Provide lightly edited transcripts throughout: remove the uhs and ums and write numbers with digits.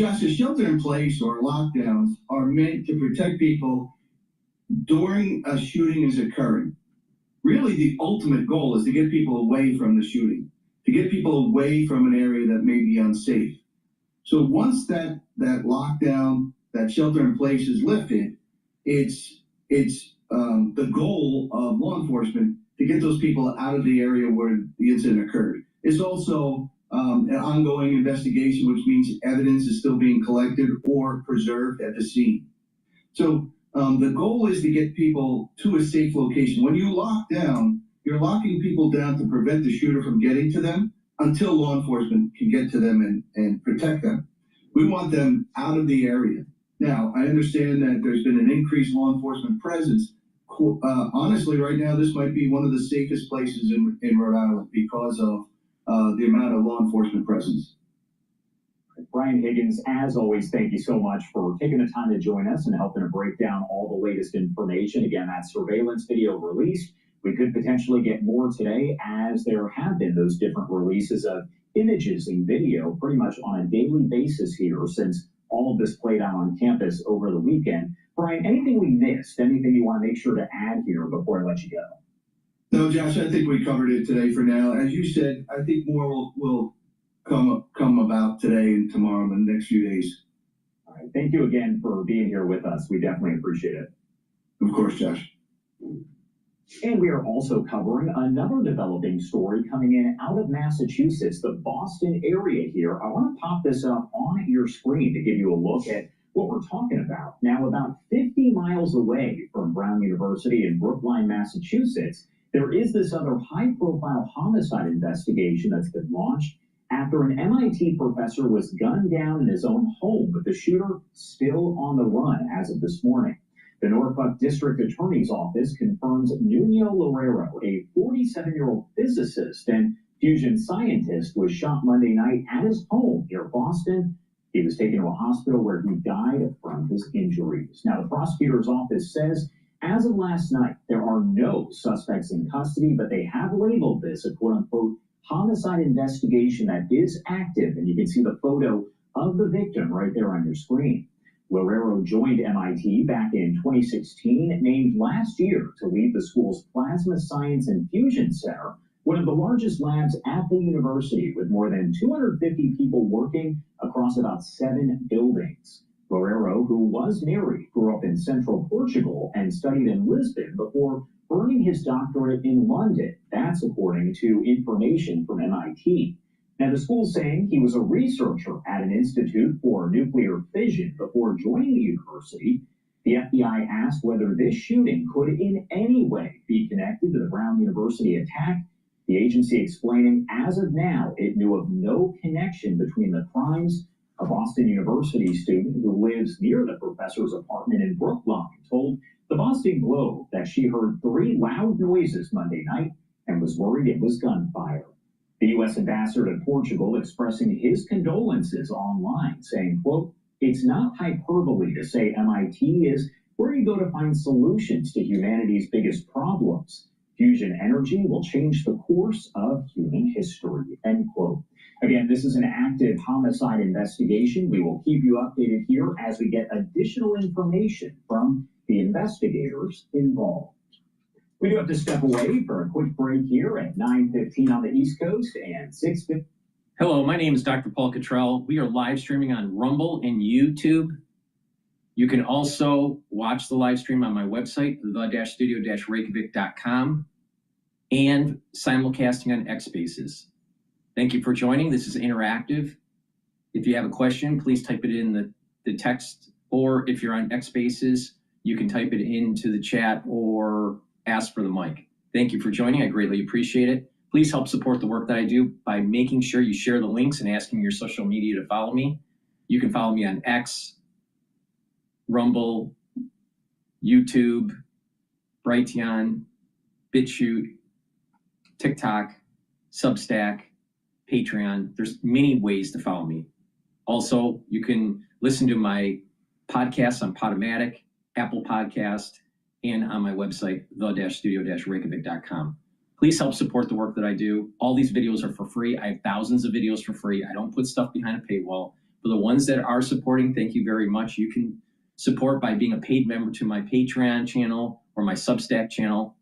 Josh, a shelter in place or lockdowns are meant to protect people during a shooting is occurring. Really, the ultimate goal is to get people away from the shooting, to get people away from an area that may be unsafe. So once that lockdown, that shelter in place is lifted, it's the goal of law enforcement to get those people out of the area where the incident occurred. It's also an ongoing investigation, which means evidence is still being collected or preserved at the scene. So the goal is to get people to a safe location. When you lock down, you're locking people down to prevent the shooter from getting to them until law enforcement can get to them and protect them. We want them out of the area. Now, I understand that there's been an increased law enforcement presence. Honestly, right now, this might be one of the safest places in Rhode Island because of the amount of law enforcement presence. Brian Higgins, as always, thank you so much for taking the time to join us and helping to break down all the latest information. Again, that surveillance video released. We could potentially get more today, as there have been those different releases of images and video pretty much on a daily basis here since all of this played out on campus over the weekend. Brian, anything we missed, anything you want to make sure to add here before I let you go? No, Josh, I think we covered it today for now. As you said, I think more will come about today and tomorrow in the next few days. All right. Thank you again for being here with us. We definitely appreciate it. Of course, Josh. And we are also covering another developing story coming in out of Massachusetts, the Boston area here. I want to pop this up on your screen to give you a look at what we're talking about. Now, about 50 miles away from Brown University in Brookline, Massachusetts, there is this other high-profile homicide investigation that's been launched after an MIT professor was gunned down in his own home, with the shooter still on the run as of this morning. The Norfolk District Attorney's Office confirms Nuno Loureiro, a 47-year-old physicist and fusion scientist, was shot Monday night at his home near Boston. He was taken to a hospital where he died from his injuries. Now, the prosecutor's office says, as of last night, there are no suspects in custody, but they have labeled this a quote-unquote homicide investigation that is active, and you can see the photo of the victim right there on your screen. Loureiro joined MIT back in 2016, named last year to lead the school's Plasma Science and Fusion Center, one of the largest labs at the university, with more than 250 people working across about 7 buildings. Loureiro, who was married, grew up in central Portugal and studied in Lisbon before earning his doctorate in London. That's according to information from MIT. Now, the school's saying he was a researcher at an institute for nuclear fission before joining the university. The FBI asked whether this shooting could in any way be connected to the Brown University attack. The agency explaining, as of now, it knew of no connection between the crimes. A Boston University student who lives near the professor's apartment in Brookline told the Boston Globe that she heard 3 loud noises Monday night and was worried it was gunfire. The U.S. ambassador to Portugal expressing his condolences online, saying, quote, "It's not hyperbole to say MIT is where you go to find solutions to humanity's biggest problems. Fusion energy will change the course of human history," end quote. Again, this is an active homicide investigation. We will keep you updated here as we get additional information from the investigators involved. We do have to step away for a quick break here at 9:15 on the East Coast and 6:15. Hello, my name is Dr. Paul Cottrell. We are live streaming on Rumble and YouTube. You can also watch the live stream on my website, the-studio-reykjavik.com, and simulcasting on X Spaces. Thank you for joining. This is interactive. If you have a question, please type it in the text, or if you're on X Spaces, you can type it into the chat or ask for the mic. Thank you for joining. I greatly appreciate it. Please help support the work that I do by making sure you share the links and asking your social media to follow me. You can follow me on X, Rumble, YouTube, Brighteon, Bitchute, TikTok, Substack, Patreon. There's many ways to follow me. Also, you can listen to my podcasts on Podomatic, Apple Podcast, and on my website, the-studio-reykjavik.com. Please help support the work that I do. All these videos are for free. I have thousands of videos for free. I don't put stuff behind a paywall. For the ones that are supporting, thank you very much. You can support by being a paid member to my Patreon channel or my Substack channel.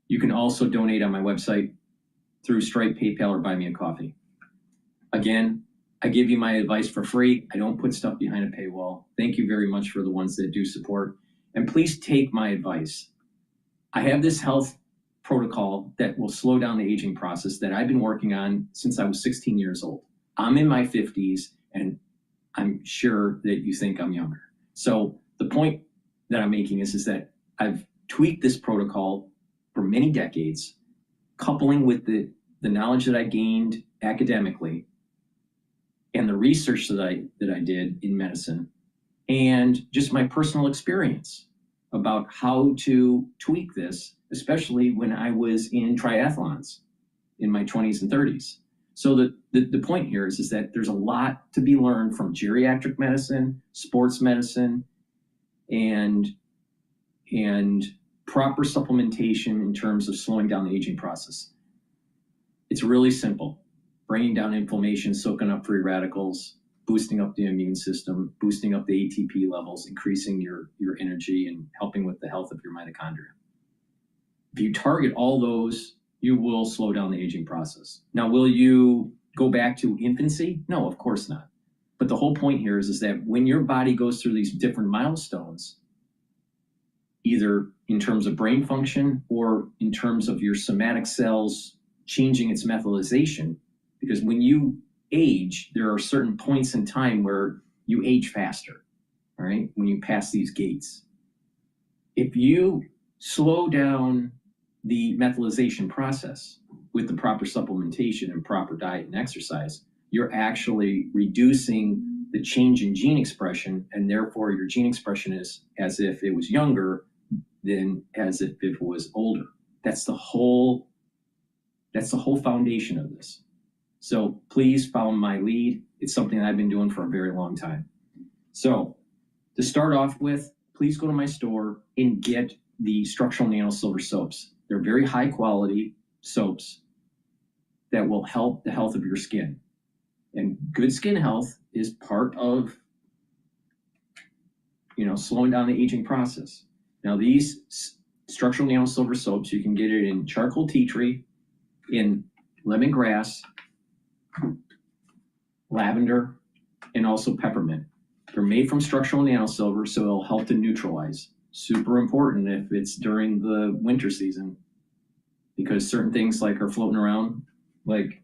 You can also donate on my website through Stripe, PayPal, or Buy Me a Coffee. Again, I give you my advice for free. I don't put stuff behind a paywall. Thank you very much for the ones that do support. And please take my advice. I have this health protocol that will slow down the aging process that I've been working on since I was 16 years old. I'm in my 50s, and I'm sure that you think I'm younger. So the point that I'm making is that I've tweaked this protocol for many decades, coupling with the knowledge that I gained academically and the research that I did in medicine, and just my personal experience about how to tweak this, especially when I was in triathlons in my 20s and 30s. So the point here is that there's a lot to be learned from geriatric medicine, sports medicine, and proper supplementation in terms of slowing down the aging process. It's really simple. Bringing down inflammation, soaking up free radicals, boosting up the immune system, boosting up the ATP levels, increasing your energy, and helping with the health of your mitochondria. If you target all those, you will slow down the aging process. Now, will you go back to infancy? No, of course not. But the whole point here is that when your body goes through these different milestones, either in terms of brain function or in terms of your somatic cells changing its methylation, because when you age, there are certain points in time where you age faster, all right, when you pass these gates. If you slow down the methylation process with the proper supplementation and proper diet and exercise, you're actually reducing the change in gene expression, and therefore your gene expression is as if it was younger than as if it was older. That's the whole foundation of this. So please follow my lead. It's something that I've been doing for a very long time. So to start off with, please go to my store and get the structural nano silver soaps. They're very high quality soaps that will help the health of your skin. And good skin health is part of, slowing down the aging process. Now, these structural nano silver soaps, you can get it in charcoal tea tree, in lemongrass, lavender, and also peppermint. They're made from structural nanosilver, so it'll help to neutralize. Super important if it's during the winter season, because certain things are floating around, like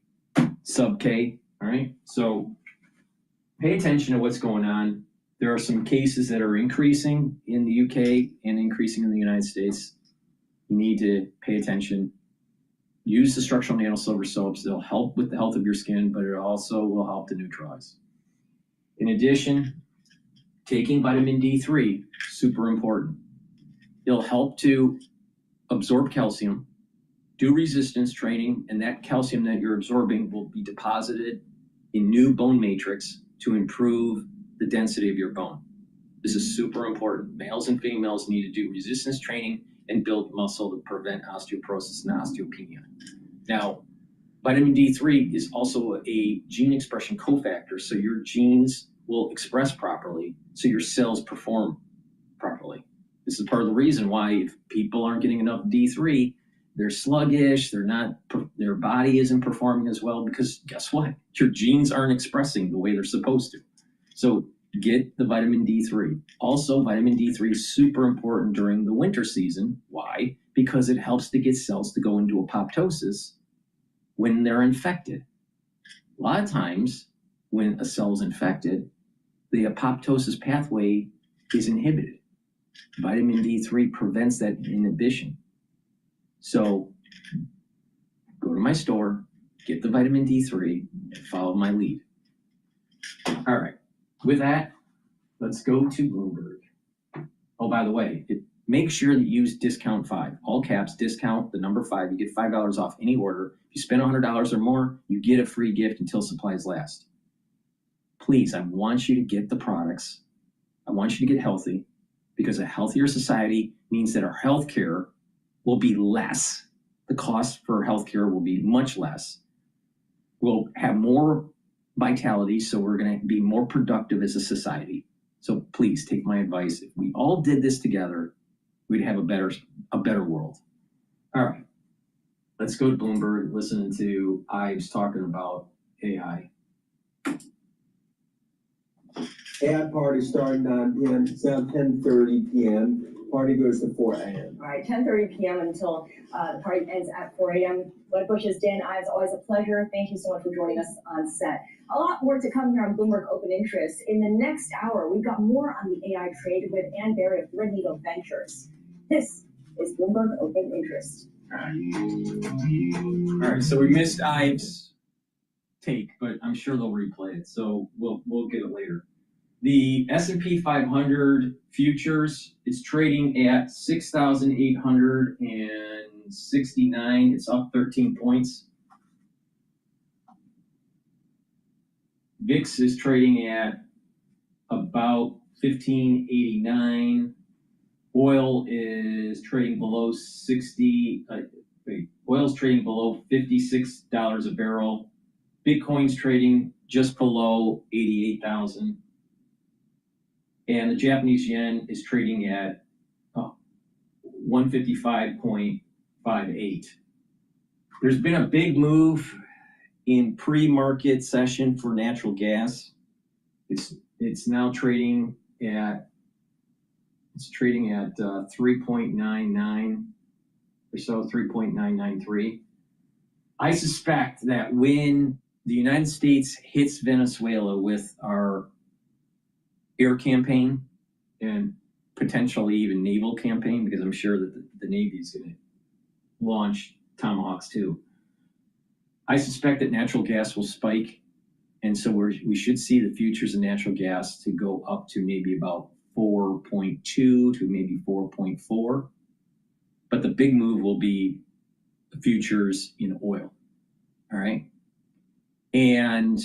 sub K, all right? So pay attention to what's going on. There are some cases that are increasing in the UK and increasing in the United States. You need to pay attention. Use the structural nanosilver soaps. They'll help with the health of your skin, but it also will help to neutralize. In addition, taking vitamin D3, super important. It'll help to absorb calcium, do resistance training, and that calcium that you're absorbing will be deposited in new bone matrix to improve the density of your bone. This is super important. Males and females need to do resistance training and build muscle to prevent osteoporosis and osteopenia. Now, vitamin D3 is also a gene expression cofactor, so your genes will express properly, so your cells perform properly. This is part of the reason why if people aren't getting enough D3, they're sluggish, their body isn't performing as well, because guess what? Your genes aren't expressing the way they're supposed to. So get the vitamin D3. Also, vitamin D3 is super important during the winter season. Why? Because it helps to get cells to go into apoptosis when they're infected. A lot of times when a cell is infected, the apoptosis pathway is inhibited. Vitamin D3 prevents that inhibition. So go to my store, get the vitamin D3, and follow my lead. All right. With that, let's go to Bloomberg. Oh, by the way, make sure that you use discount 5, all caps, discount the number 5. You get $5 off any order. If you spend $100 or more, you get a free gift until supplies last. Please, I want you to get the products. I want you to get healthy, because a healthier society means that our healthcare will be less. The cost for healthcare will be much less. We'll have more vitality, so we're going to be more productive as a society. So please take my advice. If we all did this together, we'd have a better world. All right, let's go to Bloomberg, listening to Ives talking about AI. AI party starting 9 p.m. It's now 10:30 p.m. Party goes to 4 a.m. All right, 10:30 p.m. until the party ends at 4 a.m. Bud Bush's Dan Ives, always a pleasure. Thank you so much for joining us on set. A lot more to come here on Bloomberg Open Interest. In the next hour, we've got more on the AI trade with Ann Barry of Threadneedle Ventures. This is Bloomberg Open Interest. All right, so we missed Ives' take, but I'm sure they'll replay it, so we'll get it later. The S&P 500 futures is trading at 6,869. It's up 13 points. VIX is trading at about 1589. Oil is trading below oil's trading below $56 a barrel. Bitcoin's trading just below 88,000. And the Japanese yen is trading at 155.58. There's been a big move in pre-market session for natural gas. It's now trading at 3.99 or so, 3.993. I suspect that when the United States hits Venezuela with our air campaign and potentially even naval campaign, because I'm sure that the Navy is going to launch Tomahawks too. I suspect that natural gas will spike, and so we should see the futures of natural gas to go up to maybe about 4.2 to maybe 4.4. But the big move will be the futures in oil. All right. And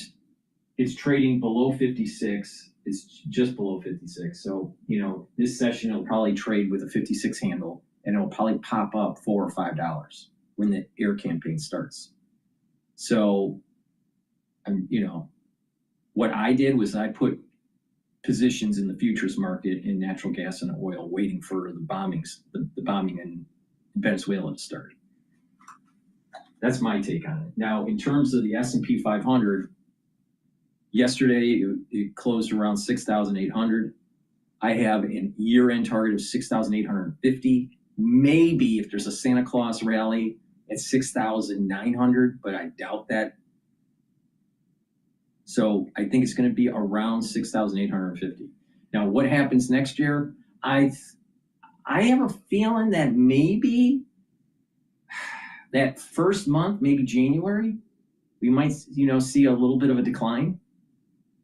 it's trading below 56. It's just below 56. So, this session will probably trade with a 56 handle, and it'll probably pop up $4 or $5 when the air campaign starts. So, what I did was I put positions in the futures market in natural gas and oil, waiting for the bombing in Venezuela to start. That's my take on it. Now, in terms of the S&P 500, yesterday it closed around 6,800. I have an year-end target of 6,850. Maybe if there's a Santa Claus rally at 6,900, but I doubt that. So I think it's going to be around 6,850. Now, what happens next year? I have a feeling that maybe that first month, maybe January, we might, see a little bit of a decline,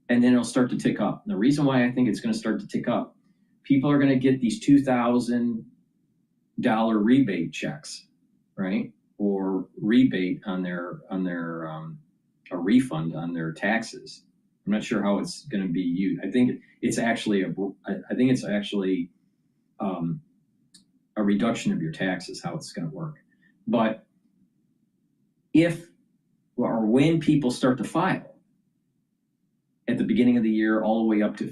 and then it'll start to tick up. And the reason why I think it's going to start to tick up, people are going to get these $2,000 rebate checks, right? Or rebate on their a refund on their taxes. I'm not sure how it's going to be used. I think it's actually a reduction of your taxes, how it's going to work. But if or when people start to file at the beginning of the year all the way up to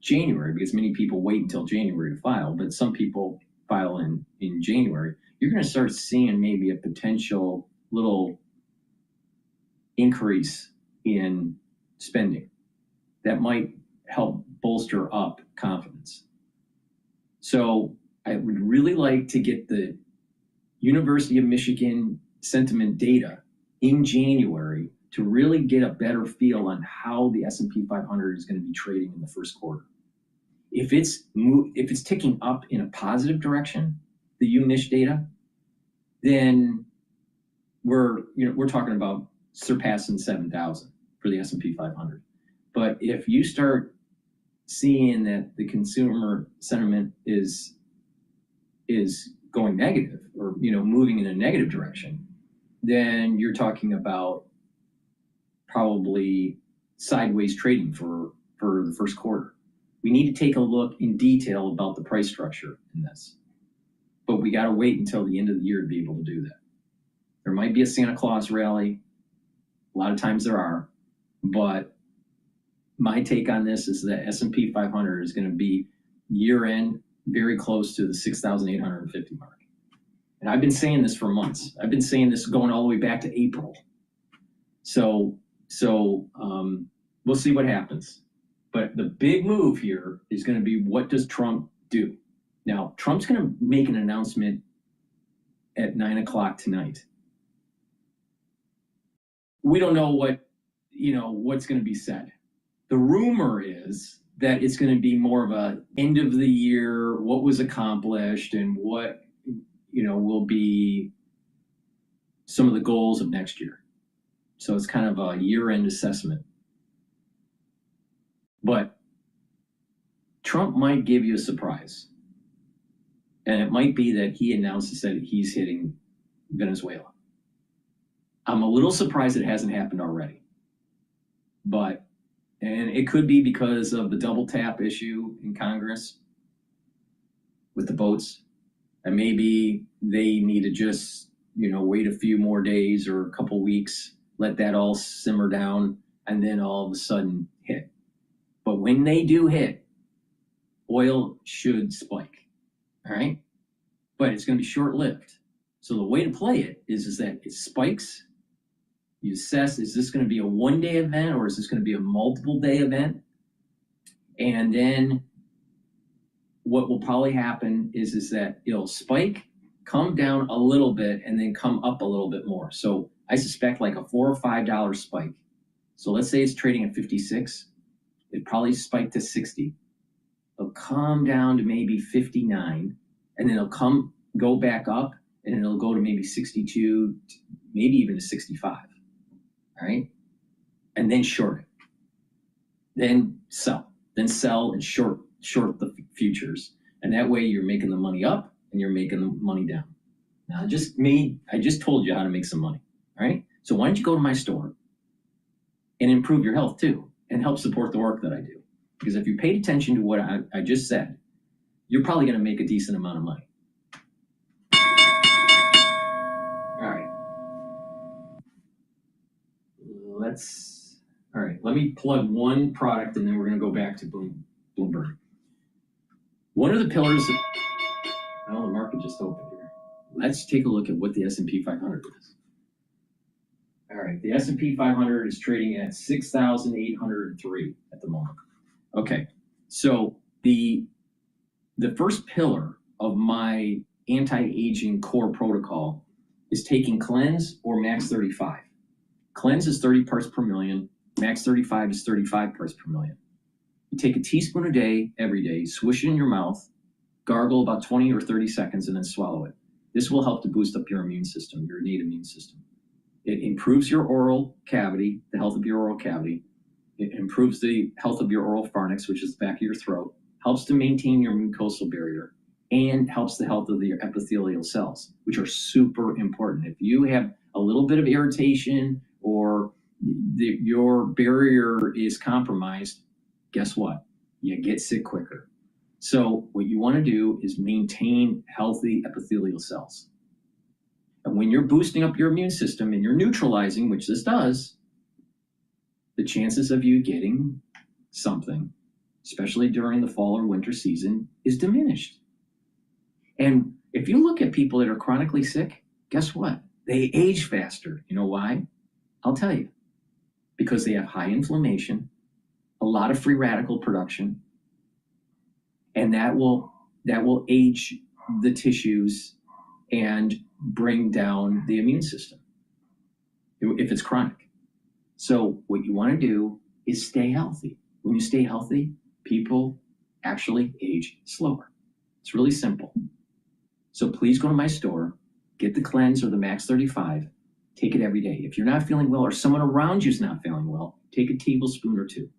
January, because many people wait until January to file, but some people file in January, you're going to start seeing maybe a potential little increase in spending that might help bolster up confidence. So I would really like to get the University of Michigan sentiment data in January to really get a better feel on how the S&P 500 is going to be trading in the first quarter. If it's ticking up in a positive direction, the UMich data, then we're talking about surpassing 7,000 for the S&P 500. But if you start seeing that the consumer sentiment is going negative, or moving in a negative direction, then you're talking about probably sideways trading for the first quarter. We need to take a look in detail about the price structure in this, but we got to wait until the end of the year to be able to do that. There might be a Santa Claus rally. A lot of times there are, But my take on this is that S&P 500 is going to be year end very close to the 6,850 mark. And I've been saying this for months. I've been saying this going all the way back to April. So we'll see what happens. But the big move here is going to be, what does Trump do? Now, Trump's going to make an announcement at 9 o'clock tonight. We don't know what's going to be said. The rumor is that it's going to be more of a end of the year, what was accomplished, and what will be some of the goals of next year. So it's kind of a year-end assessment. But Trump might give you a surprise. And it might be that he announces that he's hitting Venezuela. I'm a little surprised it hasn't happened already. And it could be because of the double tap issue in Congress with the votes. And maybe they need to just, wait a few more days or a couple weeks, let that all simmer down, and then all of a sudden hit. But when they do hit, oil should spike. All right? But it's going to be short-lived. So the way to play it is that it spikes. You assess, is this going to be a one-day event or is this going to be a multiple-day event? And then what will probably happen is that it'll spike, come down a little bit, and then come up a little bit more. So I suspect like a $4 or $5 spike. So let's say it's trading at 56. It probably spiked to 60. It'll come down to maybe 59, and then it'll go back up, and then it'll go to maybe 62, maybe even to 65. All right? And then short it. Then sell. Then sell and short the futures. And that way you're making the money up and you're making the money down. Now I just told you how to make some money. All right? So why don't you go to my store and improve your health too and help support the work that I do? Because if you paid attention to what I just said, you're probably going to make a decent amount of money. All right. Let me plug one product and then we're going to go back to Bloomberg. One of the pillars of, the market just opened here. Let's take a look at what the S&P 500 is. All right, the S&P 500 is trading at 6,803 at the moment. Okay, so the first pillar of my anti-aging core protocol is taking cleanse or max 35. Cleanse is 30 parts per million. Max 35 is 35 parts per million. You take a teaspoon a day, every day, swish it in your mouth, gargle about 20 or 30 seconds, and then swallow it. This will help to boost up your immune system, your innate immune system. It improves your oral cavity, the health of your oral cavity. It improves the health of your oral pharynx, which is the back of your throat, helps to maintain your mucosal barrier, and helps the health of your epithelial cells, which are super important. If you have a little bit of irritation or your barrier is compromised, guess what? You get sick quicker. So what you want to do is maintain healthy epithelial cells. And when you're boosting up your immune system and you're neutralizing, which this does, the chances of you getting something, especially during the fall or winter season, is diminished. And if you look at people that are chronically sick, guess what? They age faster. You know why? I'll tell you. Because they have high inflammation, a lot of free radical production, and that will age the tissues and bring down the immune system if it's chronic. So what you want to do is stay healthy. When you stay healthy, people actually age slower. It's really simple. So please go to my store, get the cleanse or the max 35, take it every day. If you're not feeling well or someone around you is not feeling well, take a tablespoon or two.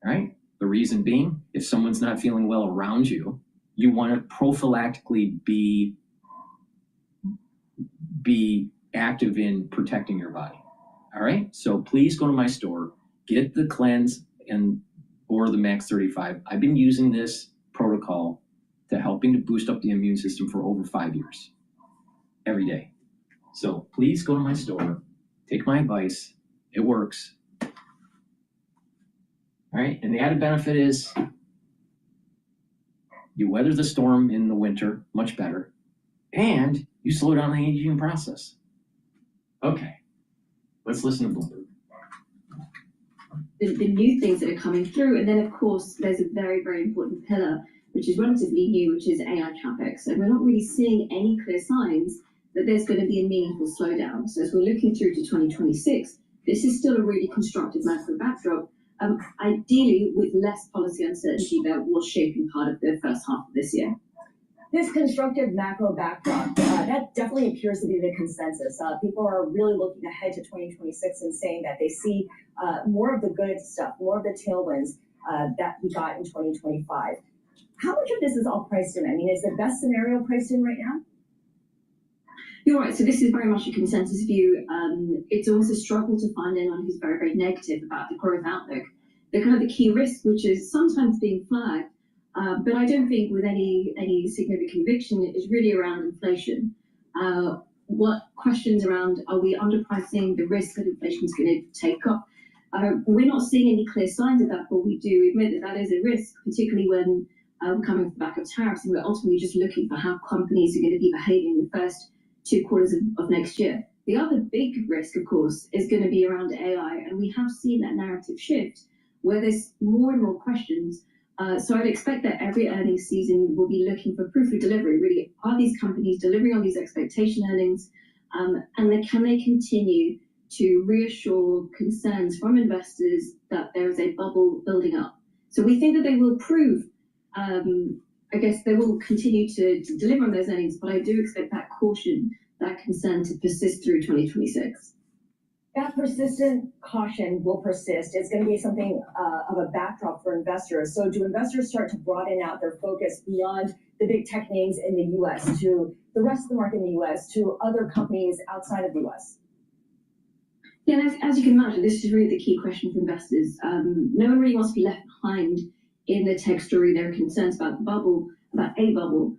All right? The reason being, if someone's not feeling well around you, you want to prophylactically be active in protecting your body. All right? So please go to my store, get the cleanse or the max 35. I've been using this protocol to helping to boost up the immune system for over 5 years, every day. So please go to my store, take my advice. It works. All right, and the added benefit is you weather the storm in the winter much better, and you slow down the aging process. Okay, let's listen to Bloomberg. The new things that are coming through. And then, of course, there's a very, very important pillar, which is relatively new, which is AI CapEx. And we're not really seeing any clear signs that there's going to be a meaningful slowdown. So as we're looking through to 2026, this is still a really constructive macro backdrop, ideally with less policy uncertainty that was shaping part of the first half of this year. This constructive macro backdrop, that definitely appears to be the consensus. People are really looking ahead to 2026 and saying that they see more of the good stuff, more of the tailwinds that we got in 2025. How much of this is all priced in? I mean, is the best scenario priced in right now? You're right. So this is very much a consensus view. It's always a struggle to find anyone who's very, very negative about the growth outlook. The kind of the key risk, which is sometimes being flagged, but I don't think with any significant conviction, is really around inflation. What questions around, are we underpricing the risk that inflation is going to take up? We're not seeing any clear signs of that, but we do admit that that is a risk, particularly when coming off the back of tariffs, and we're ultimately just looking for how companies are going to be behaving in the first 2 quarters of next year. The other big risk, of course, is going to be around AI, and we have seen that narrative shift where there's more and more questions. So I'd expect that every earnings season will be looking for proof of delivery. Really, are these companies delivering on these expectation earnings? And then can they continue to reassure concerns from investors that there is a bubble building up? So we think that they will prove, I guess they will continue to deliver on those earnings, but I do expect that caution, that concern to persist through 2026. That persistent caution will persist. It's going to be something of a backdrop for investors. So do investors start to broaden out their focus beyond the big tech names in the U.S. to the rest of the market in the U.S. to other companies outside of the U.S.? Yeah, as you can imagine, this is really the key question for investors. No one really wants to be left behind in the tech story. There are concerns about the bubble, about a bubble.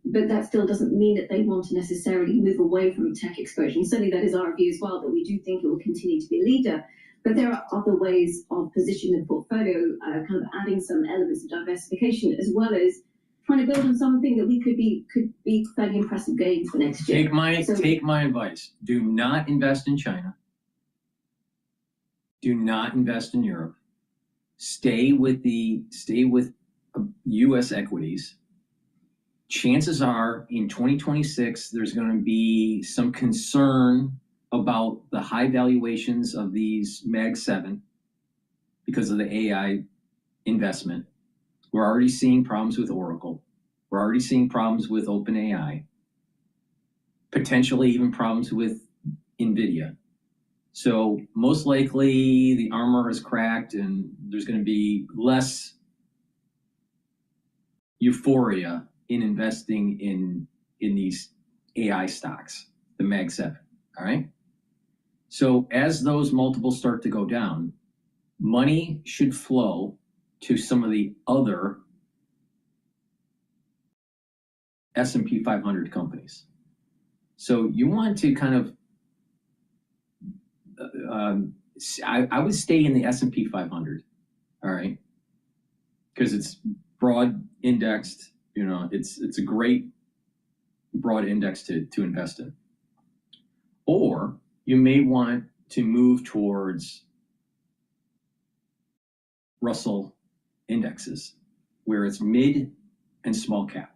But that still doesn't mean that they want to necessarily move away from tech exposure. And certainly that is our view as well, that we do think it will continue to be a leader. But there are other ways of positioning the portfolio, kind of adding some elements of diversification, as well as trying to build on something that could be fairly impressive gains for next year. Take my advice. Do not invest in China. Do not invest in Europe. Stay with U.S. equities. Chances are in 2026, there's going to be some concern about the high valuations of these Mag 7 because of the AI investment. We're already seeing problems with Oracle. We're already seeing problems with OpenAI, potentially even problems with NVIDIA. So most likely the armor is cracked and there's going to be less euphoria in investing in these AI stocks, the Mag 7, all right? So as those multiples start to go down, money should flow to some of the other S&P 500 companies. So you want to kind of, I would stay in the S&P 500, all right? Because it's broad indexed. You know, it's a great broad index to invest in. Or you may want to move towards Russell indexes, where it's mid and small cap.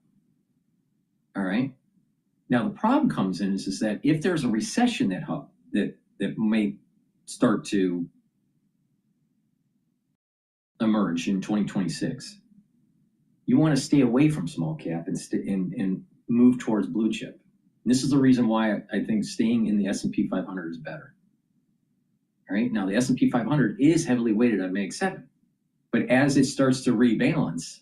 All right. Now the problem comes in is that if there's a recession that may start to emerge in 2026. You want to stay away from small cap and move towards blue chip. And this is the reason why I think staying in the S&P 500 is better. All right. Now the S&P 500 is heavily weighted on Mag 7, but as it starts to rebalance,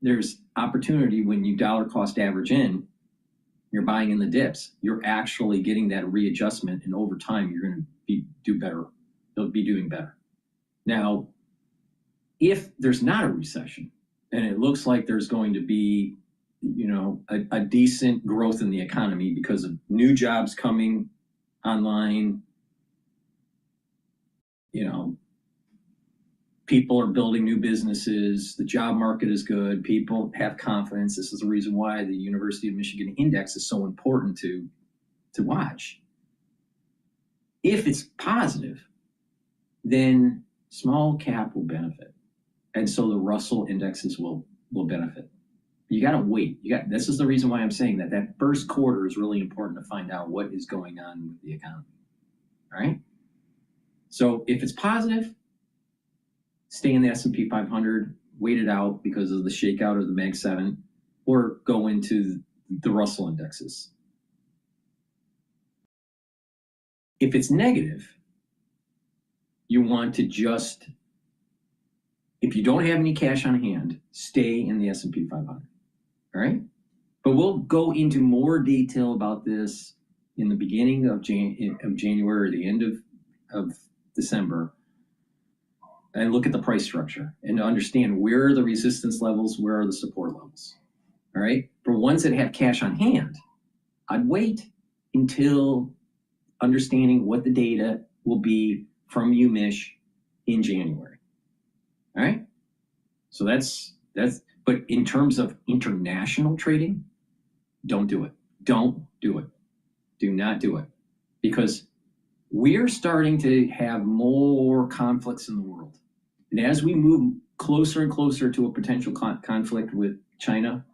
there's opportunity when you dollar cost average in. You're buying in the dips. You're actually getting that readjustment, and over time, you're going to do better. They'll be doing better. Now, if there's not a recession, and it looks like there's going to be, a decent growth in the economy because of new jobs coming online, people are building new businesses, the job market is good, people have confidence. This is the reason why the University of Michigan Index is so important to watch. If it's positive, then small cap will benefit. And so the Russell indexes will benefit. You got to wait. This is the reason why I'm saying that first quarter is really important to find out what is going on with the economy. All right. So if it's positive, stay in the S&P 500, wait it out because of the shakeout of the Mag 7, or go into the Russell indexes. If it's negative, you want to just, if you don't have any cash on hand, stay in the S&P 500, all right? But we'll go into more detail about this in the beginning of January, or the end of December, and look at the price structure and to understand where are the resistance levels, where are the support levels, all right? For ones that have cash on hand, I'd wait until understanding what the data will be from UMich in January. All right. So that's, but in terms of international trading, don't do it. Don't do it. Do not do it. Because we're starting to have more conflicts in the world. And as we move closer and closer to a potential conflict with China,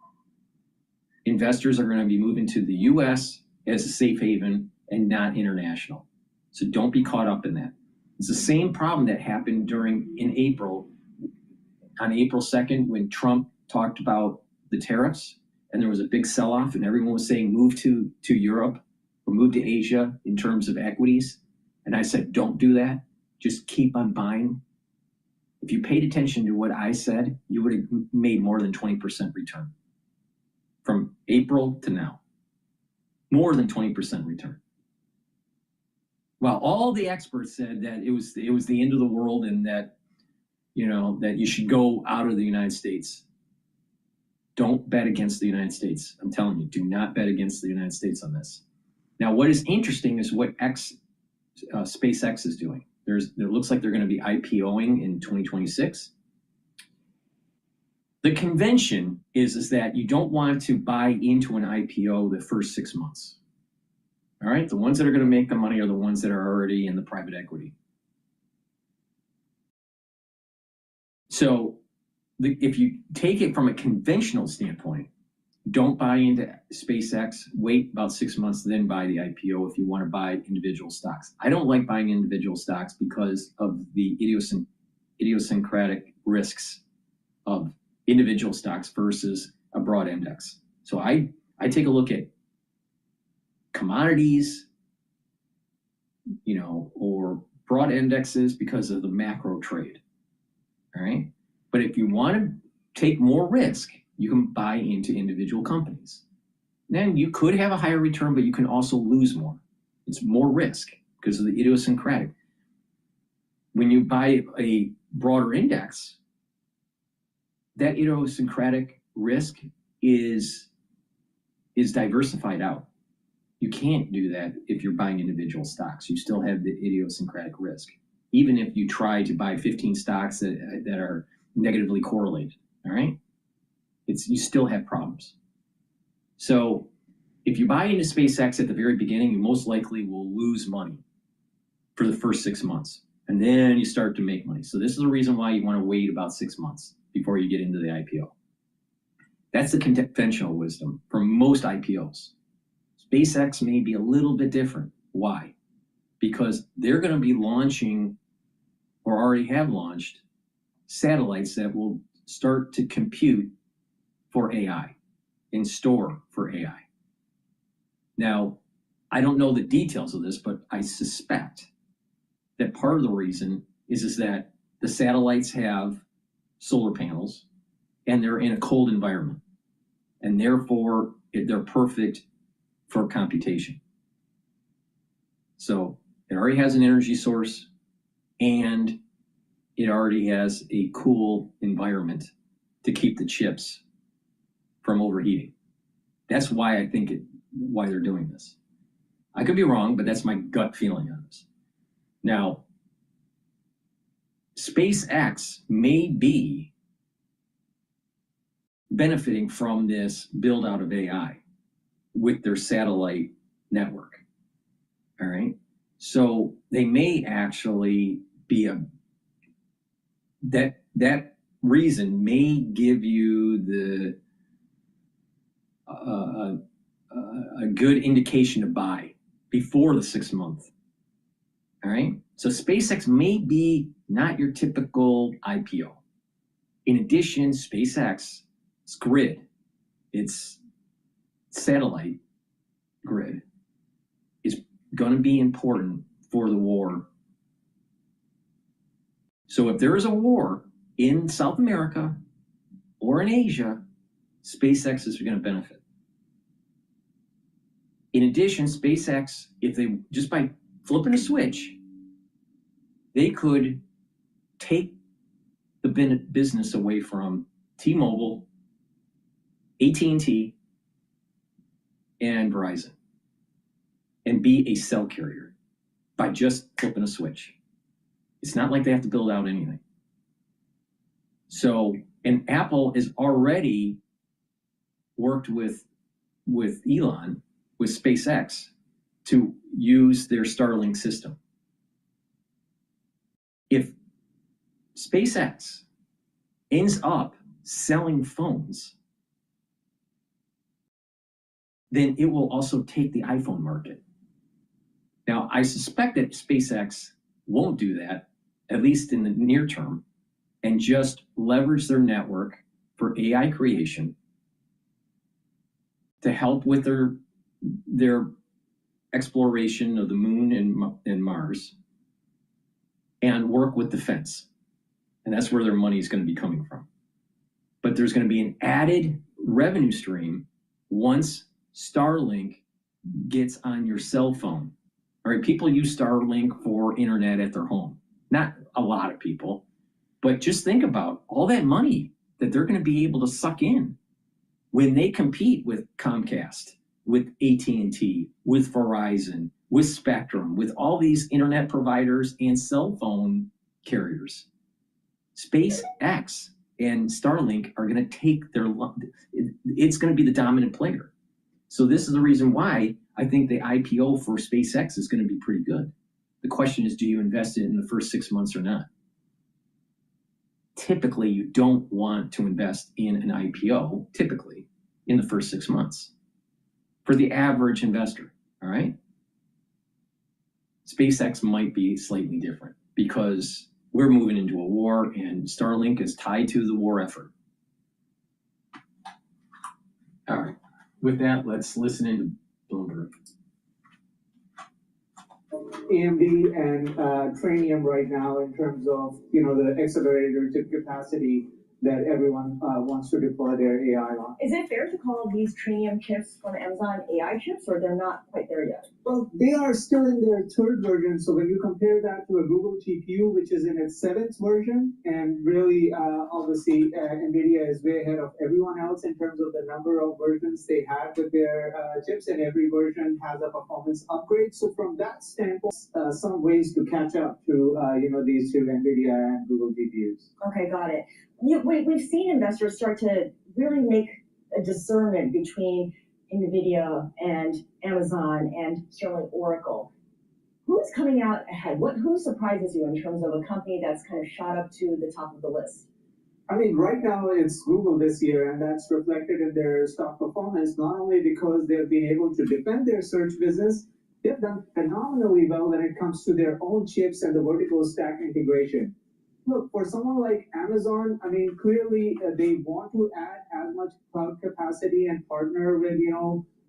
investors are going to be moving to the US as a safe haven and not international. So don't be caught up in that. It's the same problem that happened in April, on April 2nd, when Trump talked about the tariffs and there was a big sell-off and everyone was saying move to Europe or move to Asia in terms of equities. And I said, don't do that. Just keep on buying. If you paid attention to what I said, you would have made more than 20% return from April to now. More than 20% return. Well, all the experts said that it was the end of the world and that, that you should go out of the United States. Don't bet against the United States. I'm telling you, do not bet against the United States on this. Now, what is interesting is what SpaceX is doing. It looks like they're going to be IPOing in 2026. The convention is that you don't want to buy into an IPO the first 6 months. All right, the ones that are going to make the money are the ones that are already in the private equity. So if you take it from a conventional standpoint, don't buy into SpaceX, wait about 6 months, then buy the IPO if you want to buy individual stocks. I don't like buying individual stocks because of the idiosyncratic risks of individual stocks versus a broad index. So I take a look at commodities, or broad indexes because of the macro trade. All right. But if you want to take more risk, you can buy into individual companies. Then you could have a higher return, but you can also lose more. It's more risk because of the idiosyncratic. When you buy a broader index, that idiosyncratic risk is diversified out. You can't do that if you're buying individual stocks. You still have the idiosyncratic risk, even if you try to buy 15 stocks that are negatively correlated. All right, you still have problems. So if you buy into SpaceX at the very beginning, you most likely will lose money for the first 6 months, and then you start to make money. So this is the reason why you want to wait about 6 months before you get into the IPO. That's the conventional wisdom for most IPOs. SpaceX may be a little bit different. Why? Because they're going to be launching, or already have launched, satellites that will start to compute for AI and store for AI. Now, I don't know the details of this, but I suspect that part of the reason is that the satellites have solar panels and they're in a cold environment, and therefore they're perfect for computation. So it already has an energy source and it already has a cool environment to keep the chips from overheating. That's why I think why they're doing this. I could be wrong, but that's my gut feeling on this. Now, SpaceX may be benefiting from this build out of AI with their satellite network. All right. So they may actually be that reason may give you a good indication to buy before the 6 month. All right. So SpaceX may be not your typical IPO. In addition, SpaceX's grid, its satellite grid, is going to be important for the war. So if there is a war in South America or in Asia, SpaceX is going to benefit. In addition, SpaceX, if they just by flipping a switch, they could take the business away from T-Mobile, AT&T, and Verizon, and be a cell carrier by just flipping a switch. It's not like they have to build out anything. So, and Apple has already worked with Elon, with SpaceX, to use their Starlink system. If SpaceX ends up selling phones, then it will also take the iPhone market. Now, I suspect that SpaceX won't do that, at least in the near term, and just leverage their network for AI creation to help with their exploration of the moon and Mars, and work with defense. And that's where their money is going to be coming from. But there's going to be an added revenue stream once Starlink gets on your cell phone. All right, people use Starlink for internet at their home. Not a lot of people, but just think about all that money that they're going to be able to suck in when they compete with Comcast, with AT&T, with Verizon, with Spectrum, with all these internet providers and cell phone carriers. SpaceX and Starlink are going to take it's going to be the dominant player. So this is the reason why I think the IPO for SpaceX is going to be pretty good. The question is, do you invest in the first 6 months or not? Typically, you don't want to invest in an IPO, typically, in the first 6 months for the average investor, all right? SpaceX might be slightly different because we're moving into a war and Starlink is tied to the war effort. All right, with that, let's listen into Bloomberg. AMD and Trainium right now in terms of, the accelerator chip capacity that everyone wants to deploy their AI on. Is it fair to call these Trainium chips from Amazon AI chips, or they're not quite there yet? Well, they are still in their third version. So when you compare that to a Google GPU, which is in its 7th version, and really, obviously, NVIDIA is way ahead of everyone else in terms of the number of versions they have with their chips, and every version has a performance upgrade. So from that standpoint, some ways to catch up to, these two NVIDIA and Google GPUs. Okay, got it. We've seen investors start to really make a discernment between NVIDIA and Amazon and Sterling Oracle. Who's coming out ahead? Who surprises you in terms of a company that's kind of shot up to the top of the list? I mean, right now it's Google this year, and that's reflected in their stock performance, not only because they've been able to defend their search business, they've done phenomenally well when it comes to their own chips and the vertical stack integration. Look, for someone like Amazon, I mean, clearly they want to add as much cloud capacity and partner with,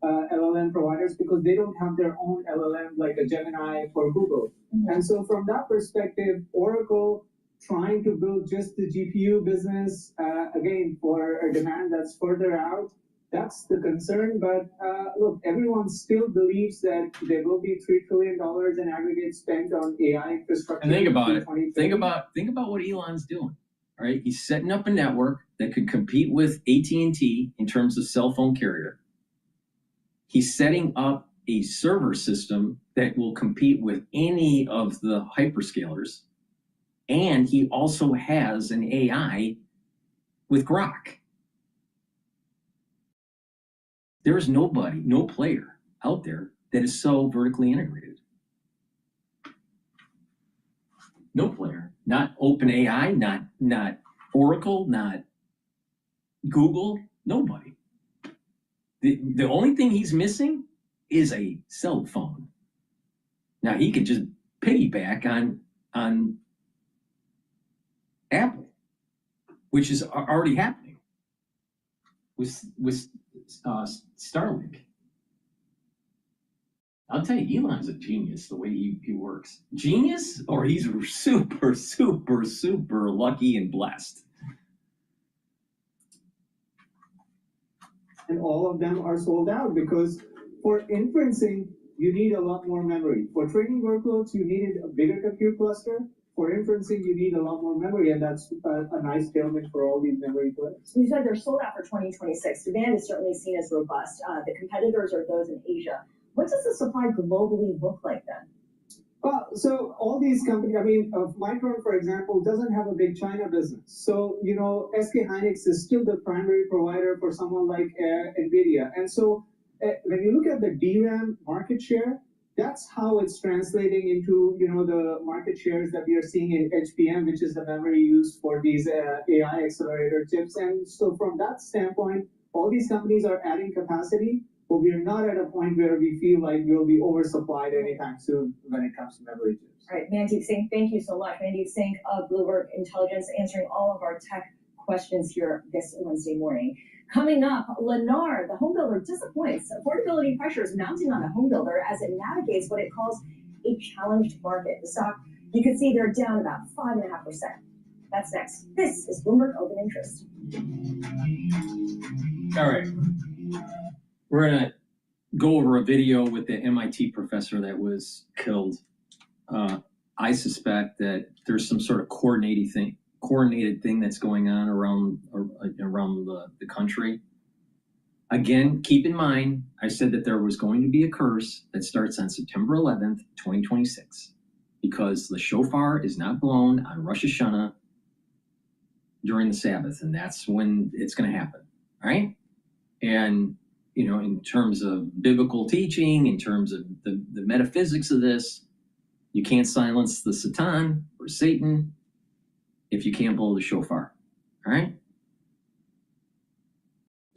LLM providers because they don't have their own LLM like a Gemini for Google. Mm-hmm. And so from that perspective, Oracle trying to build just the GPU business, again, for a demand that's further out, that's the concern. But look, everyone still believes that there will be $3 trillion in aggregate spent on AI infrastructure. And think about it. Think about what Elon's doing. All right, he's setting up a network that could compete with AT&T in terms of cell phone carrier. He's setting up a server system that will compete with any of the hyperscalers. And he also has an AI with Grok. There's nobody, no player out there that is so vertically integrated. No player, not OpenAI, not Oracle, not Google, nobody. The only thing he's missing is a cell phone. Now he can just piggyback on Apple, which is already happening with Starlink. I'll tell you, Elon's a genius the way he works. Genius, or he's super, super, super lucky and blessed. And all of them are sold out because for inferencing, you need a lot more memory. For training workloads, you needed a bigger compute cluster. For inferencing, you need a lot more memory, and that's a nice tailwind for all these memory players. So you said they're sold out for 2026. Demand is certainly seen as robust. The competitors are those in Asia. What does the supply globally look like then? Well, so all these companies, I mean, Micron, for example, doesn't have a big China business. So, you know, SK Hynix is still the primary provider for someone like NVIDIA. And so when you look at the DRAM market share, that's how it's translating into, you know, the market shares that we are seeing in HBM, which is the memory used for these AI accelerator chips. And so from that standpoint, all these companies are adding capacity, but we are not at a point where we feel like we'll be oversupplied anytime soon when it comes to memory chips. All right, Mandeep Singh, thank you so much. Mandeep Singh of Bloomberg Intelligence answering all of our tech questions here this Wednesday morning. Coming up, Lennar, the home builder, disappoints. Affordability pressures mounting on the home builder as it navigates what it calls a challenged market. The stock, you can see they're down about 5.5%. That's next. This is Bloomberg Open Interest. All right. We're going to go over a video with the MIT professor that was killed. I suspect that there's some sort of coordinated thing that's going on around the country. Again, keep in mind, I said that there was going to be a curse that starts on September 11th, 2026, because the shofar is not blown on Rosh Hashanah during the Sabbath, and that's when it's going to happen, all right? And you know, in terms of biblical teaching, in terms of the metaphysics of this, you can't silence the Satan or Satan if you can't blow the shofar, all right?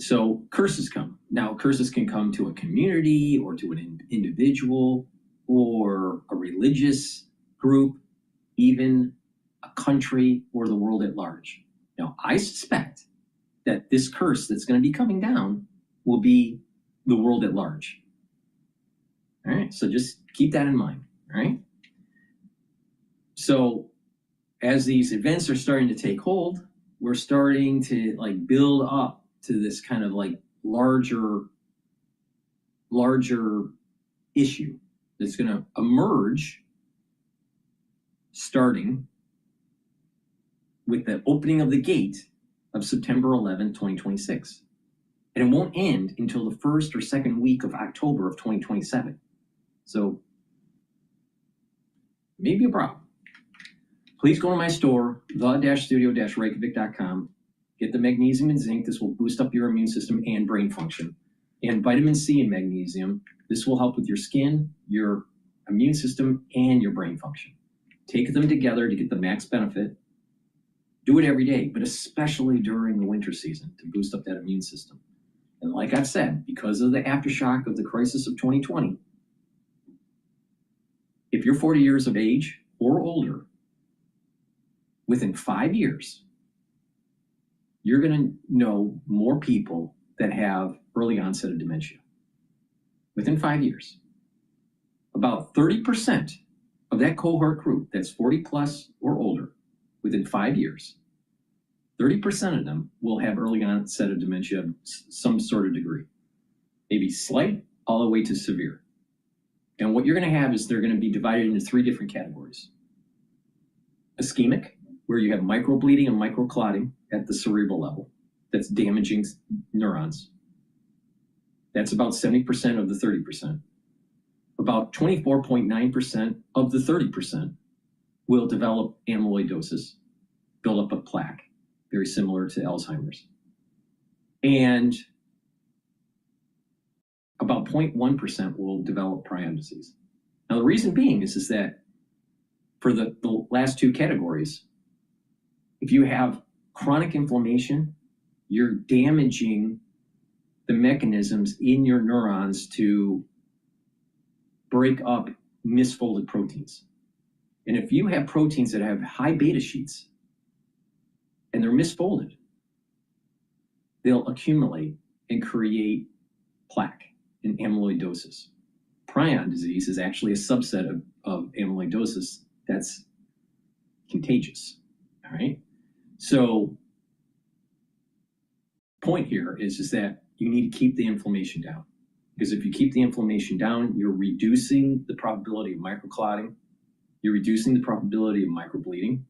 So curses come. Now, curses can come to a community or to an individual or a religious group, even a country or the world at large. Now, I suspect that this curse that's going to be coming down will be the world at large. All right, so just keep that in mind, all right? So as these events are starting to take hold, we're starting to like build up to this kind of like larger issue that's going to emerge starting with the opening of the gate of September 11, 2026. And it won't end until the first or second week of October of 2027. So maybe a problem. Please go to my store, the-studio-reykjavik.com. Get the magnesium and zinc. This will boost up your immune system and brain function. And vitamin C and magnesium. This will help with your skin, your immune system, and your brain function. Take them together to get the max benefit. Do it every day, but especially during the winter season to boost up that immune system. And like I've said, because of the aftershock of the crisis of 2020, if you're 40 years of age or older, within 5 years, you're going to know more people that have early onset of dementia. Within 5 years. About 30% of that cohort group that's 40 plus or older, within 5 years, 30% of them will have early onset of dementia of some sort of degree. Maybe slight, all the way to severe. And what you're going to have is they're going to be divided into 3 different categories. Ischemic, where you have microbleeding and microclotting at the cerebral level. That's damaging neurons. That's about 70% of the 30%. About 24.9% of the 30% will develop amyloidosis, build up a plaque, very similar to Alzheimer's. And about 0.1% will develop prion disease. Now, the reason being is that for the last two categories, if you have chronic inflammation, you're damaging the mechanisms in your neurons to break up misfolded proteins. And if you have proteins that have high beta sheets and they're misfolded, they'll accumulate and create plaque and amyloidosis. Prion disease is actually a subset of amyloidosis that's contagious, all right? So point here is that you need to keep the inflammation down, because if you keep the inflammation down, you're reducing the probability of microclotting, you're reducing the probability of microbleeding,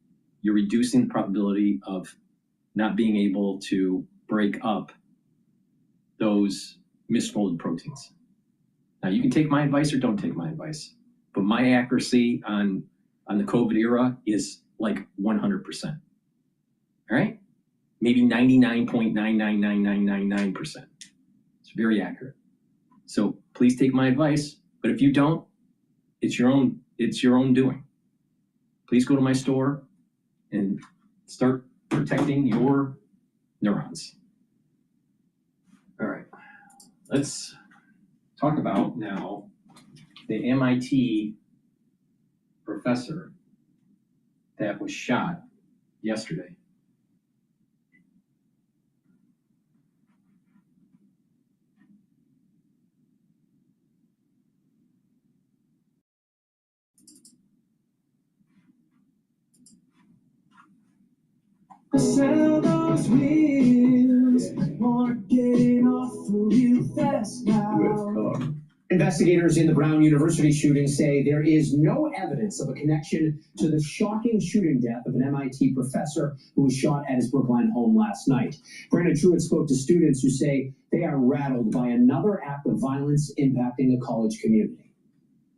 you're reducing the probability of not being able to break up those misfolded proteins. Now, you can take my advice or don't take my advice, but my accuracy on the COVID era is like 100%. All right? Maybe 99.999999%. It's very accurate. So please take my advice, but if you don't, it's your own doing. Please go to my store and start protecting your neurons. All right, let's talk about now the MIT professor that was shot yesterday. Sell those wheels, wanna get off the real fast now. Investigators in the Brown University shooting say there is no evidence of a connection to the shocking shooting death of an MIT professor who was shot at his Brookline home last night. Brandon Truitt spoke to students who say they are rattled by another act of violence impacting a college community.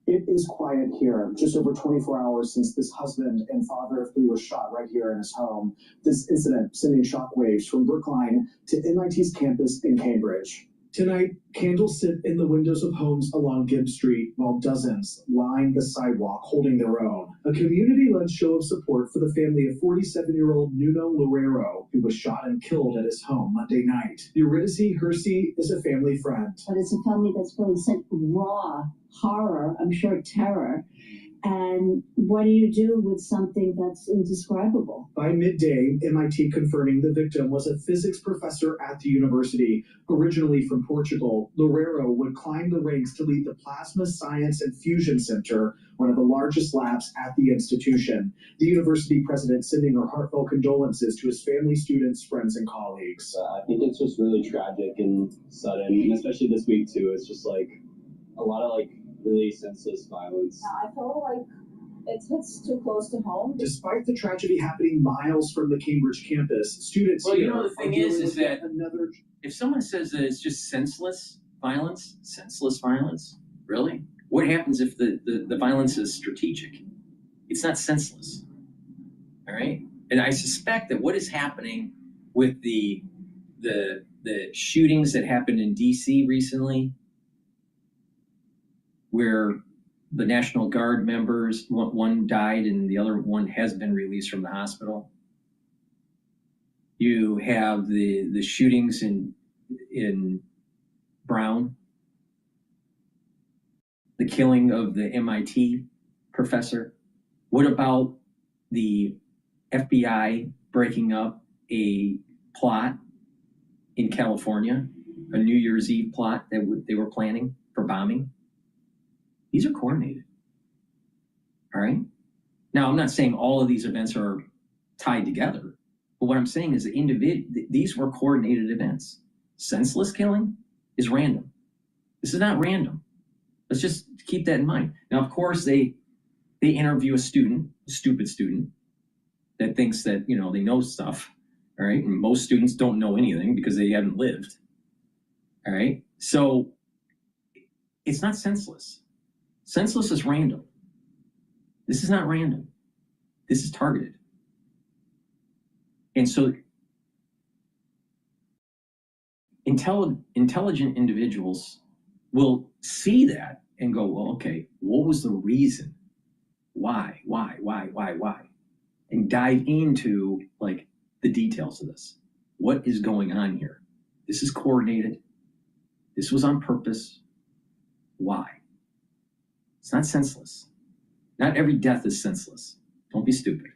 It is quiet here, just over 24 hours since this husband and father of three was shot right here in his home. This incident sending shockwaves from Brookline to MIT's campus in Cambridge. Tonight, candles sit in the windows of homes along Gibbs Street, while dozens line the sidewalk holding their own. A community-led show of support for the family of 47-year-old Nuno Loureiro, who was shot and killed at his home Monday night. Eurydice Hersey is a family friend. But it's a family that's feeling such raw horror, I'm sure terror. And what do you do with something that's indescribable? By midday, MIT confirming the victim was a physics professor at the university. Originally from Portugal, Loureiro would climb the ranks to lead the Plasma Science and Fusion Center, one of the largest labs at the institution. The university president sending her heartfelt condolences to his family, students, friends, and colleagues. I think it's just really tragic and sudden, and especially this week too. It's just like a lot of really senseless violence. I feel like it hits too close to home. Despite the tragedy happening miles from the Cambridge campus, students Well, here you know, the thing is that if someone says that it's just senseless violence, really? What happens if the violence is strategic? It's not senseless, all right? And I suspect that what is happening with the shootings that happened in DC recently, where the National Guard members, one died and the other one has been released from the hospital. You have the shootings in Brown, the killing of the MIT professor. What about the FBI breaking up a plot in California, a New Year's Eve plot that they were planning for bombing? These are coordinated, all right? Now, I'm not saying all of these events are tied together, but what I'm saying is these were coordinated events. Senseless killing is random. This is not random. Let's just keep that in mind. Now, of course, they interview a stupid student that thinks that, they know stuff, all right? And most students don't know anything because they haven't lived, all right? So it's not senseless. Senseless is random. This is not random. This is targeted. And so intelligent individuals will see that and go, well, okay, what was the reason? Why? And dive into like the details of this. What is going on here? This is coordinated. This was on purpose. Why? It's not senseless. Not every death is senseless. Don't be stupid.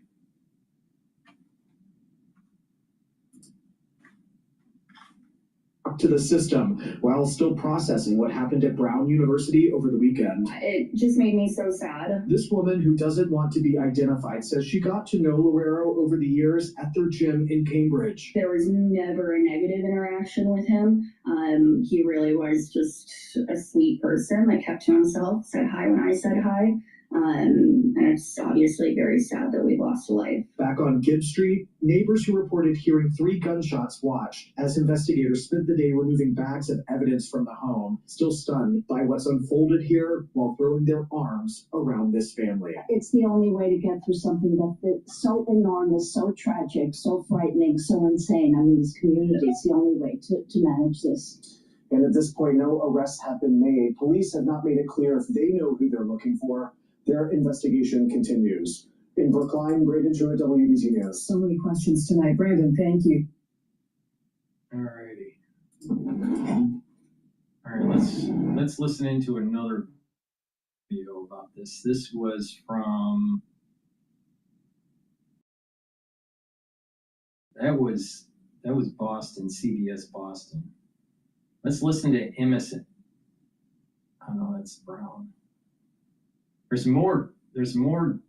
To the system while still processing what happened at Brown University over the weekend. It just made me so sad. This woman who doesn't want to be identified says she got to know Loureiro over the years at their gym in Cambridge. There was never a negative interaction with him. He really was just a sweet person that kept to himself, said hi when I said hi. And it's obviously very sad that we lost a life. Back on Gibbs Street, neighbors who reported hearing 3 gunshots watched as investigators spent the day removing bags of evidence from the home, still stunned by what's unfolded here while throwing their arms around this family. It's the only way to get through something that's so enormous, so tragic, so frightening, so insane. I mean, this community is the only way to manage this. And at this point, no arrests have been made. Police have not made it clear if they know who they're looking for. Their investigation continues. In Brookline, Brighteon Channel, WBZ News. So many questions tonight. Brandon, thank you. All righty. All right, let's listen into another video about this. This was from that was Boston, CBS Boston. Let's listen to Emerson. Oh no, that's Brown. There's more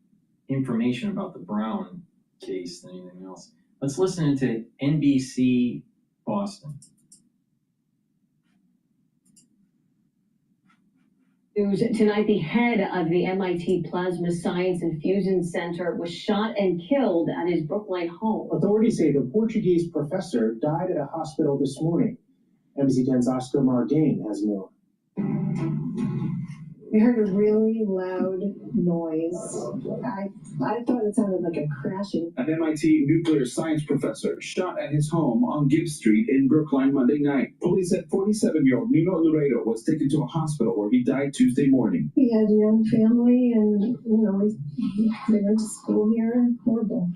information about the Brown case than anything else. Let's listen to NBC Boston. News tonight, the head of the MIT Plasma Science and Fusion Center was shot and killed at his Brookline home. Authorities say the Portuguese professor died at a hospital this morning. NBC 10's Oscar Margain has more. We heard a really loud noise. I thought it sounded like a crashing. An MIT nuclear science professor shot at his home on Gibbs Street in Brookline Monday night. Police said 47-year-old Nuno Loureiro was taken to a hospital where he died Tuesday morning. He had a young family and, they went to school here. Horrible.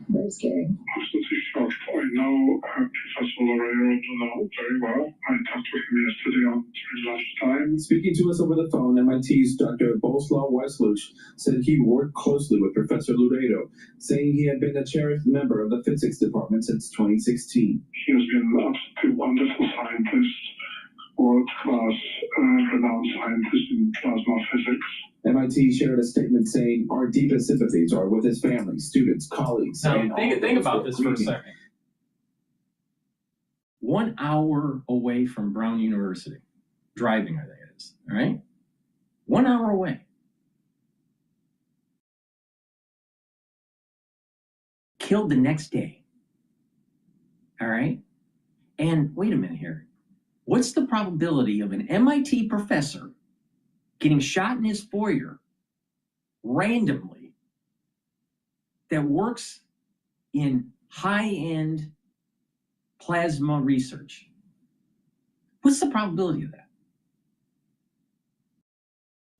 Very scary. Absolutely shocked. I know Professor Loureiro very well. I talked to him yesterday during lunchtime. Speaking to us over the phone, MIT's Dr. Boleslaw Weisluch said he worked closely with Professor Loureiro, saying he had been a cherished member of the physics department since 2016. He has been an absolutely wonderful scientist, world-class, renowned scientist in plasma physics. MIT shared a statement saying, "Our deepest sympathies are with his family, students, colleagues." Now, think about this for a second. 1 hour away from Brown University, driving, I think it is, all right? 1 hour away. Killed the next day, all right? And wait a minute here. What's the probability of an MIT professor getting shot in his foyer randomly that works in high-end plasma research? What's the probability of that?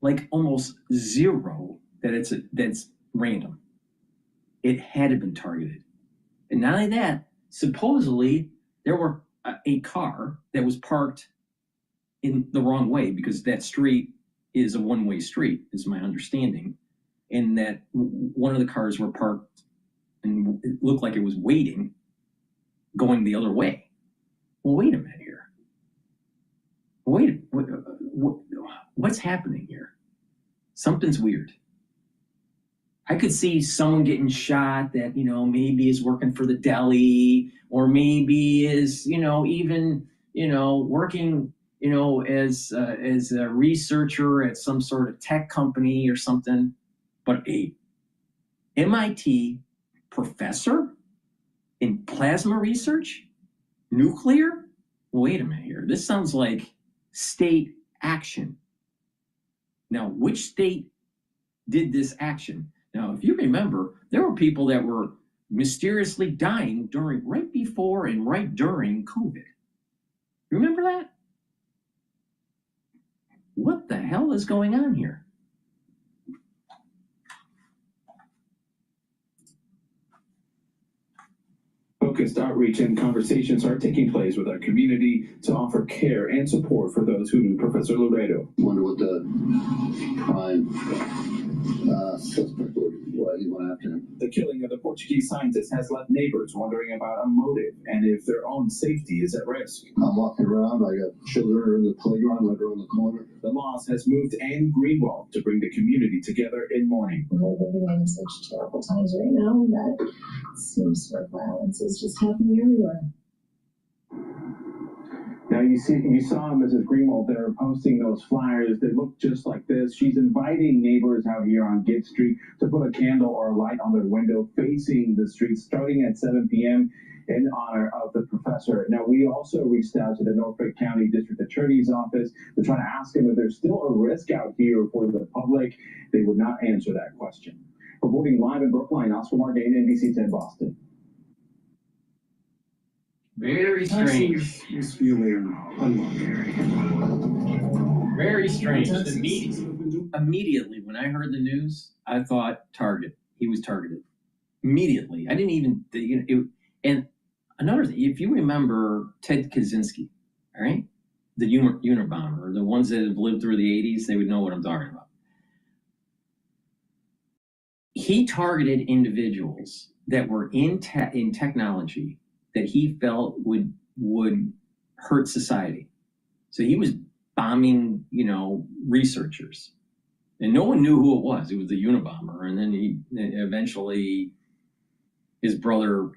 Like almost zero that that's random. It had to have been targeted. And not only that, supposedly there were a car that was parked in the wrong way, because that street is a one-way street, is my understanding, and that one of the cars were parked and it looked like it was waiting, going the other way. Well, wait a minute here. What's happening here? Something's weird. I could see someone getting shot that, maybe is working for the deli, or maybe is, even, working, as a researcher at some sort of tech company or something. But a MIT professor in plasma research, nuclear? Wait a minute here. This sounds like state action. Now, which state did this action? Now, if you remember, there were people that were mysteriously dying right before and right during COVID. Remember that? What the hell is going on here? Focused outreach and conversations are taking place with our community to offer care and support for those who knew Professor Laredo. Wonder what the prime suspect was, why he went after him. The killing of the Portuguese scientist has left neighbors wondering about a motive and if their own safety is at risk. I'm walking around, I got children in the playground, like around the corner. The loss has moved Anne Greenwald to bring the community together in mourning. We're living in such terrible times right now that it seems like violence is just happening everywhere. Now you saw Mrs. Greenwald there posting those flyers that look just like this. She's inviting neighbors out here on Gitt Street to put a candle or a light on their window facing the street starting at 7 p.m. in honor of the professor. Now, we also reached out to the Norfolk County District Attorney's Office to try to ask them if there's still a risk out here for the public. They would not answer that question. Reporting live in Brookline, Oscar Mardane, NBC 10 Boston. Very strange. He's feeling unlucky. Very strange. Immediately, when I heard the news, I thought target. He was targeted. Immediately. I didn't even, and another thing, if you remember Ted Kaczynski, all right? The Unabomber, the ones that have lived through the 80s, they would know what I'm talking about. He targeted individuals that were in technology that he felt would hurt society. So he was bombing, researchers. And no one knew who it was. It was the Unabomber. And then eventually his brother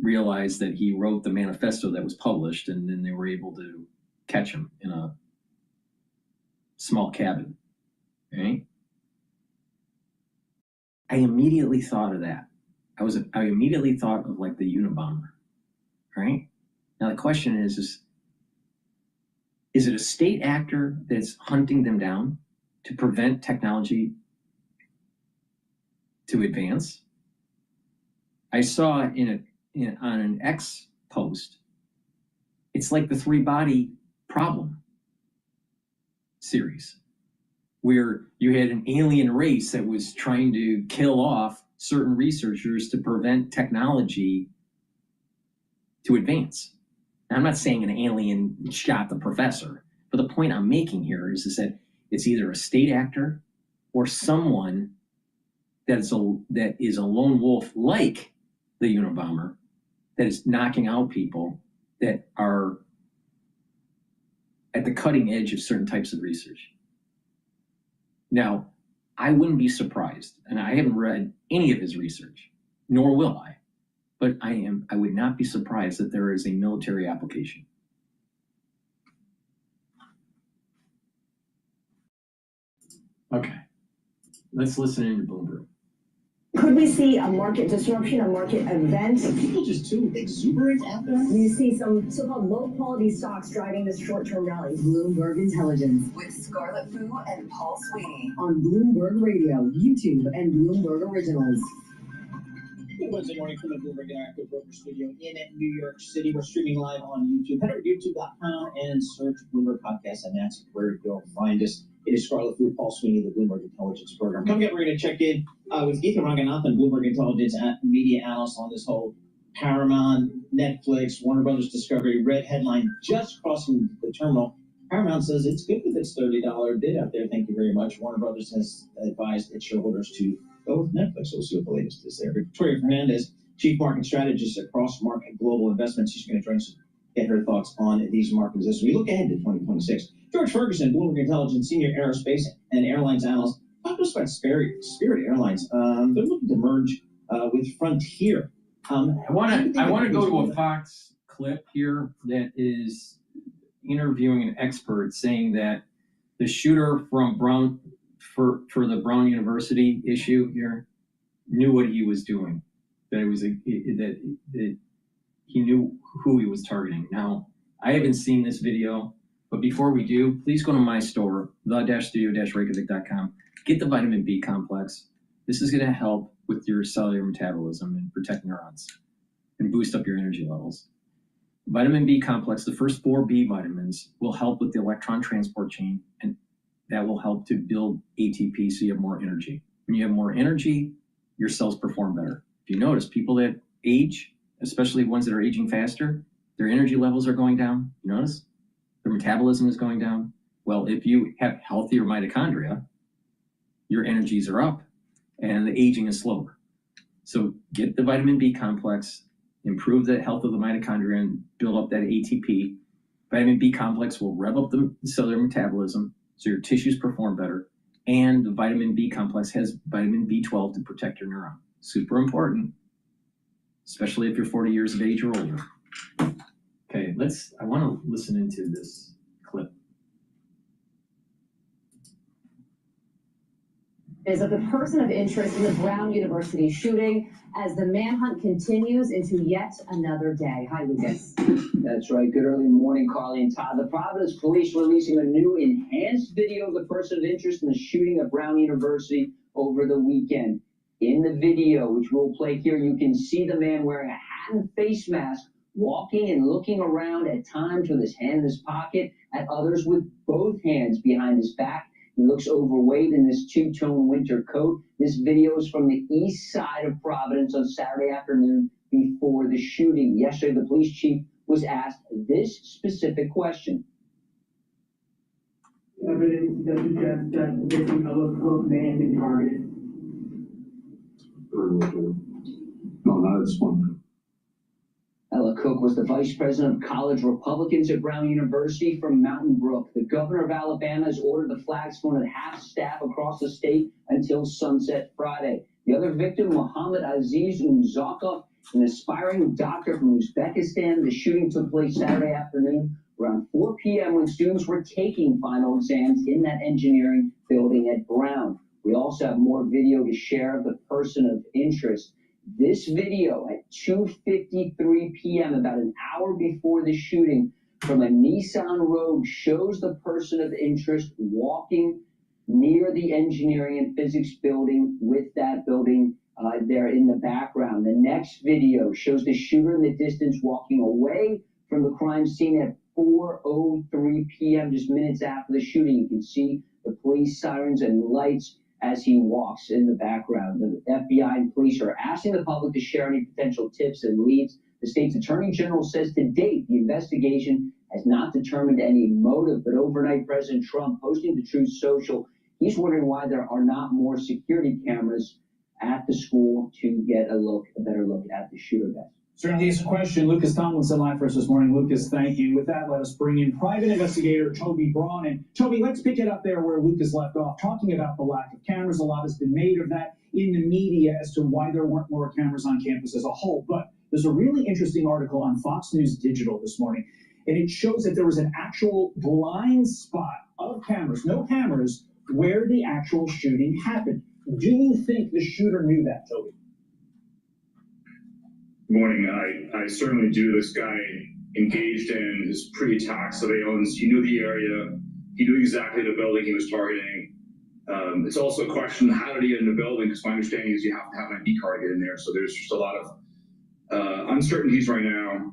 realized that he wrote the manifesto that was published, and then they were able to catch him in a small cabin. Right? I immediately thought of that. I immediately thought of like the Unabomber. Right? Now the question is it a state actor that's hunting them down to prevent technology to advance? I saw on an X post, it's like the 3-Body Problem series, where you had an alien race that was trying to kill off certain researchers to prevent technology to advance. Now, I'm not saying an alien shot the professor, but the point I'm making here is that it's either a state actor or someone that is a lone wolf like the Unabomber that is knocking out people that are at the cutting edge of certain types of research. Now, I wouldn't be surprised, and I haven't read any of his research, nor will I, but I would not be surprised that there is a military application. Okay, let's listen into Bloomberg. Could we see a market disruption, a market event? Are people just too exuberant out there? You see some so-called low-quality stocks driving this short-term rally. Bloomberg Intelligence With Scarlett Fu and Paul Sweeney. on Bloomberg Radio, YouTube, and Bloomberg Originals. Good Wednesday morning from the Bloomberg Interactive Broker Studio in New York City. We're streaming live on YouTube. Head over to youtube.com and search Bloomberg Podcast, and that's where you'll find us. It is Scarlett Fu, Paul Sweeney, the Bloomberg Intelligence Program. Coming up, we're going to check in with Ethan Ranganathan, Bloomberg Intelligence media analyst, on this whole Paramount, Netflix, Warner Brothers Discovery red headline just crossing the terminal. Paramount says it's good with its $30 bid out there. Thank you very much. Warner Brothers has advised its shareholders to go with Netflix. So we'll see what the latest is there. Victoria Fernandez, Chief Market Strategist at Cross Market Global Investments. She's going to join us to get her thoughts on these markets as we look ahead to 2026. George Ferguson, Bloomberg Intelligence Senior Aerospace and Airlines Analyst. Talk to us about Spirit Airlines. They're looking to merge with Frontier. I want to go to a Fox clip here that is interviewing an expert saying that the shooter from Brown for the Brown University issue here knew what he was doing. That it was that he knew who he was targeting. Now, I haven't seen this video, but before we do, please go to my store, the-studio-reykjavik.com. Get the vitamin B complex. This is going to help with your cellular metabolism and protect neurons and boost up your energy levels. Vitamin B complex, the first 4 B vitamins, will help with the electron transport chain, and that will help to build ATP so you have more energy. When you have more energy, your cells perform better. If you notice, people that age, especially ones that are aging faster, their energy levels are going down. You notice? Their metabolism is going down. Well, if you have healthier mitochondria, your energies are up and the aging is slower. So get the vitamin B complex, improve the health of the mitochondria and build up that ATP. Vitamin B complex will rev up the cellular metabolism so your tissues perform better. And the vitamin B complex has vitamin B12 to protect your neuron. Super important, especially if you're 40 years of age or older. Okay, I want to listen into this clip. Is of the person of interest in the Brown University shooting as the manhunt continues into yet another day. Hi, Lucas. That's right. Good early morning, Carly and Todd. The Providence Police releasing a new enhanced video of the person of interest in the shooting at Brown University over the weekend. In the video, which we'll play here, you can see the man wearing a hat and face mask, walking and looking around at times with his hand in his pocket, at others with both hands behind his back. He looks overweight in this two-tone winter coat. This video is from the east side of Providence on Saturday afternoon before the shooting. Yesterday, the police chief was asked this specific question. Evidence that suggests that the victim of a cook may have been targeted. No, not at this point. Ella Cook was the vice president of college Republicans at Brown University from Mountain Brook. The governor of Alabama has ordered the flags flown at half staff across the state until sunset Friday. The other victim, Muhammad Aziz Umzakov, an aspiring doctor from Uzbekistan. The shooting took place Saturday afternoon around 4 p.m. when students were taking final exams in that engineering building at Brown. We also have more video to share of the person of interest. This video at 2:53 p.m., about an hour before the shooting, from a Nissan Rogue, shows the person of interest walking near the engineering and physics building with that building there in the background. The next video shows the shooter in the distance walking away from the crime scene at 4:03 p.m., just minutes after the shooting. You can see the police sirens and lights as he walks in the background. The FBI and police are asking the public to share any potential tips and leads. The state's attorney general says to date, the investigation has not determined any motive, but overnight President Trump posting to Truth Social, he's wondering why there are not more security cameras at the school to get a better look at the shooter guys. Certainly is a question. Lucas Tomlinson live for us this morning. Lucas, thank you. With that, let us bring in private investigator Toby Braun. And Toby, let's pick it up there where Lucas left off, talking about the lack of cameras. A lot has been made of that in the media as to why there weren't more cameras on campus as a whole. But there's a really interesting article on Fox News Digital this morning, and it shows that there was an actual blind spot of cameras, no cameras, where the actual shooting happened. Do you think the shooter knew that, Toby? Morning. I certainly do. This guy engaged in his pre-attack surveillance. He knew the area. He knew exactly the building he was targeting. It's also a question, how did he get in the building? Because my understanding is you have to have an ID card to get in there. So there's just a lot of uncertainties right now.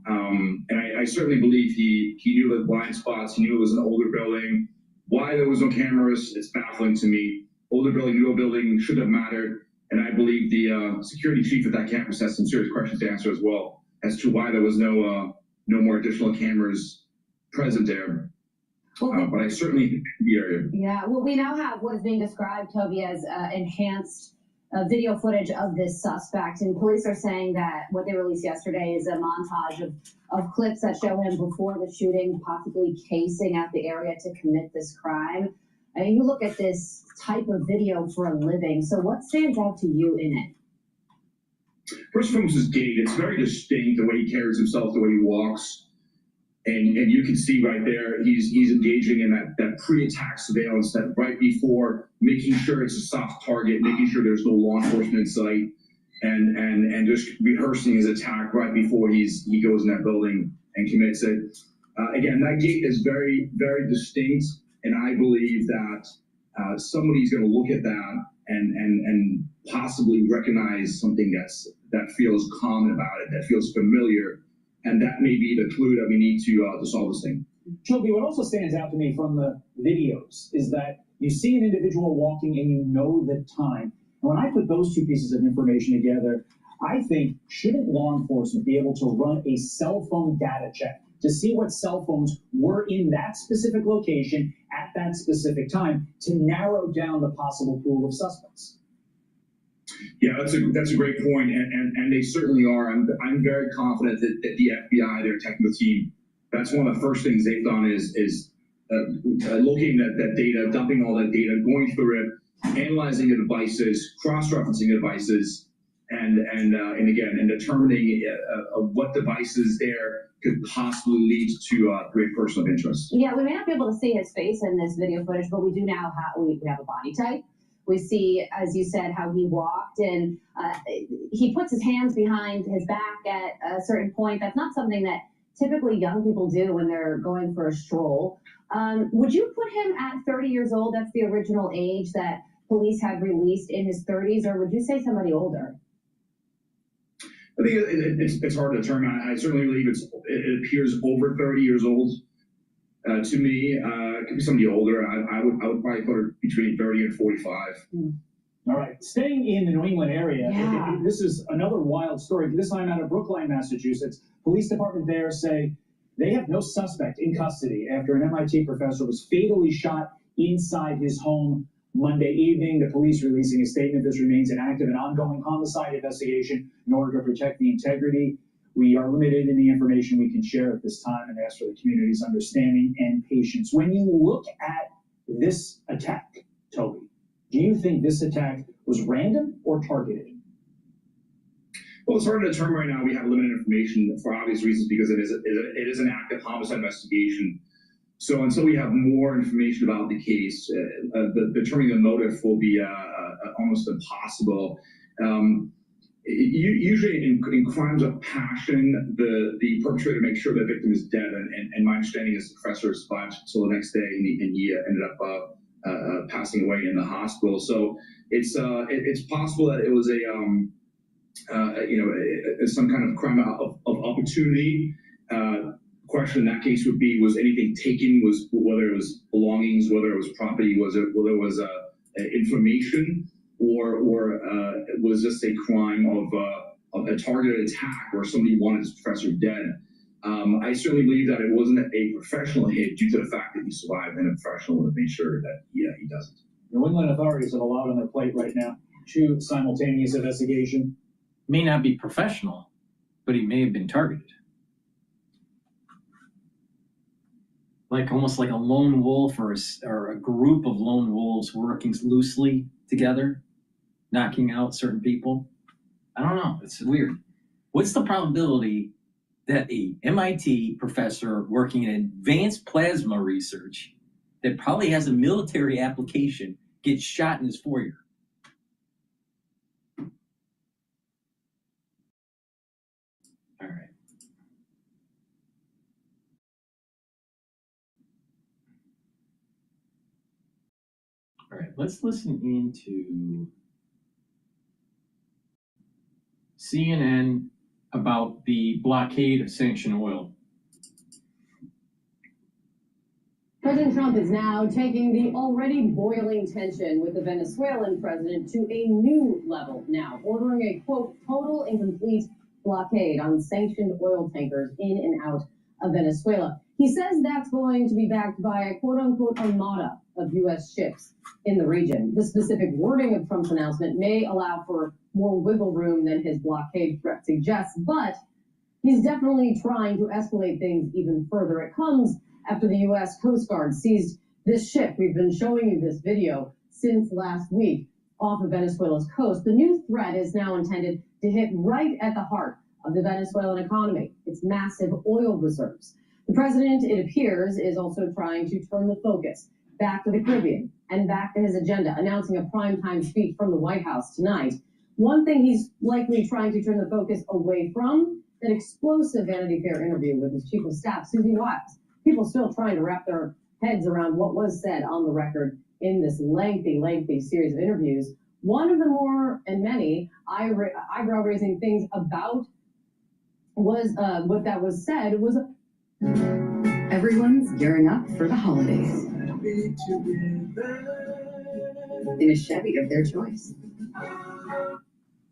And I certainly believe he knew the blind spots. He knew it was an older building. Why there was no cameras, it's baffling to me. Older building, newer building, should have mattered. And I believe the security chief at that campus has some serious questions to answer as well as to why there was no more additional cameras present there. But I certainly think the area. Yeah, well, we now have what is being described, Toby, as enhanced video footage of this suspect. And police are saying that what they released yesterday is a montage of clips that show him before the shooting, possibly casing out the area to commit this crime. I mean, you look at this type of video for a living. So what stands out to you in it? First and foremost, his gait. It's very distinct, the way he carries himself, the way he walks. And you can see right there, he's engaging in that pre-attack surveillance, that right before, making sure it's a soft target, making sure there's no law enforcement in sight, and just rehearsing his attack right before he goes in that building and commits it. Again, that gait is very, very distinct, and I believe that somebody's going to look at that and possibly recognize something that feels common about it, that feels familiar, and that may be the clue that we need to solve this thing. Toby, what also stands out to me from the videos is that you see an individual walking and you know the time. And when I put those two pieces of information together, I think, shouldn't law enforcement be able to run a cell phone data check to see what cell phones were in that specific location at that specific time to narrow down the possible pool of suspects? Yeah, that's a great point, and they certainly are. I'm very confident that the FBI, their technical team, that's one of the first things they've done is looking at that data, dumping all that data, going through it, analyzing the devices, cross-referencing the devices, and determining what devices there could possibly lead to a person of interest. Yeah, we may not be able to see his face in this video footage, but we do now we have a body type. We see, as you said, how he walked, and he puts his hands behind his back at a certain point. That's not something that typically young people do when they're going for a stroll. Would you put him at 30 years old? That's the original age that police have released, in his 30s, or would you say somebody older? I think it's hard to determine. I certainly believe it appears over 30 years old. To me, it could be somebody older. I would probably put her between 30 and 45. All right, staying in the New England area, this is another wild story. This time out of Brookline, Massachusetts. Police department there say they have no suspect in custody after an MIT professor was fatally shot inside his home Monday evening. The police releasing a statement. This remains an active and ongoing homicide investigation in order to protect the integrity. We are limited in the information we can share at this time and ask for the community's understanding and patience. When you look at this attack, Toby, do you think this attack was random or targeted? Well, it's hard to determine right now. We have limited information for obvious reasons because it is an active homicide investigation. So until we have more information about the case, determining the motive will be almost impossible. Usually in crimes of passion, the perpetrator makes sure the victim is dead, and my understanding is the professor survived until the next day, and he ended up passing away in the hospital. So it's possible that it was some kind of crime of opportunity. Question in that case would be: was anything taken? Whether it was belongings, whether it was property, whether it was information, or was this a crime of a targeted attack where somebody wanted this professor dead? I certainly believe that it wasn't a professional hit due to the fact that he survived, and a professional would have made sure that he doesn't. New England authorities have a lot on their plate right now. Two simultaneous investigation. May not be professional, but he may have been targeted. Almost like a lone wolf or a group of lone wolves working loosely together, knocking out certain people. I don't know. It's weird. What's the probability that a MIT professor working in advanced plasma research that probably has a military application gets shot in his foyer? All right. All right, let's listen into CNN about the blockade of sanctioned oil. President Trump is now taking the already boiling tension with the Venezuelan president to a new level now, ordering a, quote, total and complete blockade on sanctioned oil tankers in and out of Venezuela. He says that's going to be backed by a, quote, unquote, armada of U.S. ships in the region. The specific wording of Trump's announcement may allow for more wiggle room than his blockade threat suggests, but he's definitely trying to escalate things even further. It comes after the U.S. Coast Guard seized this ship. We've been showing you this video since last week off of Venezuela's coast. The new threat is now intended to hit right at the heart of the Venezuelan economy, its massive oil reserves. The president, it appears, is also trying to turn the focus back to the Caribbean and back to his agenda, announcing a primetime speech from the White House tonight. One thing he's likely trying to turn the focus away from, an explosive Vanity Fair interview with his chief of staff, Susie Wiles. People still trying to wrap their heads around what was said on the record in this lengthy series of interviews. One of the more and many eyebrow-raising things about was what that was said was. Everyone's gearing up for the holidays in a Chevy of their choice.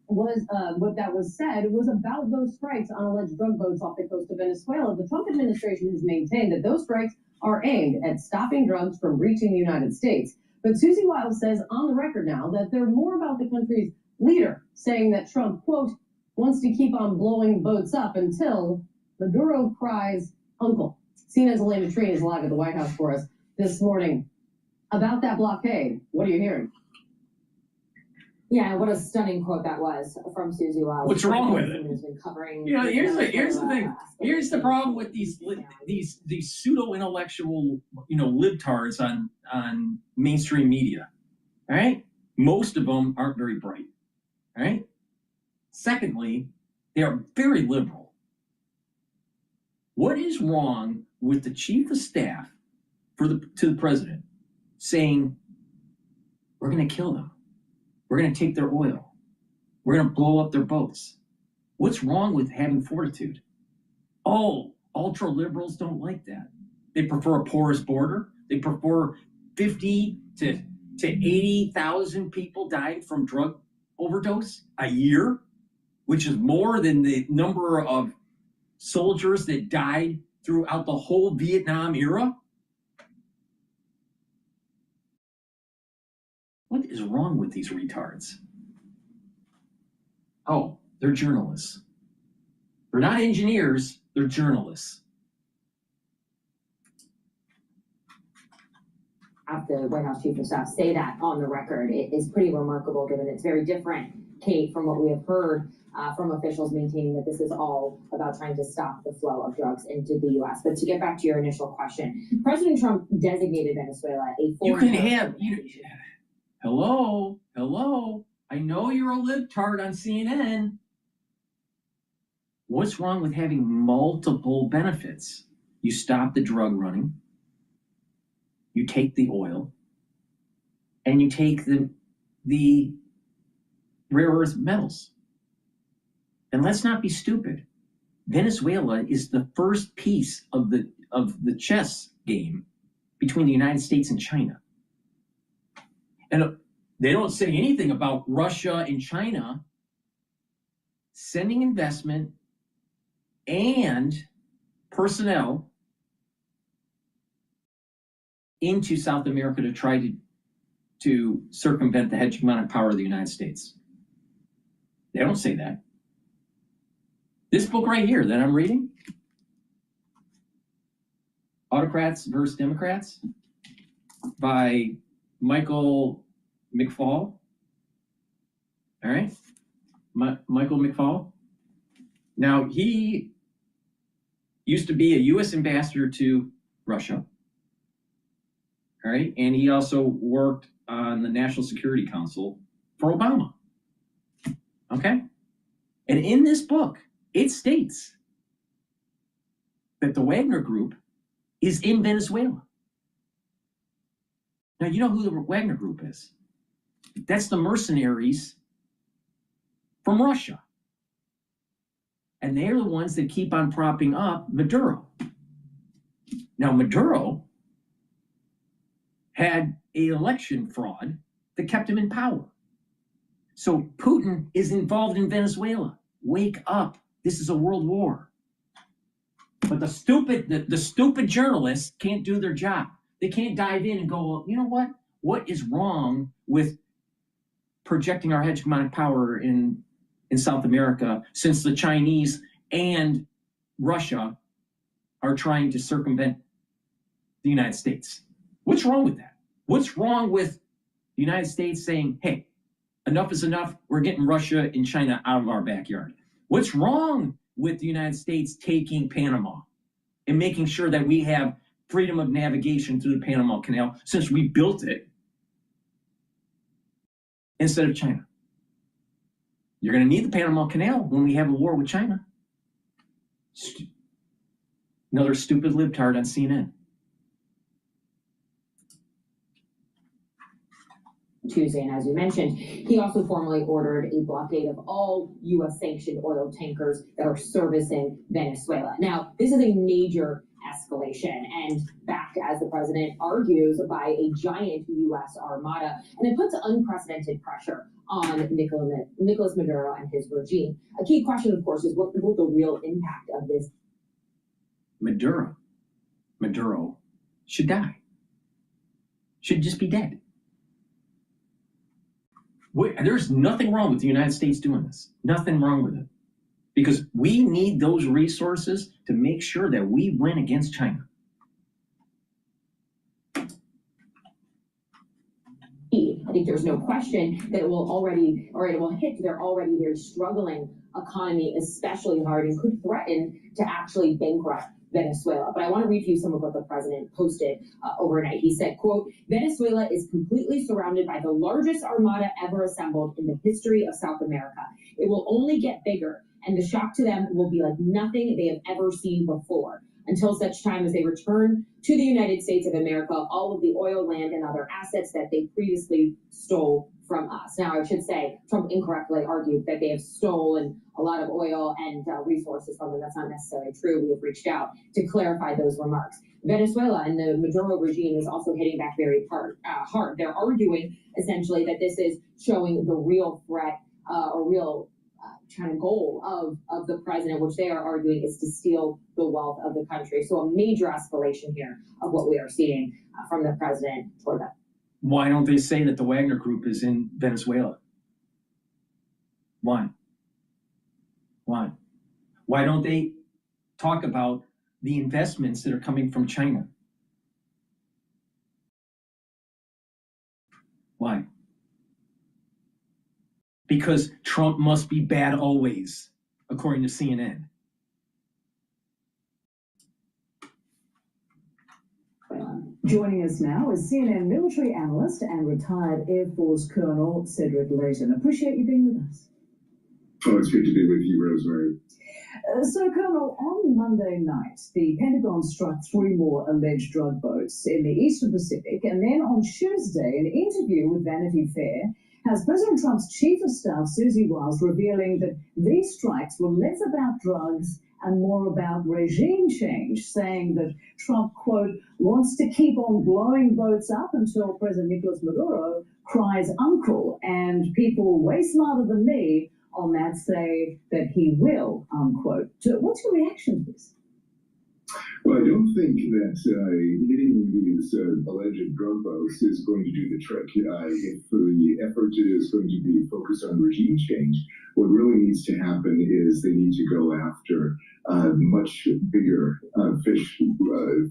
What that was said was about those strikes on alleged drug boats off the coast of Venezuela. The Trump administration has maintained that those strikes are aimed at stopping drugs from reaching the United States. But Susie Wiles says on the record now that they're more about the country's leader, saying that Trump, quote, wants to keep on blowing boats up until Maduro cries uncle. CNN's Elena Treen is live at the White House for us this morning. About that blockade, what are you hearing? Yeah, what a stunning quote that was from Susie Wiles. What's wrong with it? Has been covering Here's the thing. Here's the problem with these pseudo intellectual, libtards on mainstream media. All right, most of them aren't very bright. All right. Secondly, they are very liberal. What is wrong with the chief of staff to the president saying we're going to kill them? We're going to take their oil. We're going to blow up their boats. What's wrong with having fortitude? Oh, ultra liberals don't like that. They prefer a porous border. They prefer 50 to 80,000 people dying from drug overdose a year, which is more than the number of soldiers that died throughout the whole Vietnam era. What is wrong with these retards? Oh, they're journalists. They're not engineers, they're journalists. Have the White House Chief of Staff say that on the record. It is pretty remarkable, given it's very different, Kate, from what we have heard from officials maintaining that this is all about trying to stop the flow of drugs into the U.S. But to get back to your initial question, President Trump designated Venezuela a foreign. Hello. I know you're a libtard on CNN. What's wrong with having multiple benefits? You stop the drug running, you take the oil, and you take the rare earth metals. And let's not be stupid. Venezuela is the first piece of the chess game between the United States and China. And they don't say anything about Russia and China sending investment and personnel into South America to try to circumvent the hegemonic power of the United States. They don't say that. This book right here that I'm reading, Autocrats versus Democrats, by Michael McFaul. All right, Michael McFaul. Now, he used to be a U.S. ambassador to Russia. All right, and he also worked on the National Security Council for Obama. Okay, and in this book, it states that the Wagner Group is in Venezuela. Now, you know who the Wagner Group is? That's the mercenaries from Russia. And they're the ones that keep on propping up Maduro. Now, Maduro had an election fraud that kept him in power. So Putin is involved in Venezuela. Wake up. This is a world war. But the stupid journalists can't do their job. They can't dive in and go, well, you know what? What is wrong with projecting our hegemonic power in South America, since the Chinese and Russia are trying to circumvent the United States? What's wrong with that? What's wrong with the United States saying, hey, enough is enough, we're getting Russia and China out of our backyard? What's wrong with the United States taking Panama and making sure that we have freedom of navigation through the Panama Canal, since we built it, instead of China? You're going to need the Panama Canal when we have a war with China. Another stupid libtard on CNN. Tuesday. And as you mentioned, he also formally ordered a blockade of all U.S. sanctioned oil tankers that are servicing Venezuela. Now, this is a major escalation and backed, as the president argues, by a giant U.S. armada. And it puts unprecedented pressure on Nicolas Maduro and his regime. A key question, of course, is what will the real impact of this? Maduro should die. Should just be dead. There's nothing wrong with the United States doing this. Nothing wrong with it. Because we need those resources to make sure that we win against China. I think there's no question that it will hit their already very struggling economy especially hard and could threaten to actually bankrupt Venezuela. But I want to read you some of what the president posted overnight. He said, quote, Venezuela is completely surrounded by the largest armada ever assembled in the history of South America. It will only get bigger, and the shock to them will be like nothing they have ever seen before. Until such time as they return to the United States of America all of the oil, land, and other assets that they previously stole from us. Now, I should say, Trump incorrectly argued that they have stolen a lot of oil and resources from them. That's not necessarily true. We have reached out to clarify those remarks. Venezuela and the Maduro regime is also hitting back very hard. They're arguing, essentially, that this is showing the real threat or real kind of goal of the president, which they are arguing is to steal the wealth of the country. So a major escalation here of what we are seeing from the president toward that. Why don't they say that the Wagner Group is in Venezuela? Why? Why don't they talk about the investments that are coming from China? Why? Because Trump must be bad always, according to CNN. Joining us now is CNN military analyst and retired Air Force Colonel Cedric Layton. Appreciate you being with us. Oh, it's good to be with you, Rosemary. So, Colonel, on Monday night, the Pentagon struck 3 more alleged drug boats in the Eastern Pacific, and then on Tuesday, an interview with Vanity Fair has President Trump's chief of staff, Susie Wiles, revealing that these strikes were less about drugs and more about regime change, saying that Trump, quote, wants to keep on blowing boats up until President Nicolas Maduro cries uncle, and people way smarter than me on that say that he will, unquote. So what's your reaction to this? Well, I don't think that hitting these alleged drug boats is going to do the trick. If the effort is going to be focused on regime change, what really needs to happen is they need to go after much bigger fish,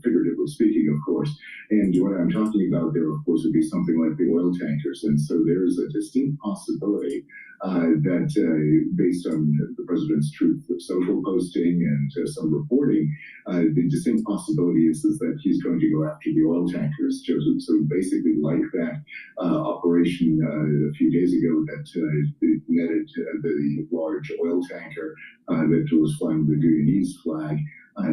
figuratively speaking, of course. And what I'm talking about there, of course, would be something like the oil tankers. And so there's a distinct possibility that based on the president's Truth Social posting and some reporting, the distinct possibility is that he's going to go after the oil tankers. So basically like that operation a few days ago that netted the large oil tanker that was flying the Guyanese flag.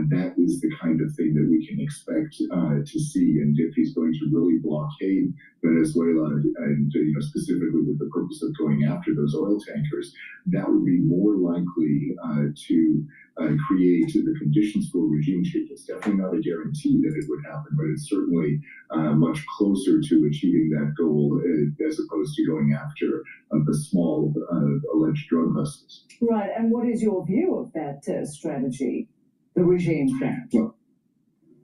That is the kind of thing that we can expect to see. And if he's going to really blockade Venezuela, and specifically with the purpose of going after those oil tankers, that would be more likely to create the conditions for regime change. It's definitely not a guarantee that it would happen, but it's certainly much closer to achieving that goal as opposed to going after the small alleged drug vessels. Right, and what is your view of that strategy? The regime change?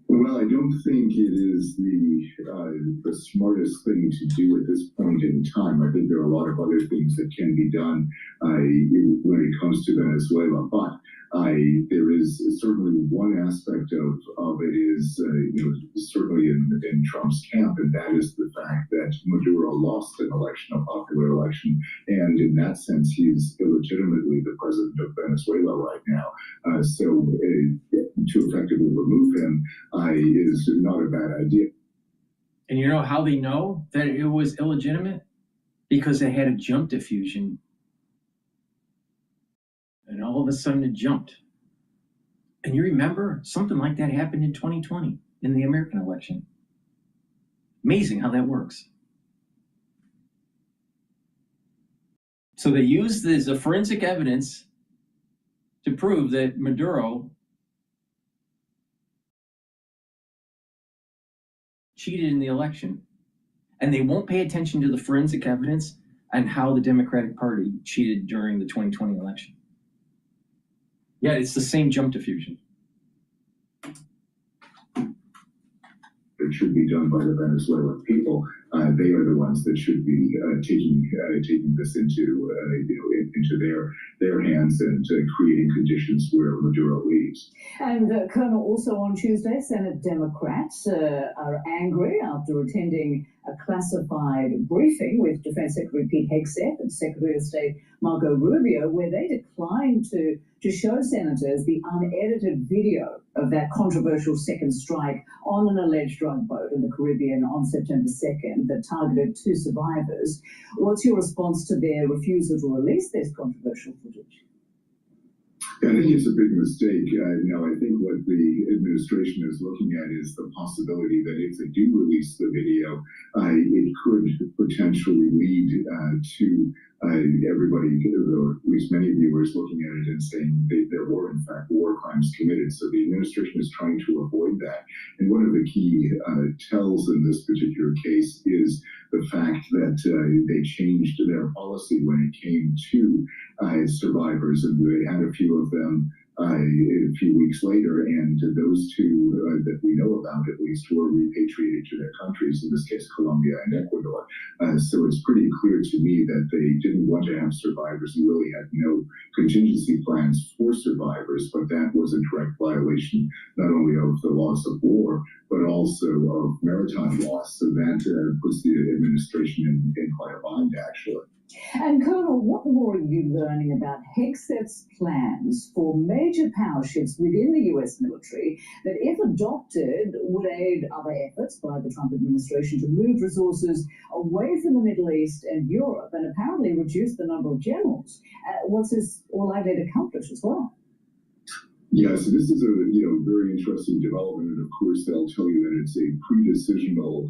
Well, I don't think it is the smartest thing to do at this point in time. I think there are a lot of other things that can be done when it comes to Venezuela, but there is certainly one aspect of it is certainly in Trump's camp, and that is the fact that Maduro lost an election, a popular election, and in that sense, he's illegitimately the president of Venezuela right now. So to effectively remove him is not a bad idea. And you know how they know that it was illegitimate? Because they had a jump diffusion. And all of a sudden it jumped. And you remember something like that happened in 2020 in the American election. Amazing how that works. So they used this as forensic evidence to prove that Maduro cheated in the election. And they won't pay attention to the forensic evidence on how the Democratic Party cheated during the 2020 election. Yeah, it's the same jump to fusion. It should be done by the Venezuelan people. They are the ones that should be taking this into their hands and creating conditions where Maduro leaves. And Colonel, also on Tuesday, Senate Democrats are angry after attending a classified briefing with Defense Secretary Pete Hegseth and Secretary of State Marco Rubio, where they declined to show senators the unedited video of that controversial second strike on an alleged drug boat in the Caribbean on September 2nd that targeted 2 survivors. What's your response to their refusal to release this controversial footage? I think it's a big mistake. I think what the administration is looking at is the possibility that if they do release the video, it could potentially lead to everybody, or at least many viewers, looking at it and saying there were, in fact, war crimes committed. So the administration is trying to avoid that. And one of the key tells in this particular case is the fact that they changed their policy when it came to survivors, and they had a few of them a few weeks later, and those 2 that we know about, at least, were repatriated to their countries, in this case Colombia and Ecuador. So it's pretty clear to me that they didn't want to have survivors and really had no contingency plans for survivors, but that was a direct violation not only of the laws of war, but also of maritime laws. So that puts the administration in quite a bind, actually. And Colonel, what more are you learning about Hegseth's plans for major power shifts within the US military that, if adopted, would aid other efforts by the Trump administration to move resources away from the Middle East and Europe, and apparently reduce the number of generals? What's this all likely to accomplish as well? Yeah, so this is a very interesting development, and of course they'll tell you that it's a pre-decisional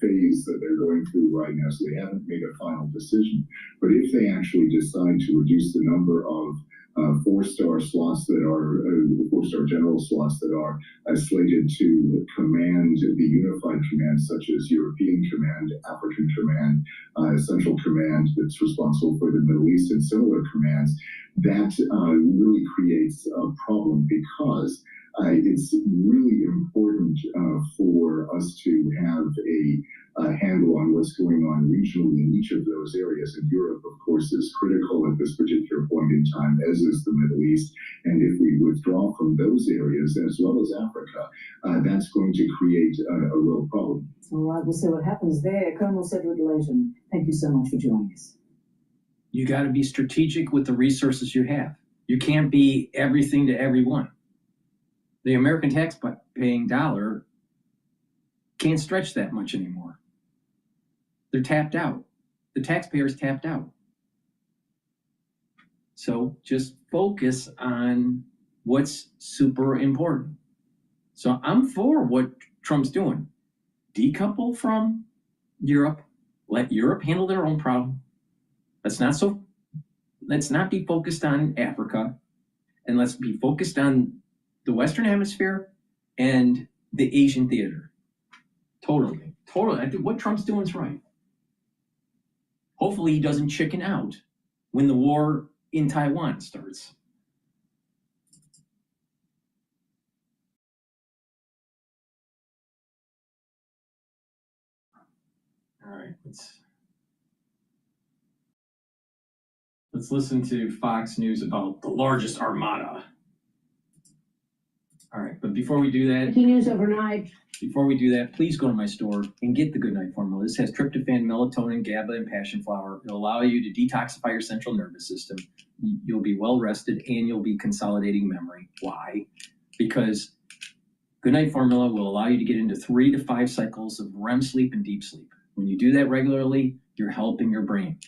phase that they're going through right now, so they haven't made a final decision. But if they actually decide to reduce the number of 4-star slots that are 4-star general slots that are slated to command the unified commands, such as European Command, African Command, Central Command, that's responsible for the Middle East, and similar commands, that really creates a problem, because it's really important for us to have a handle on what's going on regionally in each of those areas. And Europe, of course, is critical at this particular point in time, as is the Middle East. And if we withdraw from those areas, as well as Africa, that's going to create a real problem. All right, we'll see what happens there. Colonel Cedric Layton, thank you so much for joining us. You got to be strategic with the resources you have. You can't be everything to everyone. The American tax-paying dollar can't stretch that much anymore. They're tapped out. The taxpayer's tapped out. So just focus on what's super important. So I'm for what Trump's doing. Decouple from Europe. Let Europe handle their own problem. Let's not be focused on Africa, and let's be focused on the Western Hemisphere and the Asian theater. Totally. I think what Trump's doing is right. Hopefully he doesn't chicken out when the war in Taiwan starts. All right, let's listen to Fox News about the largest armada. All right, but before we do that, Breaking news overnight. Before we do that, please go to my store and get the Goodnight Formula. This has tryptophan, melatonin, GABA, and passion flower. It'll allow you to detoxify your central nervous system. You'll be well rested, and you'll be consolidating memory. Why? Because Goodnight Formula will allow you to get into 3 to 5 cycles of REM sleep and deep sleep. When you do that regularly, you're helping your brain.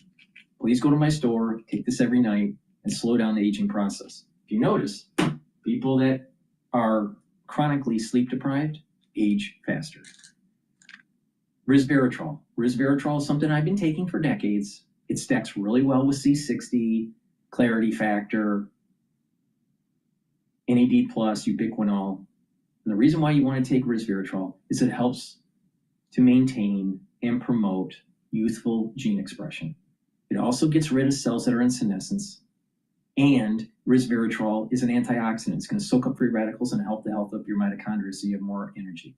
Please go to my store, take this every night, and slow down the aging process. If you notice, people that are chronically sleep deprived age faster. Resveratrol. Resveratrol is something I've been taking for decades. It stacks really well with C60, clarity factor, NAD+, ubiquinol. And the reason why you want to take resveratrol is it helps to maintain and promote youthful gene expression. It also gets rid of cells that are in senescence. And resveratrol is an antioxidant. It's going to soak up free radicals and help the health of your mitochondria so you have more energy.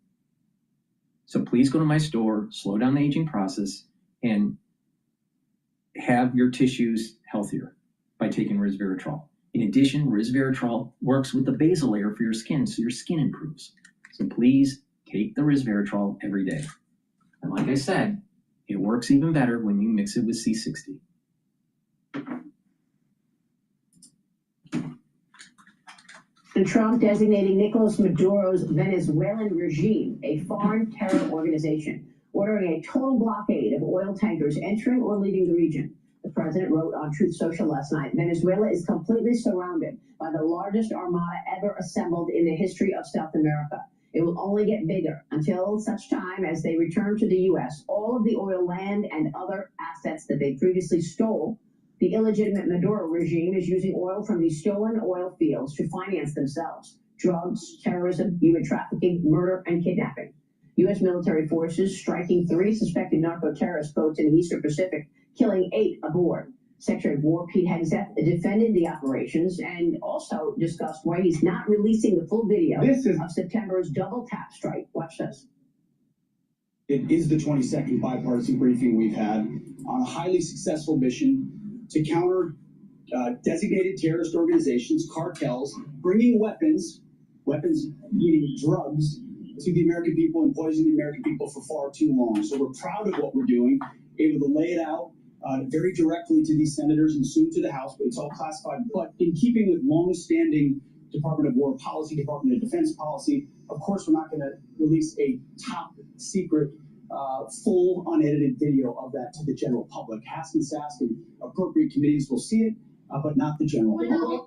So please go to my store, slow down the aging process, and have your tissues healthier by taking resveratrol. In addition, resveratrol works with the basal layer for your skin, so your skin improves. So please take the resveratrol every day. And like I said, it works even better when you mix it with C60. Trump designating Nicolas Maduro's Venezuelan regime a foreign terror organization, ordering a total blockade of oil tankers entering or leaving the region. The president wrote on Truth Social last night, Venezuela is completely surrounded by the largest armada ever assembled in the history of South America. It will only get bigger until such time as they return to the U.S. all of the oil land and other assets that they previously stole. The illegitimate Maduro regime is using oil from these stolen oil fields to finance themselves. Drugs, terrorism, human trafficking, murder, and kidnapping. U.S. military forces striking 3 suspected narco-terrorist boats in the Eastern Pacific, killing 8 aboard. Secretary of War Pete Hegseth defended the operations and also discussed why he's not releasing the full video of September's double tap strike. Watch this. It is the 22nd bipartisan briefing we've had on a highly successful mission to counter designated terrorist organizations, cartels, bringing weapons meaning drugs, to the American people and poisoning the American people for far too long. So we're proud of what we're doing, able to lay it out very directly to these senators and soon to the House, but it's all classified. But in keeping with long-standing Department of War policy, Department of Defense policy, of course, we're not going to release a top secret full unedited video of that to the general public. Hask and appropriate committees will see it, but not the general public.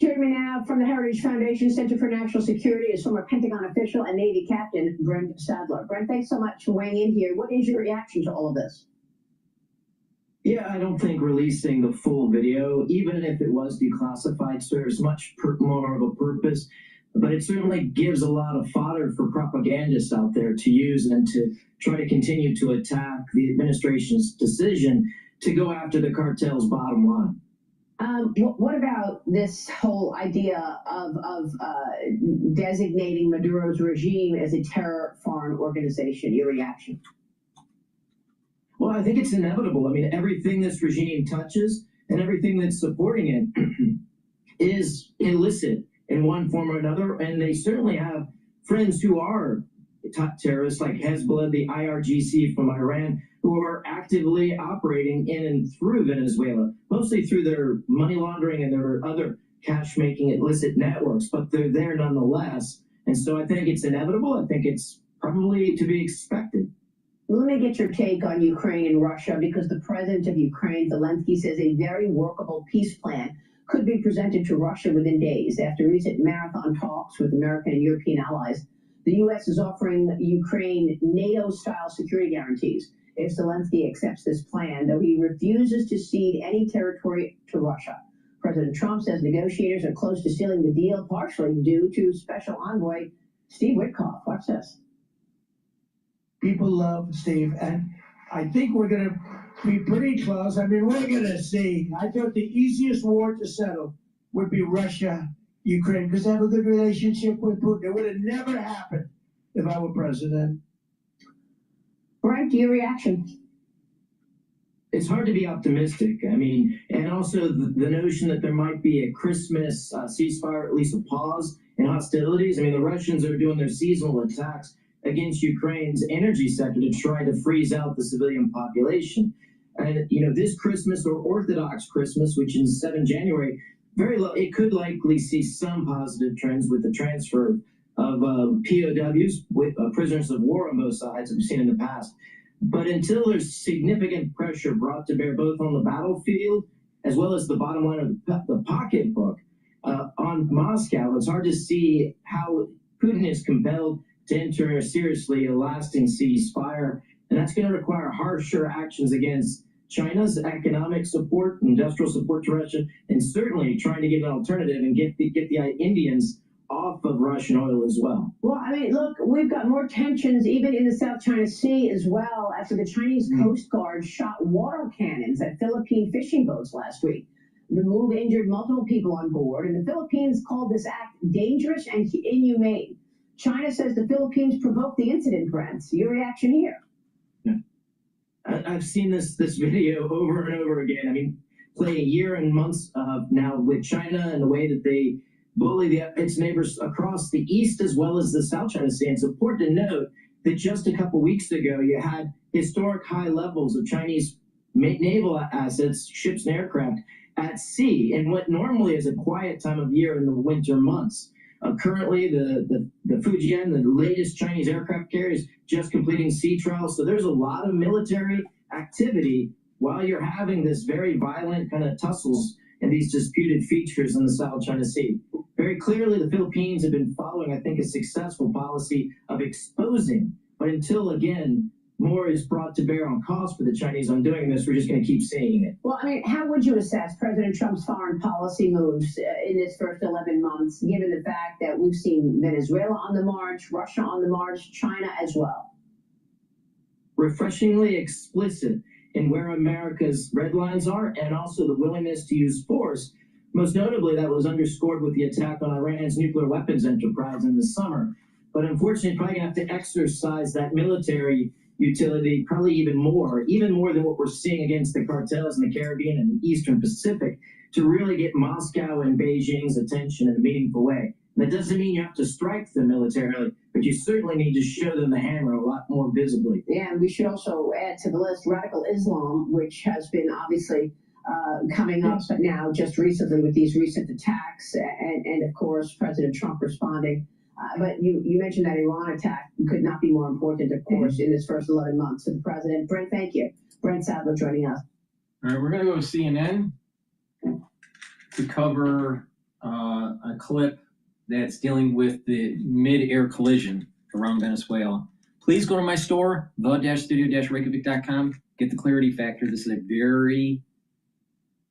Joining me now from the Heritage Foundation Center for National Security is former Pentagon official and Navy Captain Brent Sadler. Brent, thanks so much for weighing in here. What is your reaction to all of this? Yeah, I don't think releasing the full video, even if it was declassified, serves much more of a purpose. But it certainly gives a lot of fodder for propagandists out there to use and to try to continue to attack the administration's decision to go after the cartel's bottom line. What about this whole idea of designating Maduro's regime as a terror foreign organization? Your reaction? Well, I think it's inevitable. I mean, everything this regime touches and everything that's supporting it is illicit in one form or another, and they certainly have friends who are terrorists like Hezbollah, the IRGC from Iran, who are actively operating in and through Venezuela, mostly through their money laundering and their other cash-making illicit networks, but they're there nonetheless. And so I think it's inevitable. I think it's probably to be expected. Let me get your take on Ukraine and Russia, because the president of Ukraine, Zelensky, says a very workable peace plan could be presented to Russia within days. After recent marathon talks with American and European allies, the U.S. is offering Ukraine NATO-style security guarantees if Zelensky accepts this plan, though he refuses to cede any territory to Russia. President Trump says negotiators are close to sealing the deal, partially due to Special Envoy Steve Witkoff. Watch this. People love Steve, and I think we're going to be pretty close. I mean, we're going to see. I thought the easiest war to settle would be Russia, Ukraine, because they have a good relationship with Putin. It would have never happened if I were president. Brent, your reaction? It's hard to be optimistic. I mean, and also the notion that there might be a Christmas ceasefire, at least a pause in hostilities. I mean, the Russians are doing their seasonal attacks against Ukraine's energy sector to try to freeze out the civilian population. And, you know, this Christmas, or Orthodox Christmas, which is 7 January, it could likely see some positive trends with the transfer of POWs, with prisoners of war on both sides, we've seen in the past. But until there's significant pressure brought to bear both on the battlefield as well as the bottom line of the pocketbook on Moscow, it's hard to see how Putin is compelled to enter seriously a lasting ceasefire. And that's going to require harsher actions against China's economic support, industrial support to Russia, and certainly trying to get an alternative and get the Indians off of Russian oil as well. Well, I mean, look, we've got more tensions even in the South China Sea as well after the Chinese Coast Guard shot water cannons at Philippine fishing boats last week. The move injured multiple people on board, and the Philippines called this act dangerous and inhumane. China says the Philippines provoked the incident, Brent. Your reaction here? I've seen this video over and over again. I mean, play a year and months now with China and the way that they bully its neighbors across the east as well as the South China Sea. It's important to note that just a couple weeks ago, you had historic high levels of Chinese naval assets, ships and aircraft at sea in what normally is a quiet time of year in the winter months. Currently, the Fujian, the latest Chinese aircraft carrier, is just completing sea trials. So there's a lot of military activity while you're having this very violent kind of tussles and these disputed features in the South China Sea. Very clearly, the Philippines have been following, I think, a successful policy of exposing. But until, again, more is brought to bear on cost for the Chinese on doing this, we're just going to keep seeing it. Well, I mean, how would you assess President Trump's foreign policy moves in this first 11 months, given the fact that we've seen Venezuela on the march, Russia on the march, China as well? Refreshingly explicit in where America's red lines are, and also the willingness to use force. Most notably, that was underscored with the attack on Iran's nuclear weapons enterprise in the summer. But unfortunately, probably going to have to exercise that military utility probably even more than what we're seeing against the cartels in the Caribbean and the Eastern Pacific to really get Moscow and Beijing's attention in a meaningful way. That doesn't mean you have to strike them militarily, but you certainly need to show them the hammer a lot more visibly. Yeah, and we should also add to the list radical Islam, which has been obviously coming up now just recently with these recent attacks, and of course, President Trump responding. But you mentioned that Iran attack could not be more important, of course, in this first 11 months of the president. Brent, thank you. Brent Sadler joining us. All right, we're going to go to CNN to cover a clip that's dealing with the mid-air collision around Venezuela. Please go to my store, the-studio-reykjavik.com. Get the clarity factor. This is a very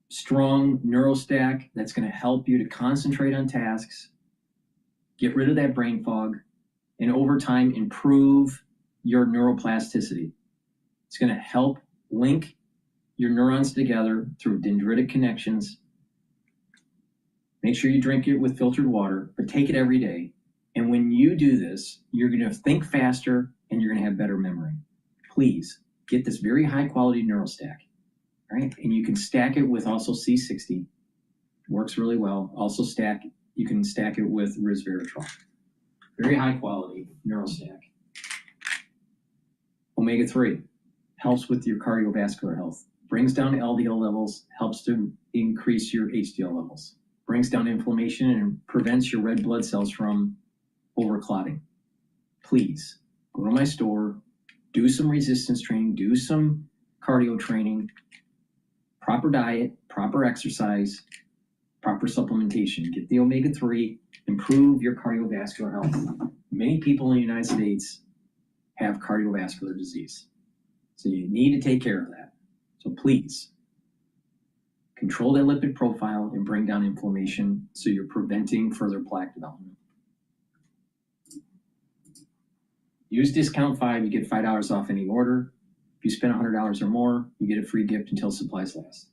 strong neural stack that's going to help you to concentrate on tasks, get rid of that brain fog, and over time improve your neuroplasticity. It's going to help link your neurons together through dendritic connections. Make sure you drink it with filtered water, but take it every day. And when you do this, you're going to think faster and you're going to have better memory. Please get this very high quality neural stack. Right? And you can stack it with also C60. Works really well. Also you can stack it with resveratrol. Very high quality neural stack. Omega-3 helps with your cardiovascular health. Brings down LDL levels, helps to increase your HDL levels. Brings down inflammation and prevents your red blood cells from overclotting. Please go to my store, do some resistance training, do some cardio training, proper diet, proper exercise, proper supplementation. Get the omega-3, improve your cardiovascular health. Many people in the United States have cardiovascular disease. So you need to take care of that. So please, control that lipid profile and bring down inflammation so you're preventing further plaque development. Use discount 5, you get $5 off any order. If you spend $100 or more, you get a free gift until supplies last.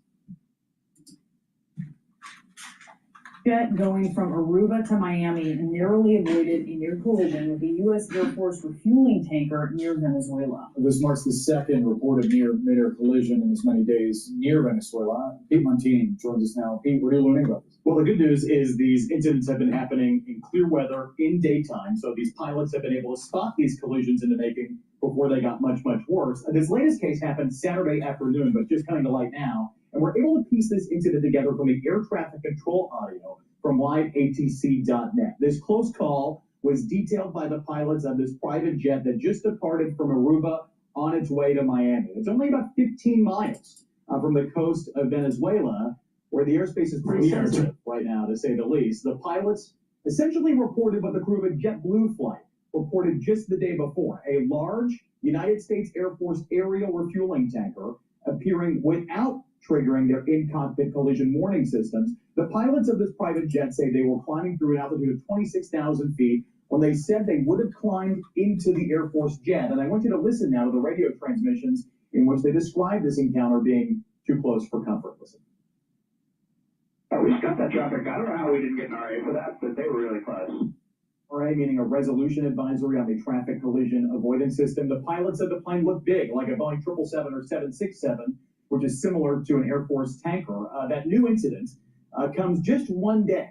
Jet going from Aruba to Miami narrowly avoided a near collision with a U.S. Air Force refueling tanker near Venezuela. This marks the second reported near mid-air collision in as many days near Venezuela. Pete Montini joins us now. Pete, what are you learning about this? Well, the good news is these incidents have been happening in clear weather in daytime, so these pilots have been able to spot these collisions in the making before they got much, much worse. This latest case happened Saturday afternoon, but just coming to light now. And we're able to piece this incident together from the air traffic control audio from liveatc.net. This close call was detailed by the pilots of this private jet that just departed from Aruba on its way to Miami. It's only about 15 miles from the coast of Venezuela, where the airspace is pretty sensitive right now, to say the least. The pilots essentially reported what the crew of a JetBlue flight reported just the day before. A large United States Air Force aerial refueling tanker appearing without triggering their in-cockpit collision warning systems. The pilots of this private jet say they were climbing through an altitude of 26,000 feet when they said they would have climbed into the Air Force jet. And I want you to listen now to the radio transmissions in which they describe this encounter being too close for comfort. Listen. We just got that traffic. I don't know how we didn't get an RA for that, but they were really close. RA meaning a resolution advisory on the traffic collision avoidance system. The pilot said the plane looked big, like a Boeing 777 or 767, which is similar to an Air Force tanker. That new incident comes just one day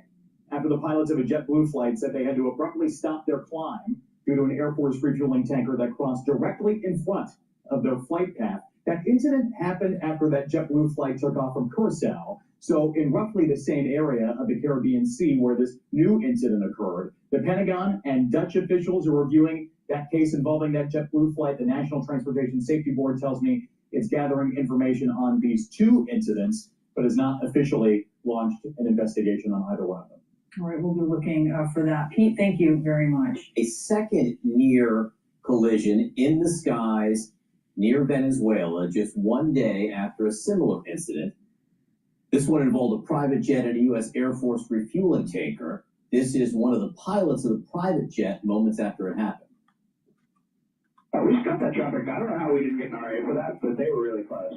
after the pilots of a JetBlue flight said they had to abruptly stop their climb due to an Air Force refueling tanker that crossed directly in front of their flight path. That incident happened after that JetBlue flight took off from Curaçao, so in roughly the same area of the Caribbean Sea where this new incident occurred. The Pentagon and Dutch officials are reviewing that case involving that JetBlue flight. The National Transportation Safety Board tells me it's gathering information on these two incidents, but has not officially launched an investigation on either one of them. All right, we'll be looking for that. Pete, thank you very much. A second near collision in the skies near Venezuela just one day after a similar incident. This one involved a private jet and a U.S. Air Force refueling tanker. This is one of the pilots of the private jet moments after it happened. We just got that traffic. I don't know how we didn't get an RA for that, but they were really close.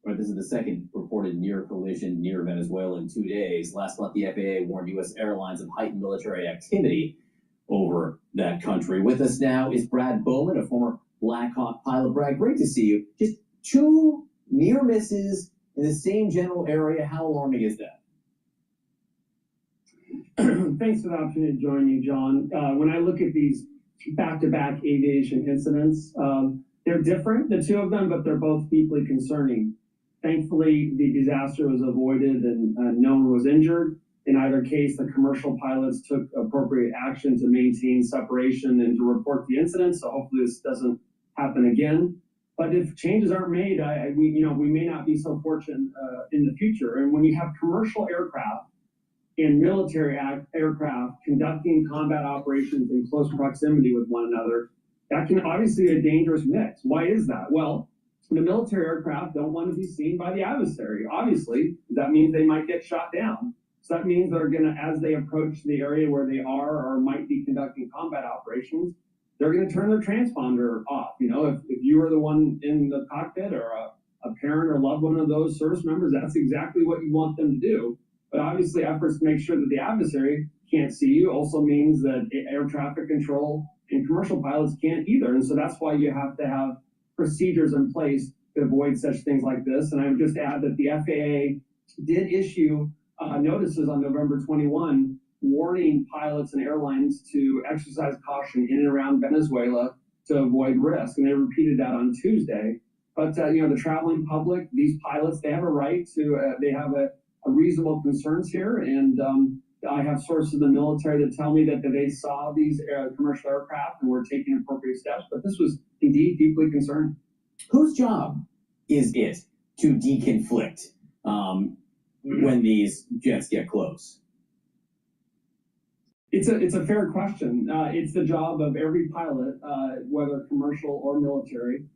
Right, this is the second reported near collision near Venezuela in 2 days. Last month, the FAA warned U.S. airlines of heightened military activity over that country. With us now is Brad Bowman, a former Black Hawk pilot. Brad, great to see you. Just two near misses in the same general area. How alarming is that? Thanks for the opportunity to join you, John. When I look at these back-to-back aviation incidents, they're different, the two of them, but they're both deeply concerning. Thankfully, the disaster was avoided and no one was injured. In either case, the commercial pilots took appropriate action to maintain separation and to report the incident, so hopefully this doesn't happen again. But if changes aren't made, we may not be so fortunate in the future. And when you have commercial aircraft and military aircraft conducting combat operations in close proximity with one another, that can obviously be a dangerous mix. Why is that? Well, the military aircraft don't want to be seen by the adversary. Obviously, that means they might get shot down. So that means they're going to, as they approach the area where they are or might be conducting combat operations, they're going to turn their transponder off. You know, if you are the one in the cockpit or a parent or loved one of those service members, that's exactly what you want them to do. But obviously, efforts to make sure that the adversary can't see you also means that air traffic control and commercial pilots can't either. And so that's why you have to have procedures in place to avoid such things like this. And I would just add that the FAA did issue notices on November 21 warning pilots and airlines to exercise caution in and around Venezuela to avoid risk. And they repeated that on Tuesday. But, the traveling public, these pilots, they have a right to, they have a reasonable concerns here. And I have sources in the military that tell me that they saw these commercial aircraft and were taking appropriate steps. But this was indeed deeply concerning. Whose job is it to deconflict when these jets get close? It's a fair question. It's the job of every pilot, whether commercial or military,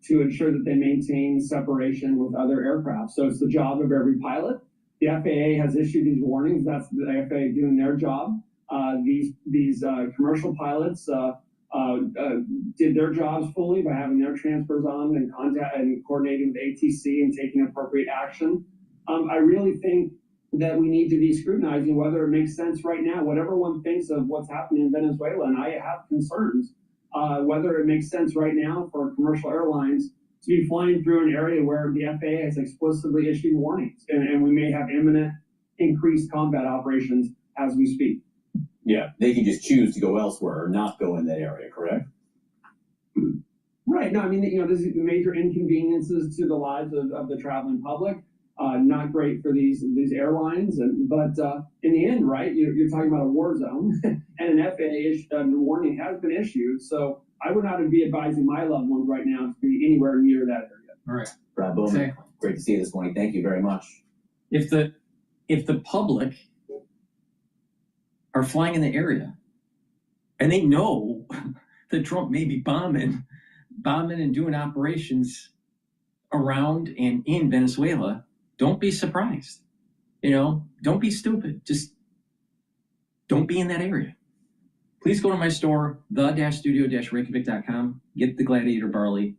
to ensure that they maintain separation with other aircraft. So it's the job of every pilot. The FAA has issued these warnings. That's the FAA doing their job. These commercial pilots did their jobs fully by having their transfers on and contact and coordinating with ATC and taking appropriate action. I really think that we need to be scrutinizing whether it makes sense right now, whatever one thinks of what's happening in Venezuela, and I have concerns, whether it makes sense right now for commercial airlines to be flying through an area where the FAA has explicitly issued warnings, and we may have imminent increased combat operations as we speak. Yeah, they can just choose to go elsewhere or not go in that area, correct? Right. No, I mean, there's major inconveniences to the lives of the traveling public. Not great for these airlines, but in the end, right, you're talking about a war zone, and an FAA warning has been issued. So I would not be advising my loved ones right now to be anywhere near that area. All right, Brad Bowman, exactly. Great to see you this morning. Thank you very much. If the public are flying in the area and they know that Trump may be bombing and doing operations around and in Venezuela, don't be surprised. You know, don't be stupid. Just don't be in that area. Please go to my store, the-studio-reykjavik.com, get the Gladiator Barley.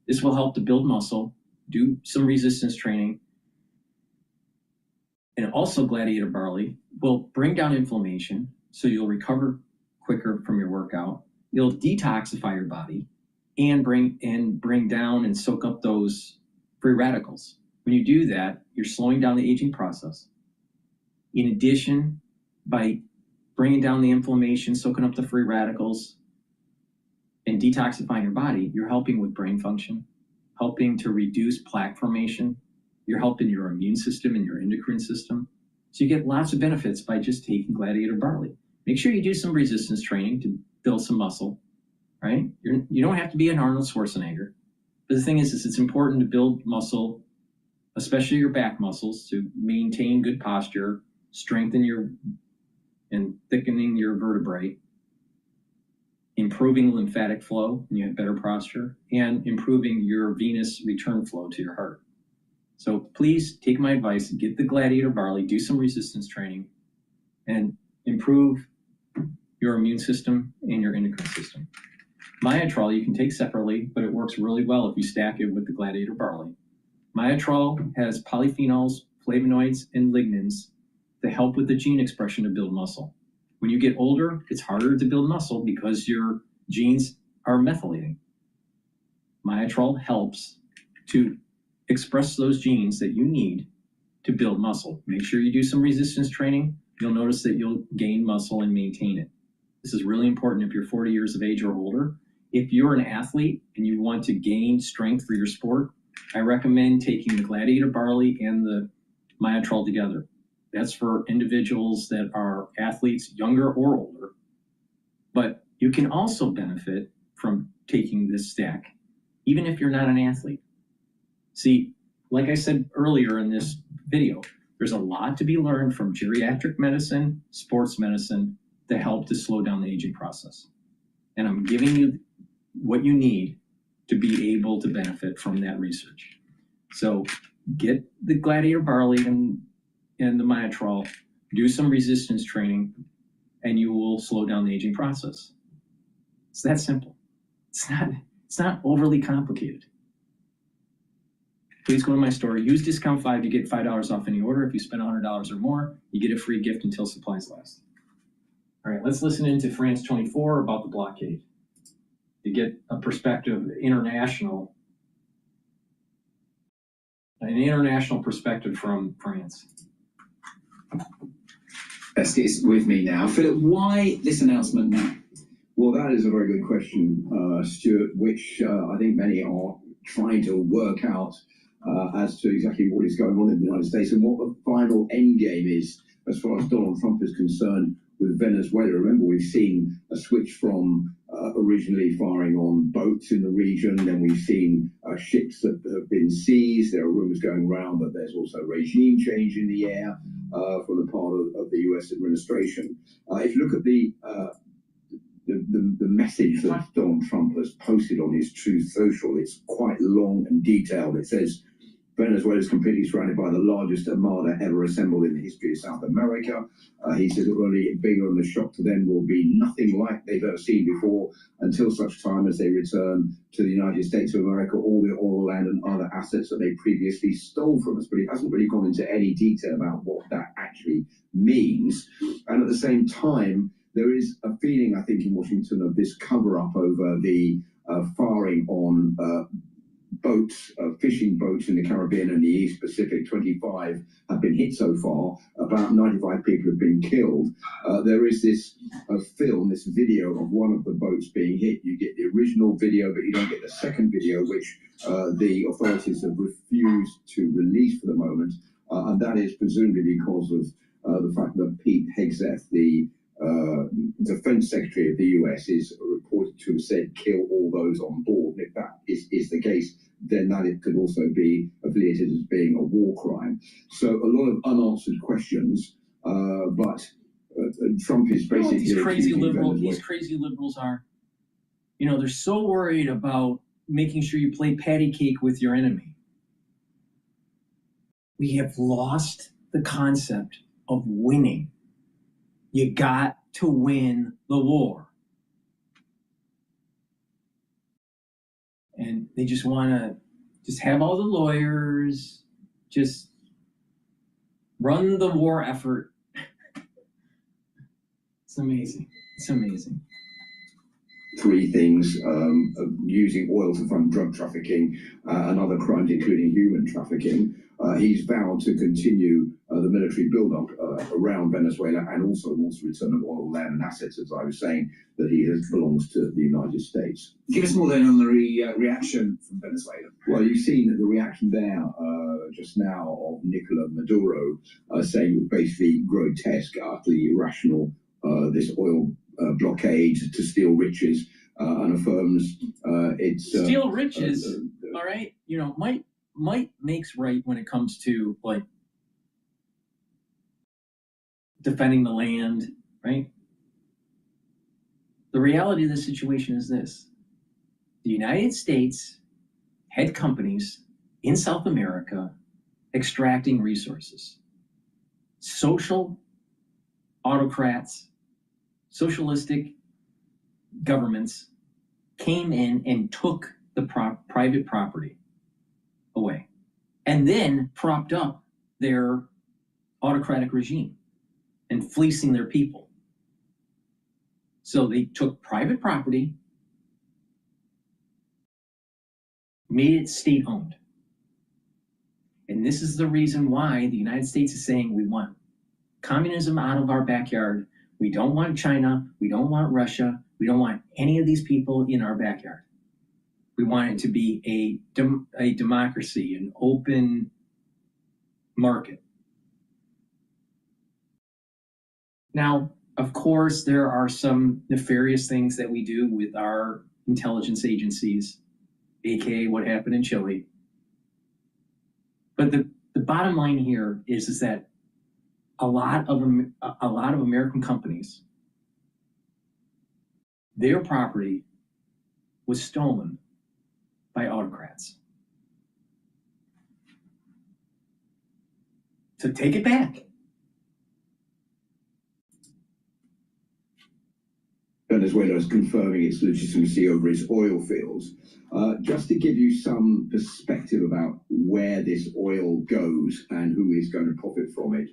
This will help to build muscle, do some resistance training. And also Gladiator Barley will bring down inflammation, so you'll recover quicker from your workout. It'll detoxify your body and bring down and soak up those free radicals. When you do that, you're slowing down the aging process. In addition, by bringing down the inflammation, soaking up the free radicals, and detoxifying your body, you're helping with brain function, helping to reduce plaque formation. You're helping your immune system and your endocrine system. So you get lots of benefits by just taking Gladiator Barley. Make sure you do some resistance training to build some muscle, right? You don't have to be an Arnold Schwarzenegger. But the thing is it's important to build muscle, especially your back muscles, to maintain good posture, strengthen and thickening your vertebrae, improving lymphatic flow when you have better posture, and improving your venous return flow to your heart. So please take my advice, get the Gladiator Barley, do some resistance training, and improve your immune system and your endocrine system. Myotrol you can take separately, but it works really well if you stack it with the Gladiator Barley. Myotrol has polyphenols, flavonoids, and lignans to help with the gene expression to build muscle. When you get older, it's harder to build muscle because your genes are methylating. Myotrol helps to express those genes that you need to build muscle. Make sure you do some resistance training. You'll notice that you'll gain muscle and maintain it. This is really important if you're 40 years of age or older. If you're an athlete and you want to gain strength for your sport, I recommend taking the Gladiator Barley and the Myotrol together. That's for individuals that are athletes, younger or older. But you can also benefit from taking this stack, even if you're not an athlete. See, like I said earlier in this video, there's a lot to be learned from geriatric medicine, sports medicine, to help to slow down the aging process. And I'm giving you what you need to be able to benefit from that research. So get the Gladiator Barley and the Myotrol, do some resistance training, and you will slow down the aging process. It's that simple. It's not overly complicated. Please go to my store, use discount 5 to get $5 off any order. If you spend $100 or more, you get a free gift until supplies last. All right, let's listen into France 24 about the blockade to get a perspective, an international perspective from France. Best is with me now. Philip, why this announcement now? Well, that is a very good question, Stuart, which I think many are trying to work out as to exactly what is going on in the United States and what the final end game is as far as Donald Trump is concerned with Venezuela. Remember, we've seen a switch from originally firing on boats in the region, then we've seen ships that have been seized. There are rumors going around that there's also regime change in the air from the part of the US administration. If you look at the message that Donald Trump has posted on his Truth Social, it's quite long and detailed. It says, Venezuela is completely surrounded by the largest armada ever assembled in the history of South America. He says it will only get bigger, and the shock to them will be nothing like they've ever seen before until such time as they return to the United States of America all the oil, land, and other assets that they previously stole from us. But he hasn't really gone into any detail about what that actually means. And at the same time, there is a feeling, I think, in Washington of this cover-up over the firing on boats, fishing boats in the Caribbean and the East Pacific. 25 have been hit so far. About 95 people have been killed. There is this film, this video of one of the boats being hit. You get the original video, but you don't get the second video, which the authorities have refused to release for the moment. And that is presumably because of the fact that Pete Hegseth, the Defense Secretary of the US, is reported to have said kill all those on board. And if that is the case, then that it could also be affiliated as being a war crime. So a lot of unanswered questions, but Trump is basically... These crazy liberals are, they're so worried about making sure you play patty cake with your enemy. We have lost the concept of winning. You got to win the war. And they just want to just have all the lawyers just run the war effort. It's amazing. It's amazing. 3 things, using oil to fund drug trafficking and other crimes, including human trafficking. He's vowed to continue the military build-up around Venezuela and also wants to return of oil, land and assets, as I was saying, that he belongs to the United States. Give us more then on the reaction from Venezuela. Well, you've seen the reaction there just now of Nicolas Maduro saying it was basically grotesque, utterly irrational, this oil blockade to steal riches, and affirms it's steal riches. All right, you know, might makes right when it comes to like defending the land, right? The reality of the situation is this: the United States had companies in South America extracting resources. Social autocrats, socialistic governments came in and took the private property away and then propped up their autocratic regime and fleecing their people. So they took private property, made it state-owned. And this is the reason why the United States is saying we want communism out of our backyard. We don't want China. We don't want Russia. We don't want any of these people in our backyard. We want it to be a democracy, an open market. Now, of course, there are some nefarious things that we do with our intelligence agencies, aka what happened in Chile. But the bottom line here is that a lot of American companies, their property was stolen by autocrats. So take it back. Venezuela is confirming its legitimacy over its oil fields. Just to give you some perspective about where this oil goes and who is going to profit from it,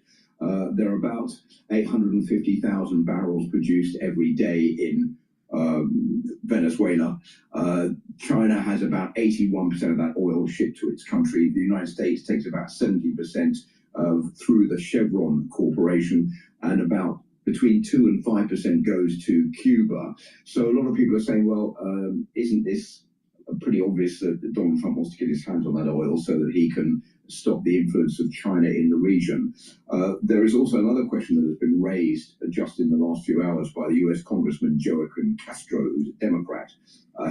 there are about 850,000 barrels produced every day in Venezuela. China has about 81% of that oil shipped to its country. The United States takes about 70% through the Chevron Corporation, and about between 2 and 5% goes to Cuba. So a lot of people are saying, well, isn't this pretty obvious that Donald Trump wants to get his hands on that oil so that he can stop the influence of China in the region? There is also another question that has been raised just in the last few hours by the US Congressman Joaquin Castro, who's a Democrat.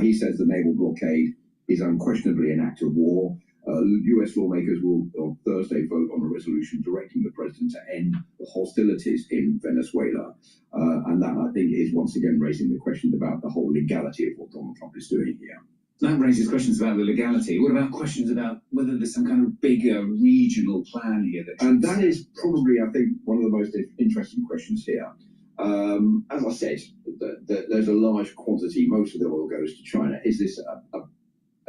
He says the naval blockade is unquestionably an act of war. US lawmakers will on Thursday vote on a resolution directing the president to end the hostilities in Venezuela. And that, I think, is once again raising the question about the whole legality of what Donald Trump is doing here. That raises questions about the legality. What about questions about whether there's some kind of bigger regional plan here? And that is probably, I think, one of the most interesting questions here. As I said, there's a large quantity, most of the oil goes to China. Is this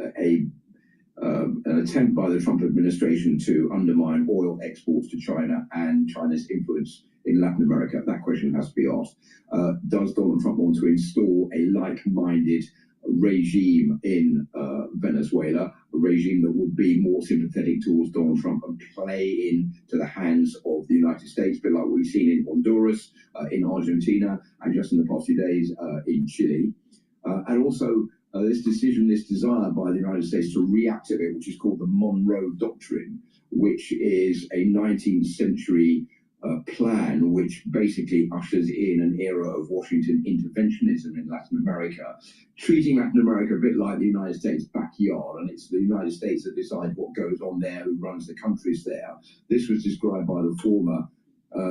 an attempt by the Trump administration to undermine oil exports to China and China's influence in Latin America? That question has to be asked. Does Donald Trump want to install a like-minded regime in Venezuela, a regime that would be more sympathetic towards Donald Trump and play into the hands of the United States, a bit like we've seen in Honduras, in Argentina, and just in the past few days in Chile? And also this desire by the United States to reactivate, which is called the Monroe Doctrine, which is a 19th century plan which basically ushers in an era of Washington interventionism in Latin America, treating Latin America a bit like the United States' backyard, and it's the United States that decides what goes on there, who runs the countries there. This was described by the former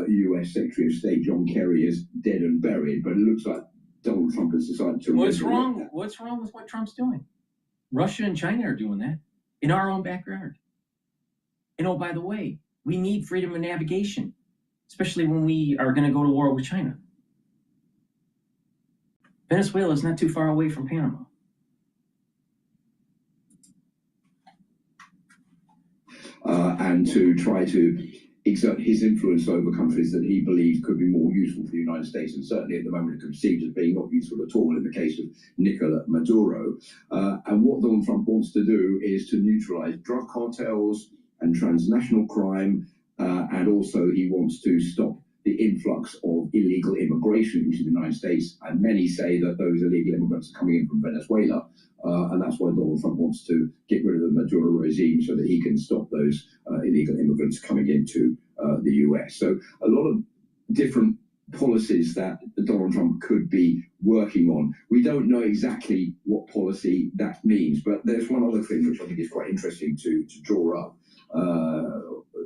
US Secretary of State John Kerry as dead and buried, but it looks like Donald Trump has decided to. What's wrong with what Trump's doing? Russia and China are doing that in our own backyard. And oh, by the way, we need freedom of navigation, especially when we are going to go to war with China. Venezuela is not too far away from Panama. And to try to exert his influence over countries that he believes could be more useful for the United States, and certainly at the moment conceived as being not useful at all in the case of Nicolas Maduro. And what Donald Trump wants to do is to neutralize drug cartels and transnational crime, and also he wants to stop the influx of illegal immigration into the United States. And many say that those illegal immigrants are coming in from Venezuela, and that's why Donald Trump wants to get rid of the Maduro regime so that he can stop those illegal immigrants coming into the US. So a lot of different policies that Donald Trump could be working on. We don't know exactly what policy that means, but there's one other thing which I think is quite interesting to draw up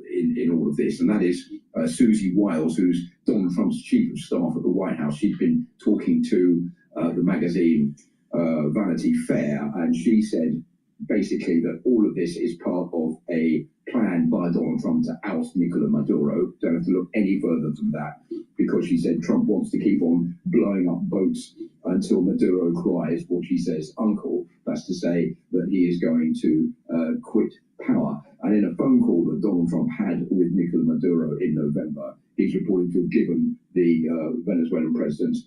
in all of this, and that is Susie Wiles, who's Donald Trump's chief of staff at the White House. She's been talking to the magazine Vanity Fair, and she said basically that all of this is part of a plan by Donald Trump to oust Nicolas Maduro. Don't have to look any further than that, because she said Trump wants to keep on blowing up boats until Maduro cries what she says uncle. That's to say that he is going to quit power. And in a phone call that Donald Trump had with Nicolas Maduro in November, he's reported to have given the Venezuelan president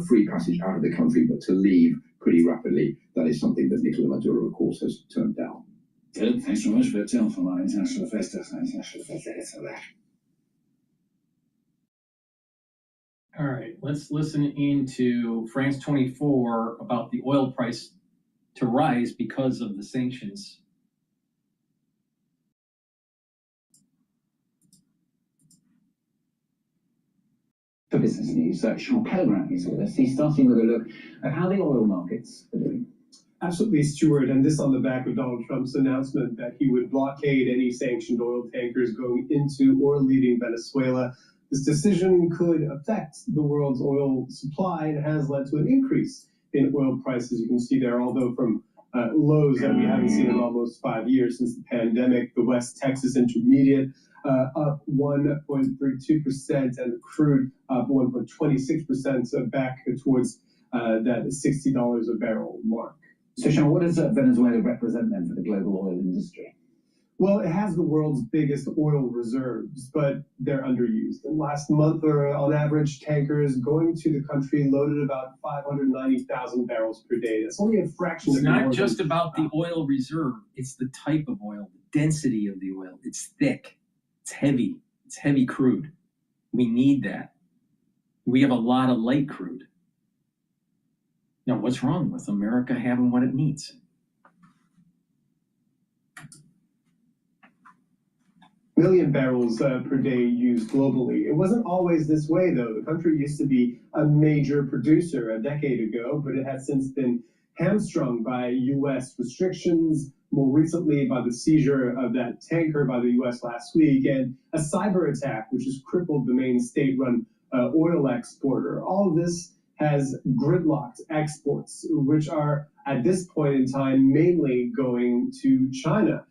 free passage out of the country, but to leave pretty rapidly. That is something that Nicolas Maduro, of course, has turned down. Good, thanks very much for telling from our international affairs desk. All right, let's listen into France 24 about the oil price to rise because of the sanctions. For business news, Sean Pellegrin is with us. He's starting with a look at how the oil markets are doing. Absolutely, Stuart, and this on the back of Donald Trump's announcement that he would blockade any sanctioned oil tankers going into or leaving Venezuela. This decision could affect the world's oil supply and has led to an increase in oil prices. You can see there, although from lows that we haven't seen in almost 5 years since the pandemic. The West Texas Intermediate up 1.32%, and crude up 1.26%, so back towards that $60 a barrel mark. So, Sean, what does Venezuela represent then for the global oil industry? Well, it has the world's biggest oil reserves, but they're underused. And last month, on average, tankers going to the country loaded about 590,000 barrels per day. That's only a fraction. It's not just about the oil reserve, it's the type of oil, the density of the oil. It's thick, it's heavy crude. We need that. We have a lot of light crude. Now, what's wrong with America having what it needs? Million barrels per day used globally. It wasn't always this way, though. The country used to be a major producer a decade ago, but it has since been hamstrung by U.S. restrictions, more recently by the seizure of that tanker by the U.S. last week, and a cyber attack, which has crippled the main state-run oil exporter. All of this has gridlocked exports, which are, at this point in time, mainly going to China.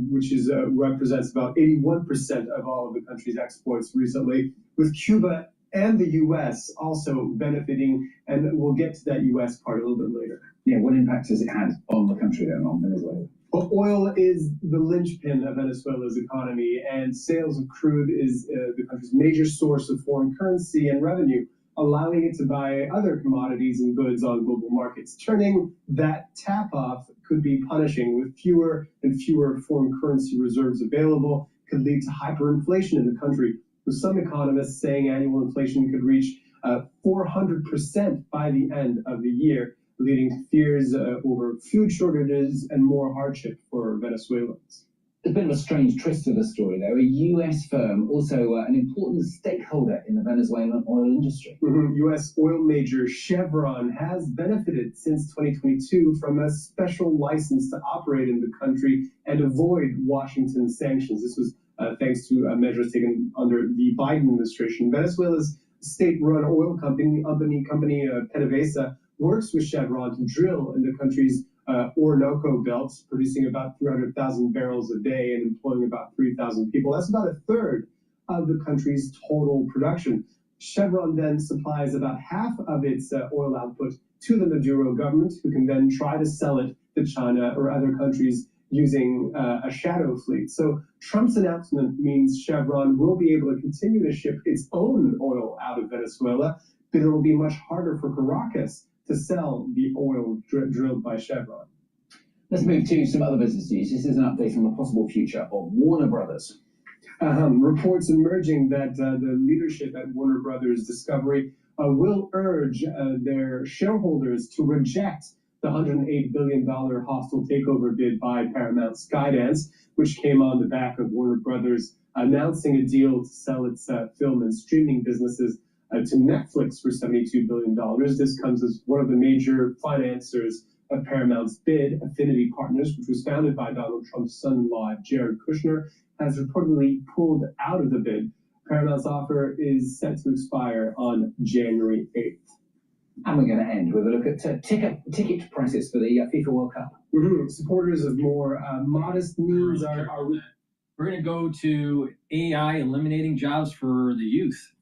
Which represents about 81% of all of the country's exports recently, with Cuba and the U.S. also benefiting, and we'll get to that U.S. part a little bit later. Yeah, what impact has it had on the country then, on Venezuela? Well, oil is the linchpin of Venezuela's economy, and sales of crude is the country's major source of foreign currency and revenue, allowing it to buy other commodities and goods on global markets. Turning that tap off could be punishing, with fewer and fewer foreign currency reserves available, could lead to hyperinflation in the country, with some economists saying annual inflation could reach 400% by the end of the year, leading to fears over food shortages and more hardship for Venezuelans. There's a bit of a strange twist to the story, though. A U.S. firm, also an important stakeholder in the Venezuelan oil industry. U.S. oil major Chevron has benefited since 2022 from a special license to operate in the country and avoid Washington sanctions. This was thanks to measures taken under the Biden administration. Venezuela's state-run oil company PDVSA, works with Chevron to drill in the country's Orinoco Belt, producing about 300,000 barrels a day and employing about 3,000 people. That's about a third of the country's total production. Chevron then supplies about half of its oil output to the Maduro government, who can then try to sell it to China or other countries using a shadow fleet. So Trump's announcement means Chevron will be able to continue to ship its own oil out of Venezuela, but it will be much harder for Caracas to sell the oil drilled by Chevron. Let's move to some other business news. This is an update on the possible future of Warner Brothers. Reports emerging that the leadership at Warner Brothers Discovery will urge their shareholders to reject the $108 billion hostile takeover bid by Paramount Skydance, which came on the back of Warner Brothers announcing a deal to sell its film and streaming businesses to Netflix for $72 billion. This comes as one of the major financiers of Paramount's bid. Affinity Partners, which was founded by Donald Trump's son-in-law, Jared Kushner, has reportedly pulled out of the bid. Paramount's offer is set to expire on January 8th. And we're going to end with a look at ticket prices for the FIFA World Cup. Supporters of more modest means are... We're going to go to AI eliminating jobs for the youth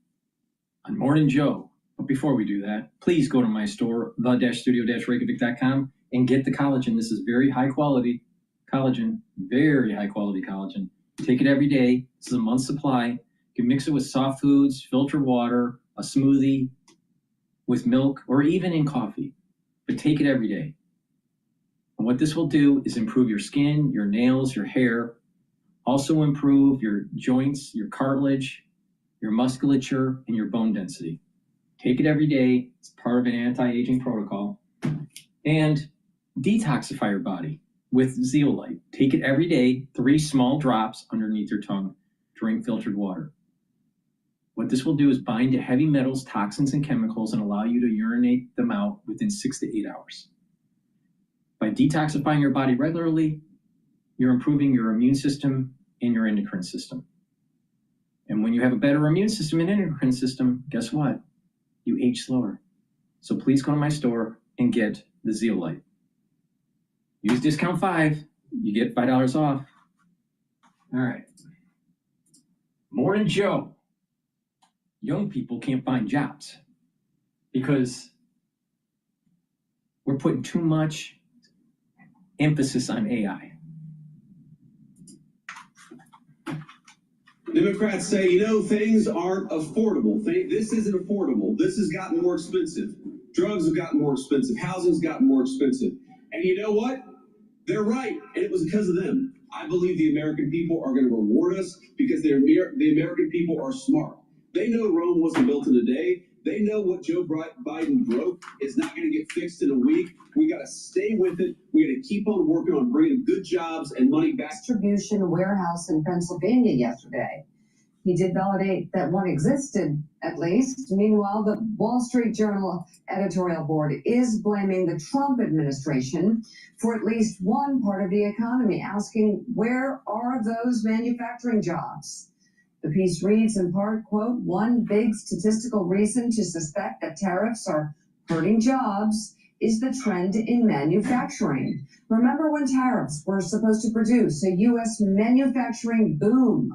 on Morning Joe. But before we do that, please go to my store, the-studio-reykjavik.com, and get the collagen. This is very high quality collagen, very high quality collagen. Take it every day. This is a month's supply. You can mix it with soft foods, filtered water, a smoothie, with milk, or even in coffee. But take it every day. And what this will do is improve your skin, your nails, your hair, also improve your joints, your cartilage, your musculature, and your bone density. Take it every day. It's part of an anti-aging protocol. And detoxify your body with zeolite. Take it every day, 3 small drops underneath your tongue. Drink filtered water. What this will do is bind to heavy metals, toxins, and chemicals and allow you to urinate them out within 6 to 8 hours. By detoxifying your body regularly, you're improving your immune system and your endocrine system. And when you have a better immune system and endocrine system, guess what? You age slower. So please go to my store and get the zeolite. Use discount 5, you get $5 off. All right. Morning Joe. Young people can't find jobs because we're putting too much emphasis on AI. Democrats say, things aren't affordable. This isn't affordable. This has gotten more expensive. Drugs have gotten more expensive. Housing's gotten more expensive. And you know what? They're right. And it was because of them. I believe the American people are going to reward us because the American people are smart. They know Rome wasn't built in a day. They know what Joe Biden broke is not going to get fixed in a week. We got to stay with it. We got to keep on working on bringing good jobs and money back. Distribution warehouse in Pennsylvania yesterday. He did validate that one existed, at least. Meanwhile, the Wall Street Journal editorial board is blaming the Trump administration for at least one part of the economy, asking, where are those manufacturing jobs? The piece reads in part, quote, one big statistical reason to suspect that tariffs are hurting jobs is the trend in manufacturing. Remember when tariffs were supposed to produce a U.S. manufacturing boom?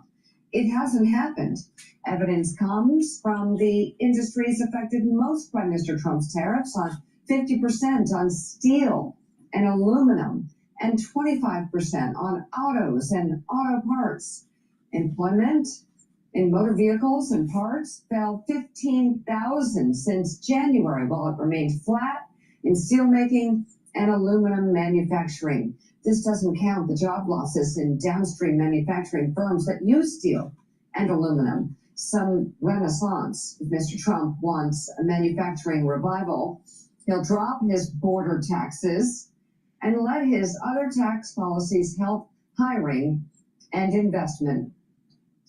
It hasn't happened. Evidence comes from the industries affected most by Mr. Trump's tariffs on 50% on steel and aluminum and 25% on autos and auto parts. Employment in motor vehicles and parts fell 15,000 since January, while it remained flat in steelmaking and aluminum manufacturing. This doesn't count the job losses in downstream manufacturing firms that use steel and aluminum. Some renaissance. If Mr. Trump wants a manufacturing revival, he'll drop his border taxes and let his other tax policies help hiring and investment.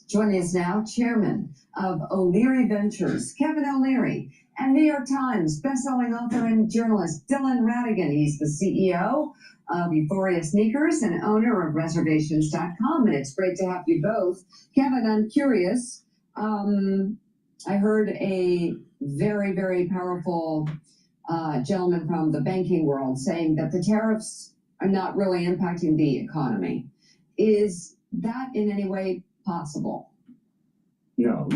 Joining us now, Chairman of O'Leary Ventures, Kevin O'Leary, and New York Times bestselling author and journalist Dylan Ratigan. He's the CEO of Euphoria Sneakers and owner of Reservations.com, and it's great to have you both. Kevin, I'm curious. I heard a very, very powerful gentleman from the banking world saying that the tariffs are not really impacting the economy. Is that in any way possible? No.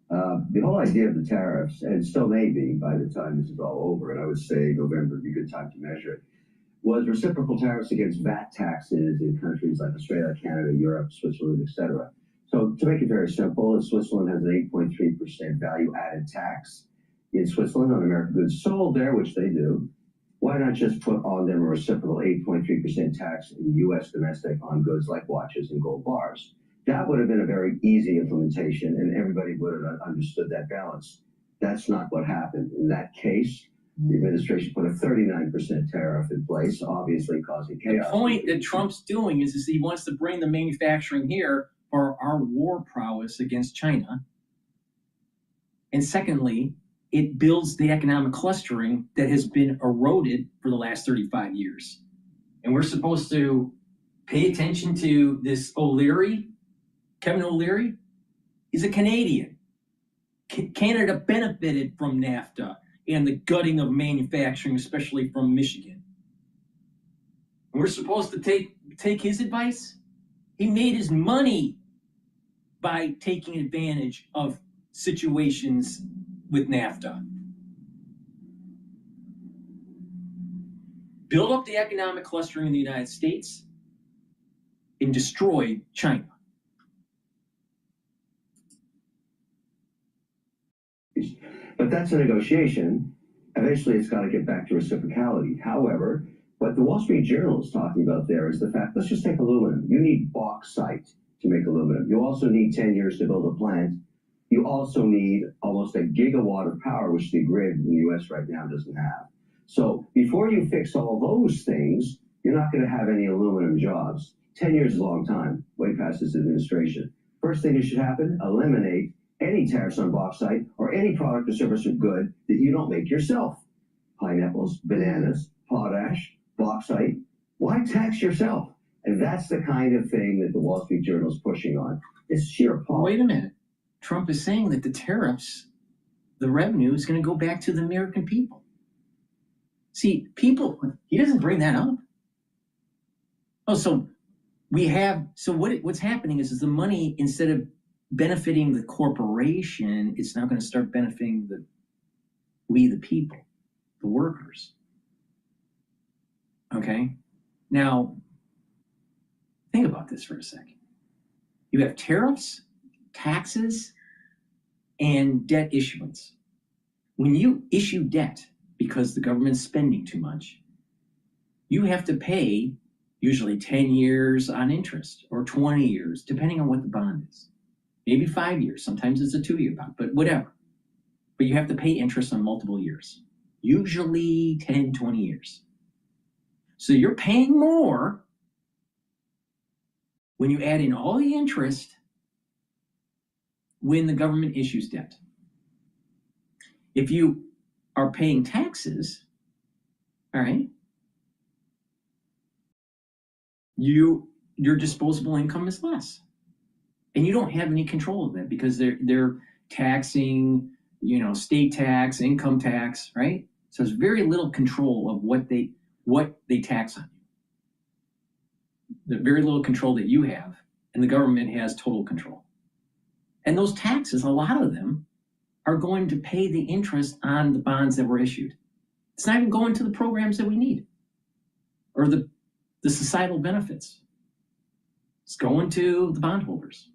The whole idea of the tariffs, and still may be by the time this is all over, and I would say November would be a good time to measure it, was reciprocal tariffs against VAT taxes in countries like Australia, Canada, Europe, Switzerland, etc. So to make it very simple, Switzerland has an 8.3% value-added tax in Switzerland on American goods sold there, which they do. Why not just put on them a reciprocal 8.3% tax in U.S. domestic on goods like watches and gold bars? That would have been a very easy implementation, and everybody would have understood that balance. That's not what happened. In that case, the administration put a 39% tariff in place, obviously causing chaos. The point that Trump's doing is he wants to bring the manufacturing here for our war prowess against China. And secondly, it builds the economic clustering that has been eroded for the last 35 years. And we're supposed to pay attention to this O'Leary. Kevin O'Leary, he's a Canadian. Canada benefited from NAFTA and the gutting of manufacturing, especially from Michigan. And we're supposed to take his advice? He made his money by taking advantage of situations with NAFTA. Build up the economic clustering in the United States and destroy China. But that's a negotiation. Eventually, it's got to get back to reciprocality. However, what the Wall Street Journal is talking about there is the fact, let's just take aluminum. You need bauxite to make aluminum. You also need 10 years to build a plant. You also need almost a gigawatt of power, which the grid in the U.S. right now doesn't have. So before you fix all those things, you're not going to have any aluminum jobs. 10 years is a long time, way past this administration. First thing that should happen, eliminate any tariffs on bauxite or any product or service or good that you don't make yourself. Pineapples, bananas, potash, bauxite. Why tax yourself? And that's the kind of thing that the Wall Street Journal is pushing on. It's sheer politics. Wait a minute. Trump is saying that the tariffs, the revenue is going to go back to the American people. See, people, he doesn't bring that up. Oh, so what's happening is the money, instead of benefiting the corporation, it's now going to start benefiting we the people, the workers. Okay? Now, think about this for a second. You have tariffs, taxes, and debt issuance. When you issue debt because the government's spending too much, you have to pay usually 10 years on interest or 20 years, depending on what the bond is. Maybe 5 years. Sometimes it's a 2-year bond, but whatever. But you have to pay interest on multiple years, usually 10, 20 years. So you're paying more when you add in all the interest when the government issues debt. If you are paying taxes, all right, your disposable income is less. And you don't have any control of that because they're taxing, state tax, income tax, right? So there's very little control of what they tax on you. There's very little control that you have, and the government has total control. And those taxes, a lot of them, are going to pay the interest on the bonds that were issued. It's not even going to the programs that we need or the societal benefits. It's going to the bondholders.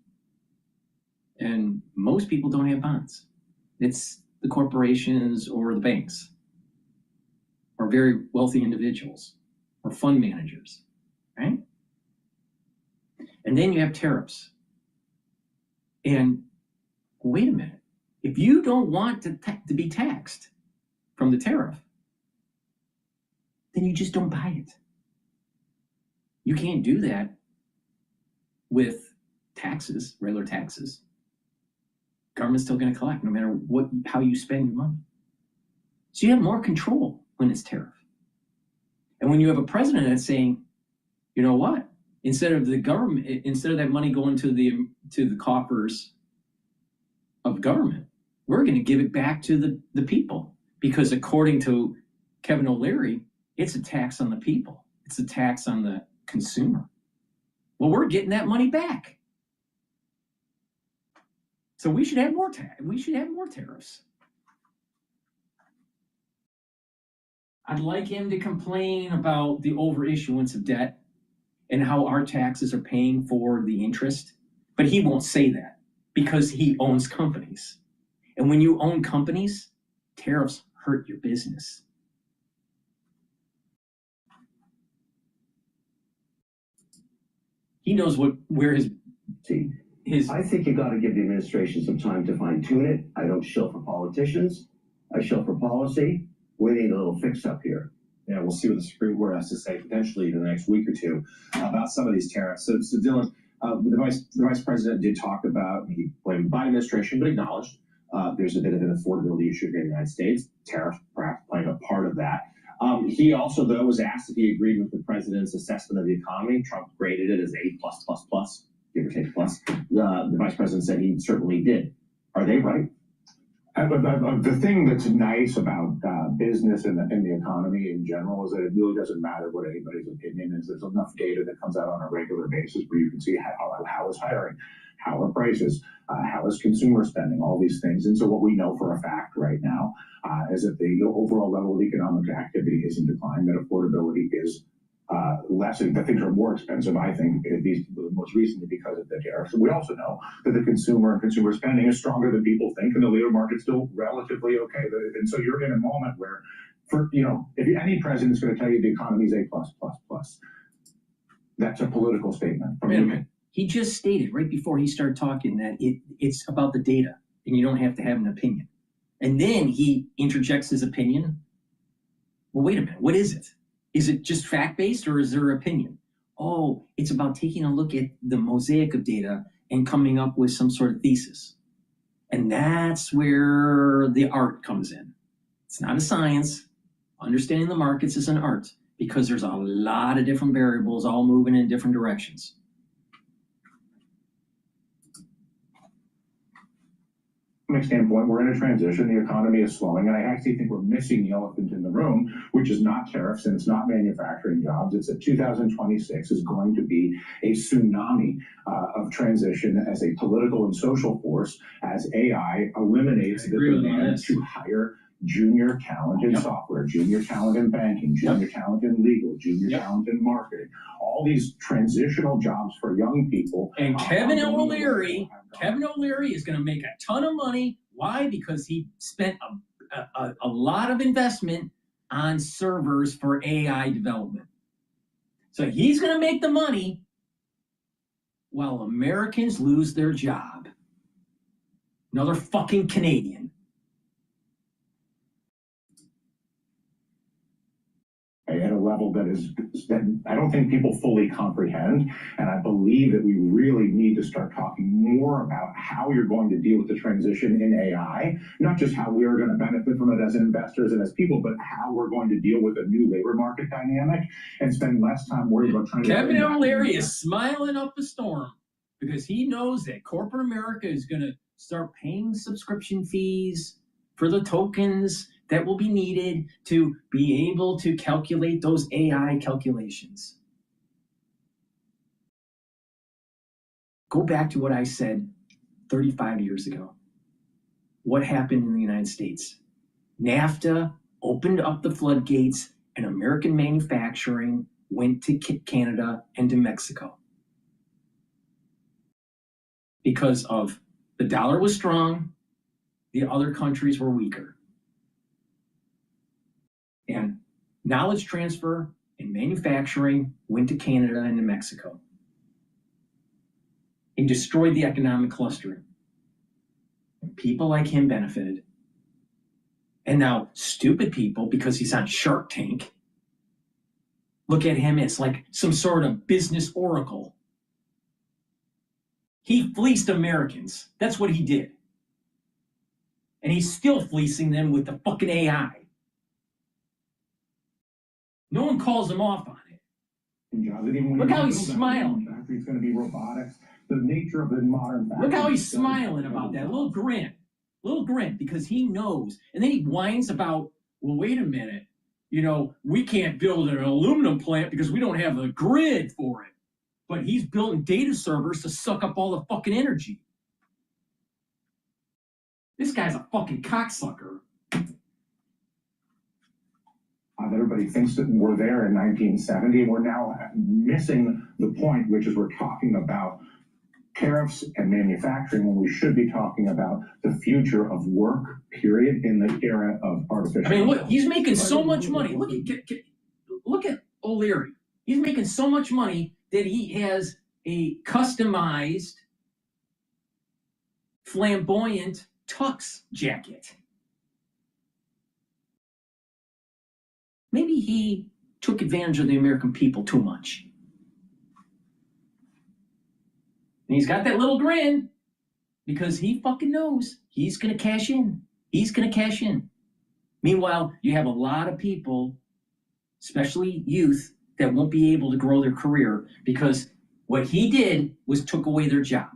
And most people don't have bonds. It's the corporations or the banks or very wealthy individuals or fund managers, right? And then you have tariffs. And wait a minute. If you don't want to be taxed from the tariff, then you just don't buy it. You can't do that with taxes, regular taxes. Government's still going to collect no matter how you spend your money. So you have more control when it's tariff. And when you have a president that's saying, you know what? Instead of that money going to the coffers of government, we're going to give it back to the people. Because according to Kevin O'Leary, it's a tax on the people. It's a tax on the consumer. Well, we're getting that money back. So we should have more tariffs. I'd like him to complain about the overissuance of debt and how our taxes are paying for the interest, but he won't say that because he owns companies. And when you own companies, tariffs hurt your business. He knows where his. I think you got to give the administration some time to fine tune it. I don't shill for politicians. I shill for policy. We need a little fix up here. Yeah, we'll see what the Supreme Court has to say potentially in the next week or two about some of these tariffs. So Dylan, the vice president did talk about, he blamed the Biden administration, but acknowledged there's a bit of an affordability issue here in the United States. Tariffs perhaps playing a part of that. He also, though, was asked if he agreed with the president's assessment of the economy. Trump graded it as A+++, give or take plus. The vice president said he certainly did. Are they right? The thing that's nice about business and the economy in general is that it really doesn't matter what anybody's opinion is. There's enough data that comes out on a regular basis where you can see how is hiring, how are prices, how is consumer spending, all these things. And so what we know for a fact right now is that the overall level of economic activity is in decline, that affordability is less, that things are more expensive, I think, at least most recently because of the tariffs. We also know that the consumer and consumer spending is stronger than people think, and the labor market's still relatively okay. And so you're in a moment where, if any president's going to tell you the economy is A+++, that's a political statement. Wait a minute. He just stated right before he started talking that it's about the data, and you don't have to have an opinion. And then he interjects his opinion. Well, wait a minute. What is it? Is it just fact-based or is there opinion? Oh, it's about taking a look at the mosaic of data and coming up with some sort of thesis. And that's where the art comes in. It's not a science. Understanding the markets is an art because there's a lot of different variables all moving in different directions. Economic standpoint, we're in a transition. The economy is slowing, and I actually think we're missing the elephant in the room, which is not tariffs and it's not manufacturing jobs. It's that 2026 is going to be a tsunami of transition as a political and social force as AI eliminates the demand to hire junior talent in software, junior talent in banking, junior talent in legal, junior talent in marketing, all these transitional jobs for young people. And Kevin O'Leary is going to make a ton of money. Why? Because he spent a lot of investment on servers for AI development. So he's going to make the money while Americans lose their job. Another fucking Canadian. At a level that I don't think people fully comprehend. And I believe that we really need to start talking more about how you're going to deal with the transition in AI, not just how we are going to benefit from it as investors and as people, but how we're going to deal with a new labor market dynamic and spend less time worried about trying to... Kevin O'Leary is smiling up a storm because he knows that corporate America is going to start paying subscription fees for the tokens that will be needed to be able to calculate those AI calculations. Go back to what I said 35 years ago. What happened in the United States? NAFTA opened up the floodgates and American manufacturing went to Canada and to Mexico. Because of the dollar was strong, the other countries were weaker. And knowledge transfer and manufacturing went to Canada and to Mexico and destroyed the economic clustering. And people like him benefited. And now stupid people, because he's on Shark Tank, look at him as like some sort of business oracle. He fleeced Americans. That's what he did. And he's still fleecing them with the fucking AI. No one calls him off on it. Look how he's smiling. It's going to be robotics. The nature of the modern factory. Look how he's smiling about that. A little grin, because he knows. And then he whines about, well, wait a minute. you know, we can't build an aluminum plant because we don't have a grid for it. But he's building data servers to suck up all the fucking energy. This guy's a fucking cocksucker. Everybody thinks that we're there in 1970. We're now missing the point, which is we're talking about tariffs and manufacturing when we should be talking about the future of work, period, in the era of artificial I mean, look, he's making so much money. Look at O'Leary. He's making so much money that he has a customized, flamboyant tux jacket. Maybe he took advantage of the American people too much. And he's got that little grin because he fucking knows he's going to cash in. He's going to cash in. Meanwhile, you have a lot of people, especially youth, that won't be able to grow their career because what he did was took away their job.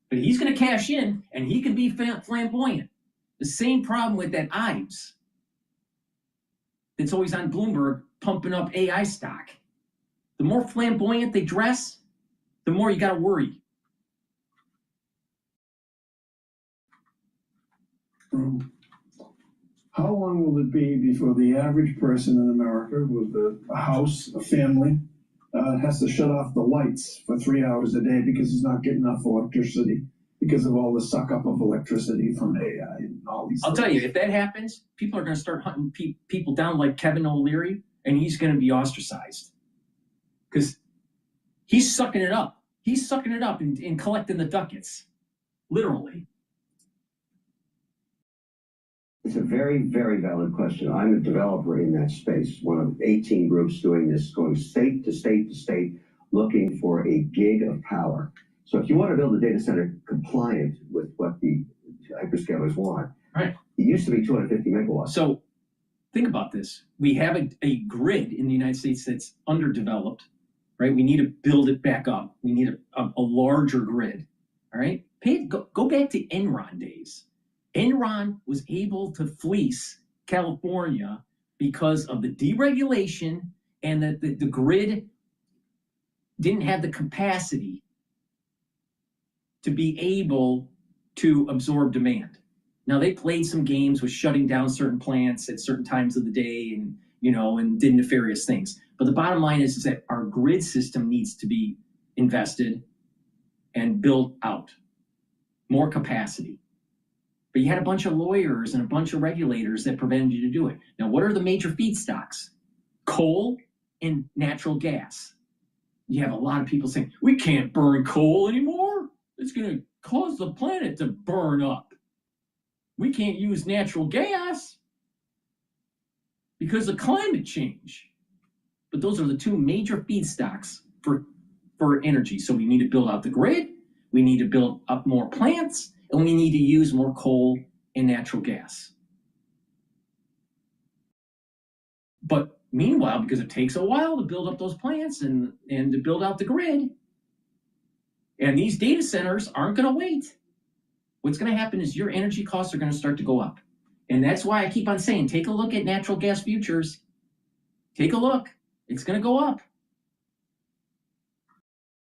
But he's going to cash in and he can be flamboyant. The same problem with that Ives that's always on Bloomberg pumping up AI stock. The more flamboyant they dress, the more you got to worry. How long will it be before the average person in America with a house, a family, has to shut off the lights for 3 hours a day because he's not getting enough electricity because of all the suck up of electricity from AI and all these I'll things? tell you, if that happens, people are going to start hunting people down like Kevin O'Leary, and he's going to be ostracized. Because he's sucking it up. He's sucking it up and collecting the ducats. Literally. It's a very, very valid question. I'm a developer in that space, one of 18 groups doing this, going state to state to state, looking for a gig of power. So if you want to build a data center compliant with what the hyperscalers want, right? It used to be 250 megawatts. So think about this. We have a grid in the United States that's underdeveloped, right? We need to build it back up. We need a larger grid, all right? Go back to Enron days. Enron was able to fleece California because of the deregulation and that the grid didn't have the capacity to be able to absorb demand. Now, they played some games with shutting down certain plants at certain times of the day and, you know, and did nefarious things. But the bottom line is that our grid system needs to be invested and built out. More capacity. But you had a bunch of lawyers and a bunch of regulators that prevented you to do it. Now, what are the major feedstocks? Coal and natural gas. You have a lot of people saying, we can't burn coal anymore. It's going to cause the planet to burn up. We can't use natural gas because of climate change. But those are the two major feedstocks for energy. So we need to build out the grid, we need to build up more plants, and we need to use more coal and natural gas. But meanwhile, because it takes a while to build up those plants and to build out the grid, and these data centers aren't going to wait. What's going to happen is your energy costs are going to start to go up. And that's why I keep on saying, take a look at natural gas futures. Take a look. It's going to go up.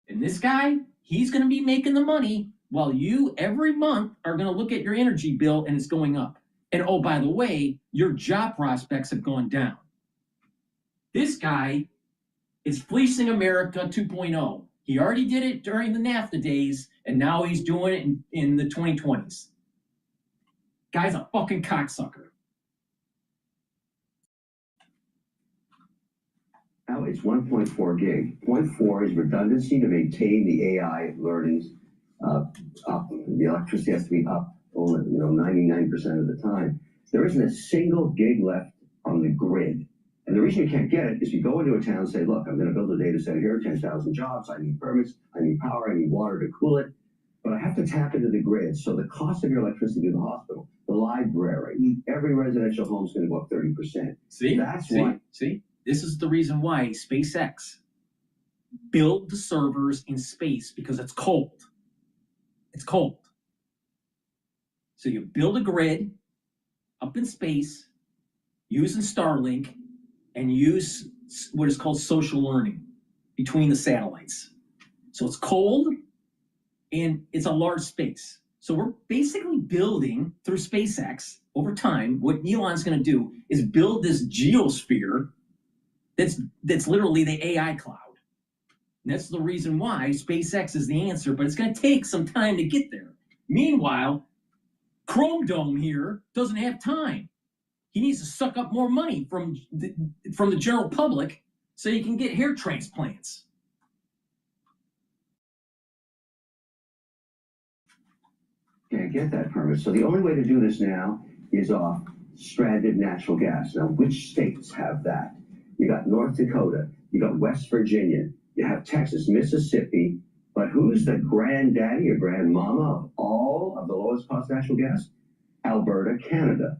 And this guy, he's going to be making the money while you every month are going to look at your energy bill and it's going up. And oh, by the way, your job prospects have gone down. This guy is fleecing America 2.0. He already did it during the NAFTA days, and now he's doing it in the 2020s. Guy's a fucking cocksucker. Now it's 1.4 gig. 0.4 is redundancy to maintain the AI learnings up. The electricity has to be up over 99% of the time. There isn't a single gig left on the grid. And the reason you can't get it is you go into a town and say, look, I'm going to build a data center here, 10,000 jobs, I need permits, I need power, I need water to cool it, but I have to tap into the grid. So the cost of your electricity to the hospital, the library, every residential home is going to go up 30%. See, this is the reason why SpaceX build the servers in space, because it's cold. It's cold. So you build a grid up in space, using Starlink and use what is called social learning between the satellites. So it's cold and it's a large space. So we're basically building through SpaceX over time. What Elon's going to do is build this geosphere that's literally the AI cloud. And that's the reason why SpaceX is the answer, but it's going to take some time to get there. Meanwhile, Chrome Dome here doesn't have time. He needs to suck up more money from the general public so he can get hair transplants. Can't get that permit. So the only way to do this now is off stranded natural gas. Now, which states have that? You got North Dakota, you got West Virginia, you have Texas, Mississippi, but who's the granddaddy or grandmama of all of the lowest cost natural gas? Alberta, Canada.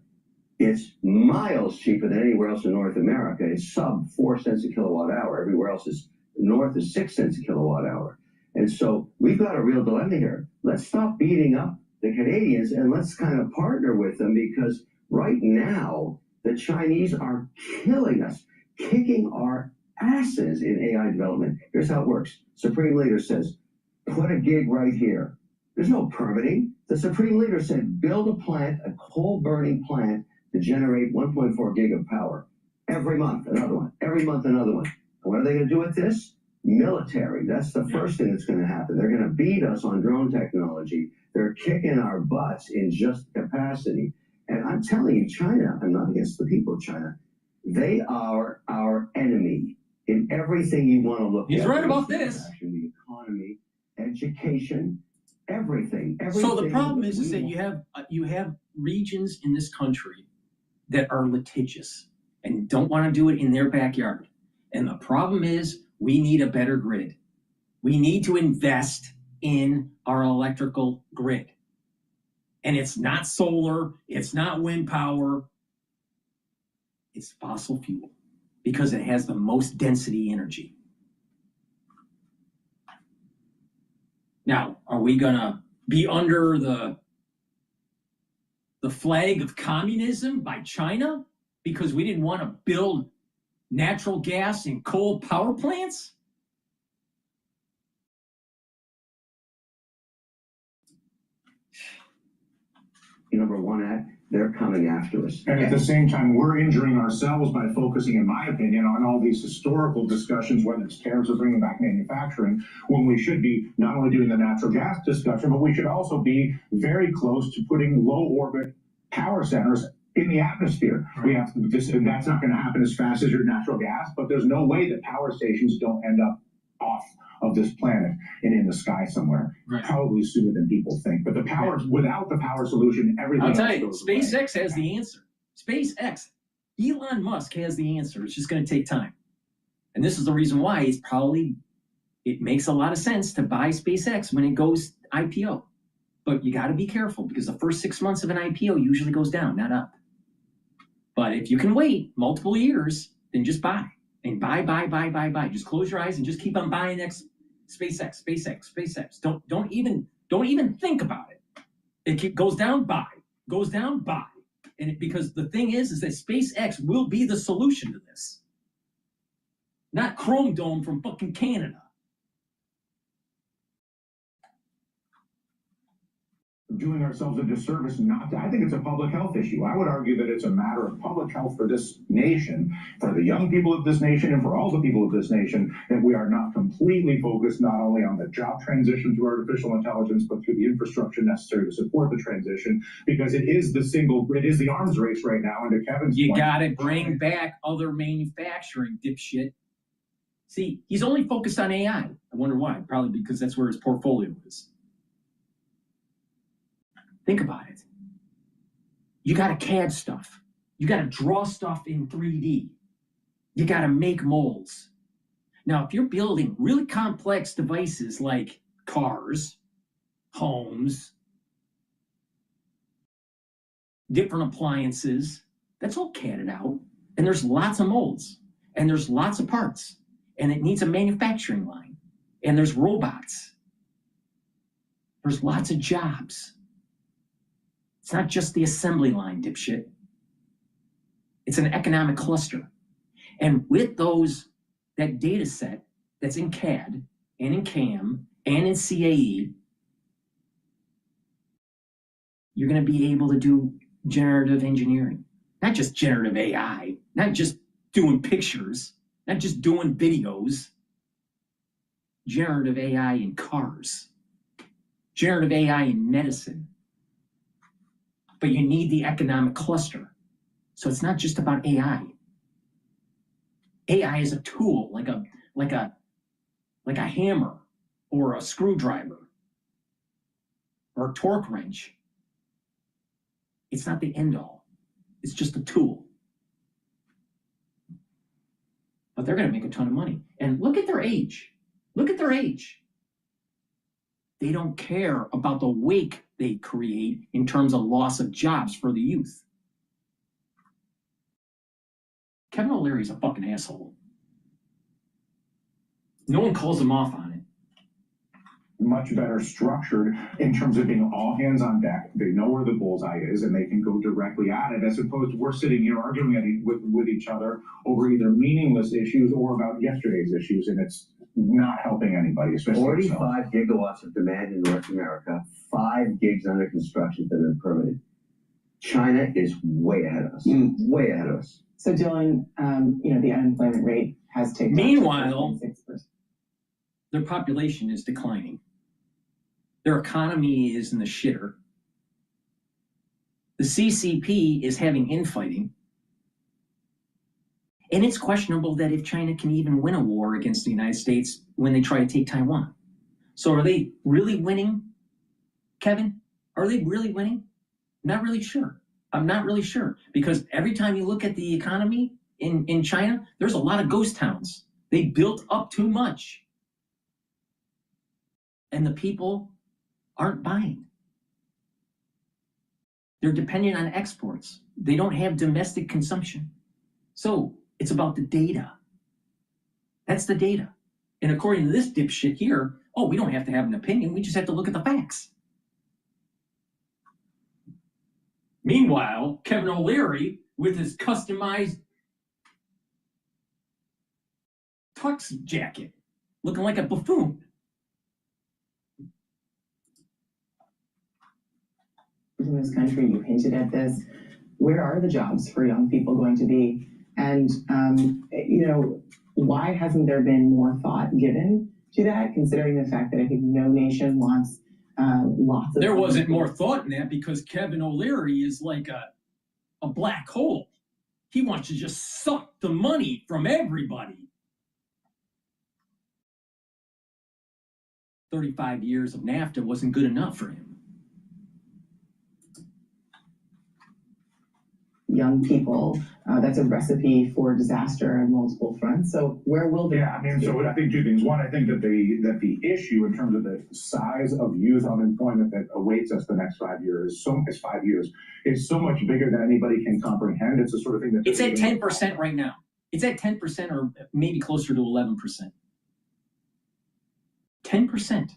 It's miles cheaper than anywhere else in North America. It's sub 4 cents a kilowatt hour. Everywhere else is north of 6 cents a kilowatt hour. And so we've got a real dilemma here. Let's stop beating up the Canadians and let's kind of partner with them, because right now the Chinese are killing us, kicking our asses in AI development. Here's how it works. Supreme Leader says, put a gig right here. There's no permitting. The Supreme Leader said, build a plant, a coal-burning plant to generate 1.4 gig of power. Every month, another one. Every month, another one. And what are they going to do with this? Military. That's the first thing that's going to happen. They're going to beat us on drone technology. They're kicking our butts in just capacity. And I'm telling you, China, I'm not against the people of China, they are our enemy in everything you want to look at. He's right about this. The economy, education, everything. So the problem is that you have regions in this country that are litigious and don't want to do it in their backyard. And the problem is we need a better grid. We need to invest in our electrical grid. And it's not solar, it's not wind power, it's fossil fuel, because it has the most density energy. Now, are we gonna be under the flag of communism by China because we didn't want to build natural gas and coal power plants? Number one act, they're coming after us. And at the same time, we're injuring ourselves by focusing, in my opinion, on all these historical discussions, whether it's tariffs or bringing back manufacturing, when we should be not only doing the natural gas discussion, but we should also be very close to putting low orbit power centers in the atmosphere. Right. We have this, and that's not going to happen as fast as your natural gas, but there's no way that power stations don't end up off of this planet and in the sky somewhere. Right. Probably sooner than people think. But the power, without the power solution, everything I'll tell else you, goes SpaceX away. has the answer. SpaceX, Elon Musk has the answer. It's just going to take time. And this is the reason why it makes a lot of sense to buy SpaceX when it goes IPO. But you got to be careful, because the first 6 months of an IPO usually goes down, not up. But if you can wait multiple years, then just buy. And buy. Just close your eyes and just keep on buying SpaceX. Don't even think about it. It goes down, buy. Goes down, buy. And because the thing is that SpaceX will be the solution to this. Not Chrome Dome from fucking Canada. Doing ourselves a disservice not to. I think it's a public health issue. I would argue that it's a matter of public health for this nation, for the young people of this nation, and for all the people of this nation, that we are not completely focused not only on the job transition through artificial intelligence, but through the infrastructure necessary to support the transition, because it is the arms race right now. And to Kevin's point, you gotta bring back other manufacturing, dipshit. See, he's only focused on AI. I wonder why. Probably because that's where his portfolio is. Think about it. You got to CAD stuff. You got to draw stuff in 3D. You got to make molds. Now, if you're building really complex devices like cars, homes, different appliances, that's all CAD'd out. And there's lots of molds. And there's lots of parts. And it needs a manufacturing line. And there's robots. There's lots of jobs. It's not just the assembly line, dipshit. It's an economic cluster. And with that data set that's in CAD and in CAM and in CAE, you're going to be able to do generative engineering. Not just generative AI, not just doing pictures, not just doing videos. Generative AI in cars, generative AI in medicine. But you need the economic cluster. So it's not just about AI. AI is a tool, like a hammer or a screwdriver or a torque wrench. It's not the end all. It's just a tool. But they're going to make a ton of money. And look at their age. Look at their age. They don't care about the wake they create in terms of loss of jobs for the youth. Kevin O'Leary's a fucking asshole. No one calls him off on it. Much better structured in terms of being all hands on deck. They know where the bullseye is and they can go directly at it, as opposed to we're sitting here arguing with each other over either meaningless issues or about yesterday's issues, and it's not helping anybody, especially 45 gigawatts of demand in North America, 5 gigs under construction that have been permitted. China is way ahead of us, way ahead of us. So Dylan, the unemployment rate has taken. Meanwhile, their population is declining. Their economy is in the shitter. The CCP is having infighting. And it's questionable that if China can even win a war against the United States when they try to take Taiwan. So are they really winning, Kevin? Are they really winning? Not really sure. I'm not really sure. Because every time you look at the economy in China, there's a lot of ghost towns. They built up too much. And the people aren't buying. They're dependent on exports. They don't have domestic consumption. So it's about the data. That's the data. And according to this dipshit here, we don't have to have an opinion. We just have to look at the facts. Meanwhile, Kevin O'Leary, with his customized tux jacket, looking like a buffoon. In this country, you hinted at this. Where are the jobs for young people going to be? And, why hasn't there been more thought given to that, considering the fact that I think no nation wants lots of... There wasn't more thought in that because Kevin O'Leary is like a black hole. He wants to just suck the money from everybody. 35 years of NAFTA wasn't good enough for him. Young people, that's a recipe for disaster on multiple fronts. So where will they? Yeah, so I think two things. One, I think that the issue in terms of the size of youth unemployment that awaits us the next 5 years is so much bigger than anybody can comprehend. It's the sort of thing that it's at 10% right now. It's at 10% or maybe closer to 11%. 10%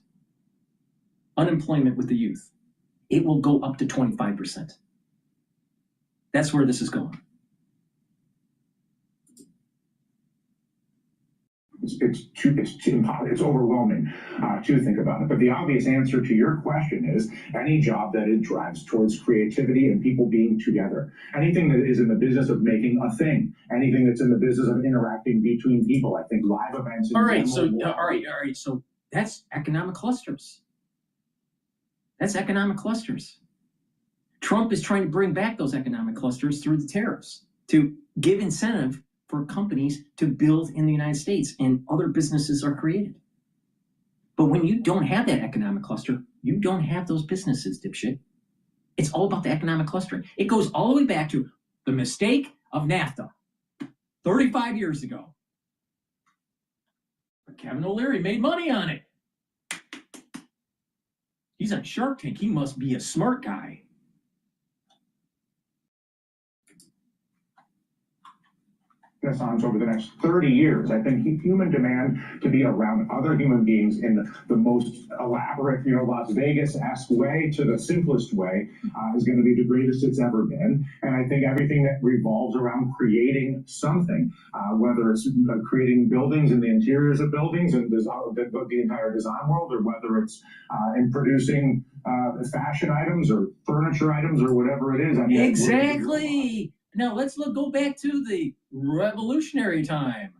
unemployment with the youth. It will go up to 25%. That's where this is going. It's overwhelming to think about it. But the obvious answer to your question is any job that it drives towards creativity and people being together. Anything that is in the business of making a thing. Anything that's in the business of interacting between people. I think live events. All right. So that's economic clusters. That's economic clusters. Trump is trying to bring back those economic clusters through the tariffs to give incentive for companies to build in the United States and other businesses are created. But when you don't have that economic cluster, you don't have those businesses, dipshit. It's all about the economic clustering. It goes all the way back to the mistake of NAFTA 35 years ago. But Kevin O'Leary made money on it. He's on Shark Tank. He must be a smart guy. Renaissance over the next 30 years. I think human demand to be around other human beings in the most elaborate, Las Vegas-esque way to the simplest way is going to be the greatest it's ever been. And I think everything that revolves around creating something, whether it's creating buildings and the interiors of buildings and the entire design world, or whether it's in producing fashion items or furniture items or whatever it is. Exactly. Now let's go back to the revolutionary time,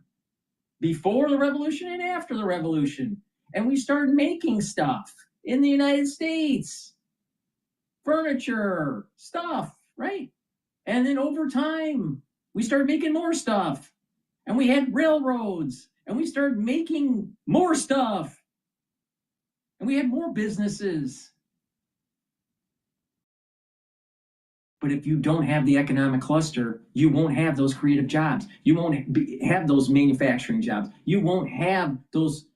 before the revolution and after the revolution. And we started making stuff in the United States, furniture, stuff, right? And then over time, we started making more stuff, and we had railroads, and we started making more stuff, and we had more businesses. But if you don't have the economic cluster, you won't have those creative jobs. You won't have those manufacturing jobs. You won't have those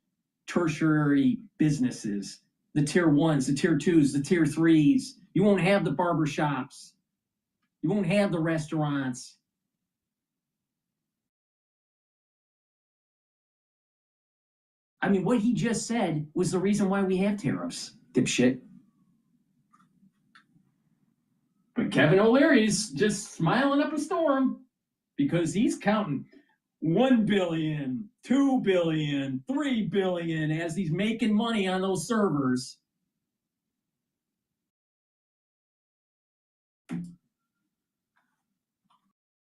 tertiary businesses, the tier ones, the tier twos, the tier threes. You won't have the barber shops. You won't have the restaurants. I mean, what he just said was the reason why we have tariffs, dipshit. But Kevin O'Leary's just smiling up a storm because he's counting 1 billion, 2 billion, 3 billion as he's making money on those servers.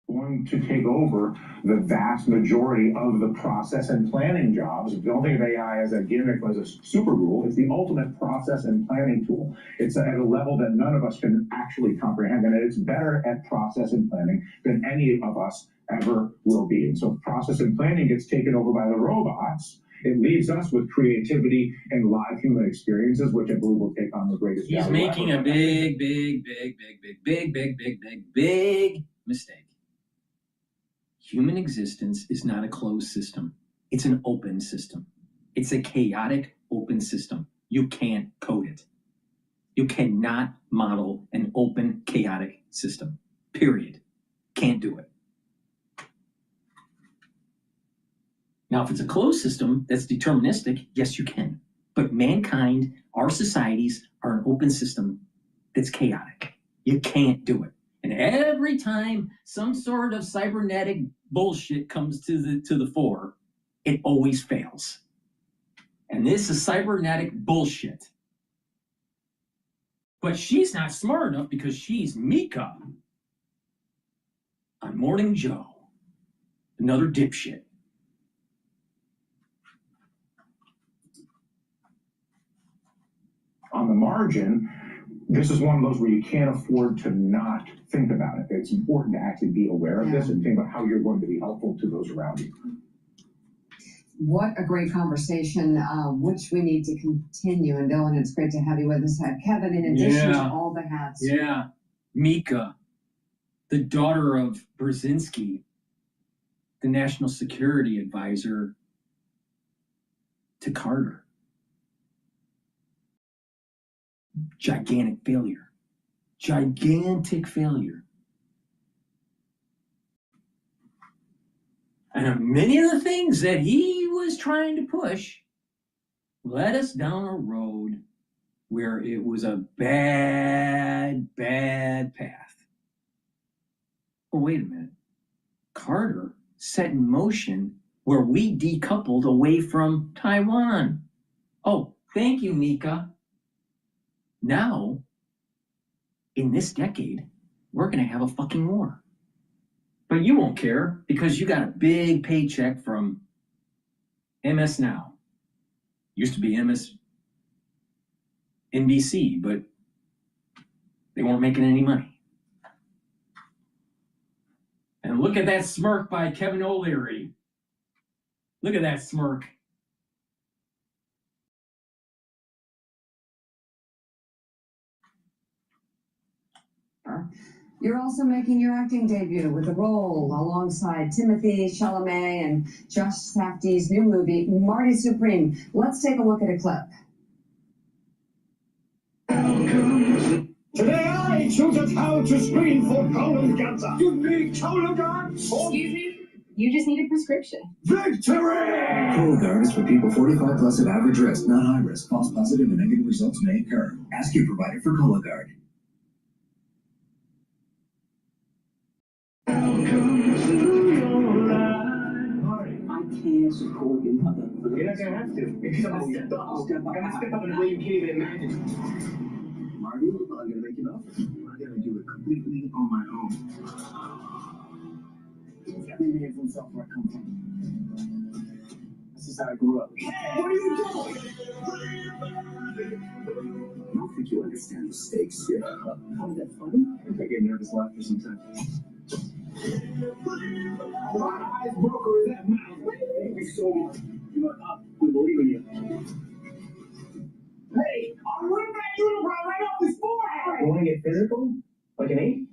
Going to take over the vast majority of the process and planning jobs. Don't think of AI as a gimmick, as a super rule. It's the ultimate process and planning tool. It's at a level that none of us can actually comprehend, and it's better at process and planning than any of us ever will be. And so process and planning gets taken over by the robots. It leaves us with creativity and live human experiences, which I believe will take on the greatest. He's making a big mistake. Human existence is not a closed system. It's an open system. It's a chaotic open system. You can't code it. You cannot model an open, chaotic system. Period. Can't do it. Now, if it's a closed system that's deterministic, yes, you can. But mankind, our societies, are an open system that's chaotic. You can't do it. And every time some sort of cybernetic bullshit comes to the fore, it always fails. And this is cybernetic bullshit. But she's not smart enough because she's Mika on Morning Joe. Another dipshit. On the margin, this is one of those where you can't afford to not think about it. It's important to actually be aware of this and think about how you're going to be helpful to those around you. What a great conversation, which we need to continue. And Dylan, it's great to have you with us, Kevin, in addition to all the hats. Yeah. Mika, the daughter of Brzezinski, the national security advisor to Carter. Gigantic failure. Gigantic failure. And many of the things that he was trying to push led us down a road where it was a bad path. Oh, wait a minute. Carter set in motion where we decoupled away from Taiwan. Oh, thank you, Mika. Now, in this decade, we're going to have a fucking war. But you won't care because you got a big paycheck from MS Now. Used to be NBC, but they weren't making any money. And look at that smirk by Kevin O'Leary. Look at that smirk. You're also making your acting debut with a role alongside Timothy Chalamet and Josh Safdie's new movie, Marty Supreme. Let's take a look at a clip. Today I choose how to screen for colon cancer. Give me colon cancer. Excuse me? You just need a prescription. Victory! Cologuard is for people 45 plus at average risk, not high risk. False positive and negative results may occur. Ask your provider for Cologuard. I can't support your mother. You're not gonna have to. You're gonna step up in a way you can't even imagine. Marty, I'm gonna make an offer. I'm gonna do it completely on my own. Every man for himself where I come from. This is how I grew up. What are you doing? I don't think you understand the stakes here. How is that funny? I get nervous laughter sometimes. My eyes broke her in that mouth. Thank you so much. We believe in you. Hey, I'm ripping that unibrow right off his forehead. You wanna get physical? Like an 8?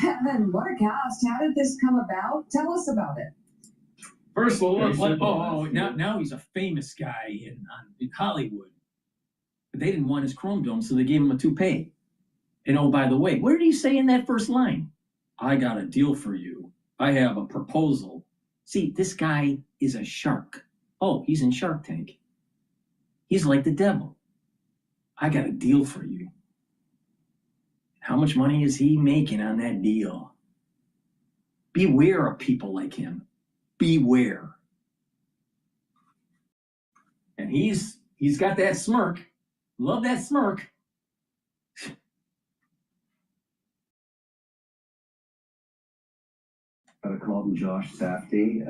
Kevin, what a cast. How did this come about? Tell us about it. First of all, now he's a famous guy in Hollywood. But they didn't want his chrome dome, so they gave him a toupee. And oh, by the way, what did he say in that first line? I got a deal for you. I have a proposal. See, this guy is a shark. Oh, he's in Shark Tank. He's like the devil. I got a deal for you. How much money is he making on that deal? Beware of people like him. Beware. And he's got that smirk. Love that smirk. Got a call from Josh Safdie.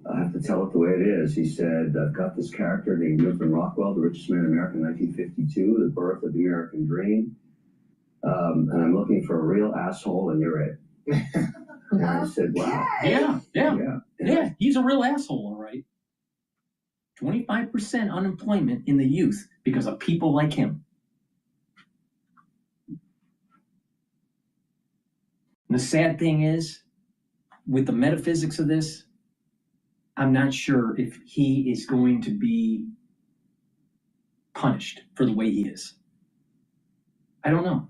I have to tell it the way it is. He said, I've got this character named Newton Rockwell, the richest man in America in 1952, the birth of the American dream. And I'm looking for a real asshole, and you're it. And I said, wow. Yeah. He's a real asshole, all right. 25% unemployment in the youth because of people like him. And the sad thing is, with the metaphysics of this, I'm not sure if he is going to be punished for the way he is. I don't know.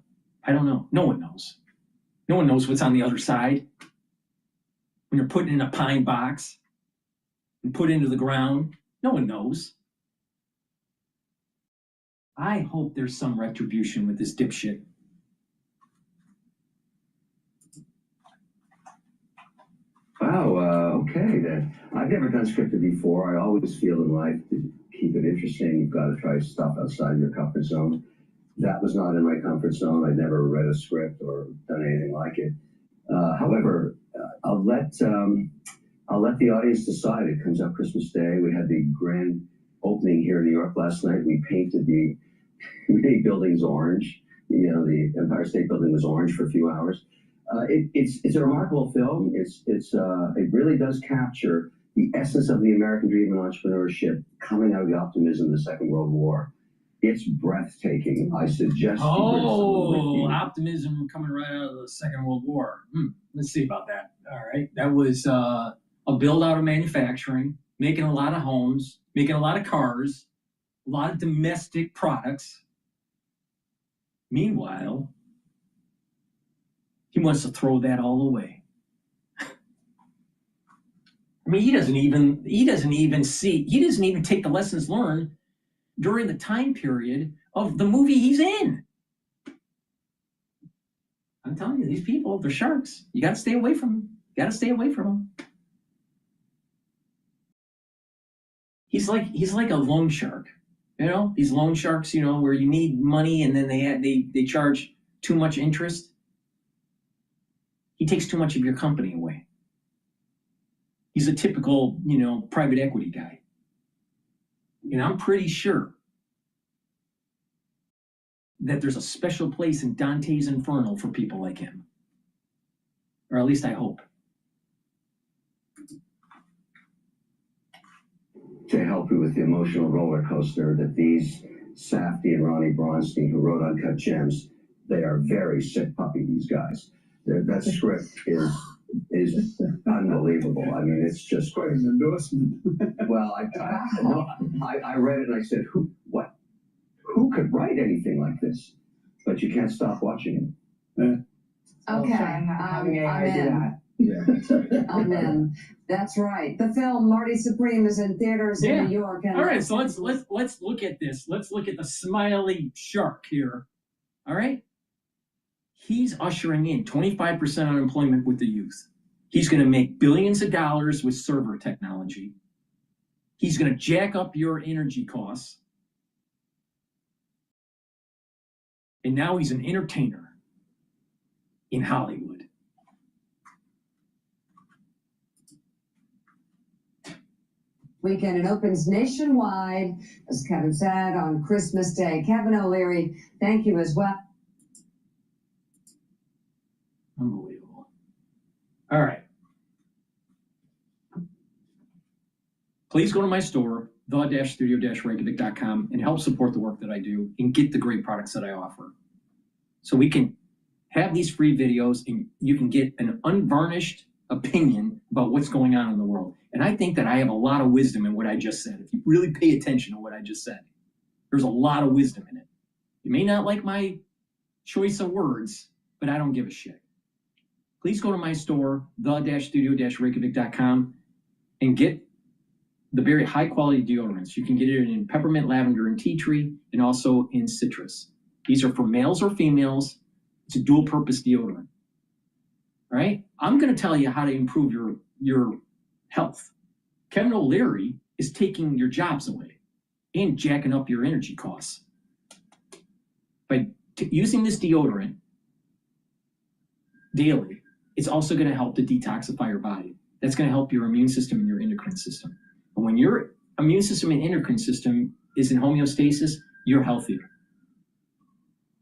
No one knows. No one knows what's on the other side. When you're put in a pine box and put into the ground, no one knows. I hope there's some retribution with this dipshit. Wow, okay then. I've never done scripted before. I always feel in life to keep it interesting, you've got to try stuff outside your comfort zone. That was not in my comfort zone. I'd never read a script or done anything like it. However, I'll let the audience decide. It comes up Christmas Day. We had the grand opening here in New York last night. We painted the many buildings orange. You know, the Empire State Building was orange for a few hours. It's a remarkable film. It really does capture the essence of the American dream and entrepreneurship coming out of the optimism of the Second World War. It's breathtaking. I suggest. Optimism coming right out of the Second World War. Let's see about that. All right, that was a build out of manufacturing, making a lot of homes, making a lot of cars, a lot of domestic products. Meanwhile, he wants to throw that all away. I mean, he doesn't even take the lessons learned during the time period of the movie he's in. I'm telling you, these people, they're sharks. You got to stay away from them. He's like a loan shark. You know, these loan sharks, you know, where you need money and then they charge too much interest. He takes too much of your company away. He's a typical, you know, private equity guy. And I'm pretty sure that there's a special place in Dante's Inferno for people like him. Or at least I hope. To help you with the emotional roller coaster that these Safdie and Ronnie Bronstein, who wrote Uncut Gems, they are very sick puppy, these guys. That script is unbelievable. I mean, it's just quite an endorsement. Well, I read it and I said, who could write anything like this? But you can't stop watching it. Okay, having AI do that. Yeah, that's right. Amen. That's right. The film Marty Supreme is in theaters in New York. And All right, so let's look at this. Let's look at the smiley shark here. All right. He's ushering in 25% unemployment with the youth. He's going to make billions of dollars with server technology. He's going to jack up your energy costs. And now he's an entertainer in Hollywood. Weekend it opens nationwide, as Kevin said, on Christmas Day. Kevin O'Leary, thank you as well. Unbelievable. All right. Please go to my store, the-studio-reykjavik.com, and help support the work that I do and get the great products that I offer. So we can have these free videos and you can get an unvarnished opinion about what's going on in the world. And I think that I have a lot of wisdom in what I just said. If you really pay attention to what I just said, there's a lot of wisdom in it. You may not like my choice of words, but I don't give a shit. Please go to my store, the-studio-reykjavik.com, and get the very high quality deodorants. You can get it in peppermint, lavender, and tea tree, and also in citrus. These are for males or females. It's a dual purpose deodorant. All right? I'm going to tell you how to improve your health. Kevin O'Leary is taking your jobs away and jacking up your energy costs. By using this deodorant daily, it's also going to help to detoxify your body. That's going to help your immune system and your endocrine system. And when your immune system and endocrine system is in homeostasis, you're healthier.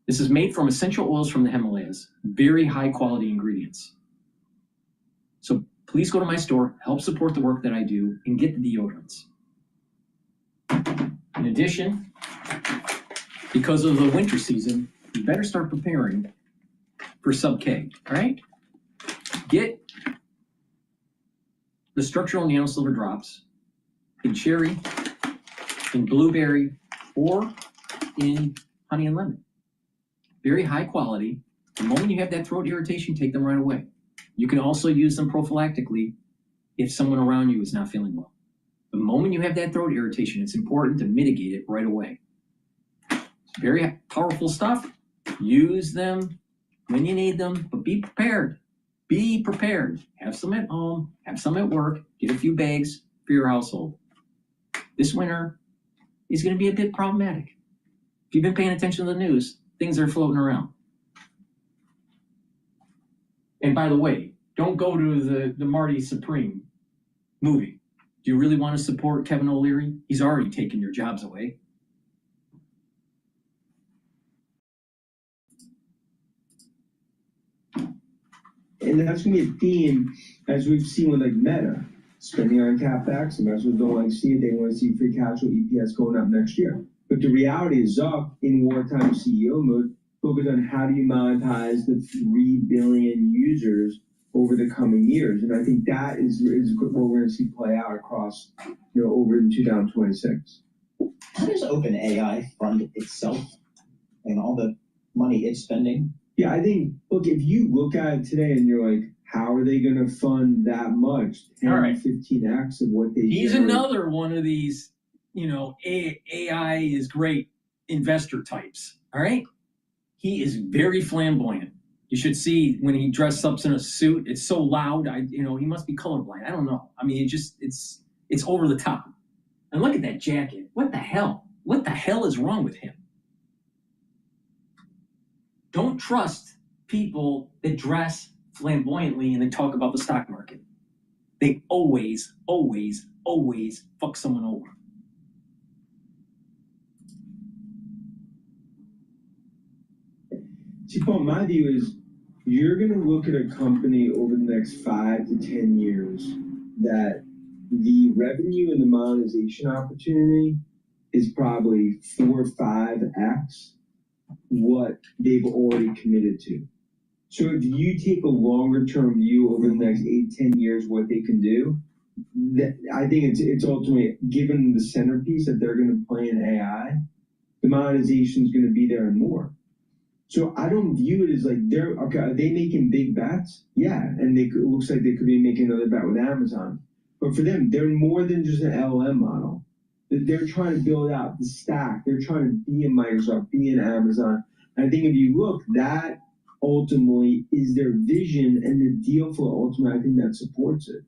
This is made from essential oils from the Himalayas, very high quality ingredients. So please go to my store, help support the work that I do, and get the deodorants. In addition, because of the winter season, you better start preparing for sub K, all right? Get the structural nano silver drops in cherry, in blueberry, or in honey and lemon. Very high quality. The moment you have that throat irritation, take them right away. You can also use them prophylactically if someone around you is not feeling well. The moment you have that throat irritation, it's important to mitigate it right away. It's very powerful stuff. Use them when you need them, but be prepared. Be prepared. Have some at home, have some at work, get a few bags for your household. This winter is going to be a bit problematic. If you've been paying attention to the news, things are floating around. And by the way, don't go to the Marty Supreme movie. Do you really want to support Kevin O'Leary? He's already taken your jobs away. And that's going to be a theme, as we've seen with like Meta, spending on CapEx. Investors don't like to see it. They want to see free cash flow EPS going up next year. But the reality is Zuck, in wartime CEO mode, focused on how do you monetize the 3 billion users over the coming years. And I think that is what we're going to see play out across, over in 2026. How does OpenAI fund itself and all the money it's spending? Yeah, I think, look, if you look at it today and you're like, how are they going to fund that much? 10, All right. 15x of what they He's generate? another one of these, AI is great investor types. All right. He is very flamboyant. You should see when he dressed up in a suit. It's so loud. He must be colorblind. I don't know. I mean, it's over the top. And look at that jacket. What the hell? What the hell is wrong with him? Don't trust people that dress flamboyantly and they talk about the stock market. They always, always, always fuck someone over. See, Paul, my view is you're going to look at a company over the next 5 to 10 years that the revenue and the monetization opportunity is probably 4 or 5x what they've already committed to. So if you take a longer term view over the next 8, 10 years, what they can do, I think it's ultimately, given the centerpiece that they're going to play in AI, the monetization is going to be there and more. So I don't view it as like are they making big bets? Yeah, and it looks like they could be making another bet with Amazon. But for them, they're more than just an LLM model. They're trying to build out the stack. They're trying to be in Microsoft, be in Amazon. And I think if you look, that ultimately is their vision, and the deal flow ultimately, I think that supports it.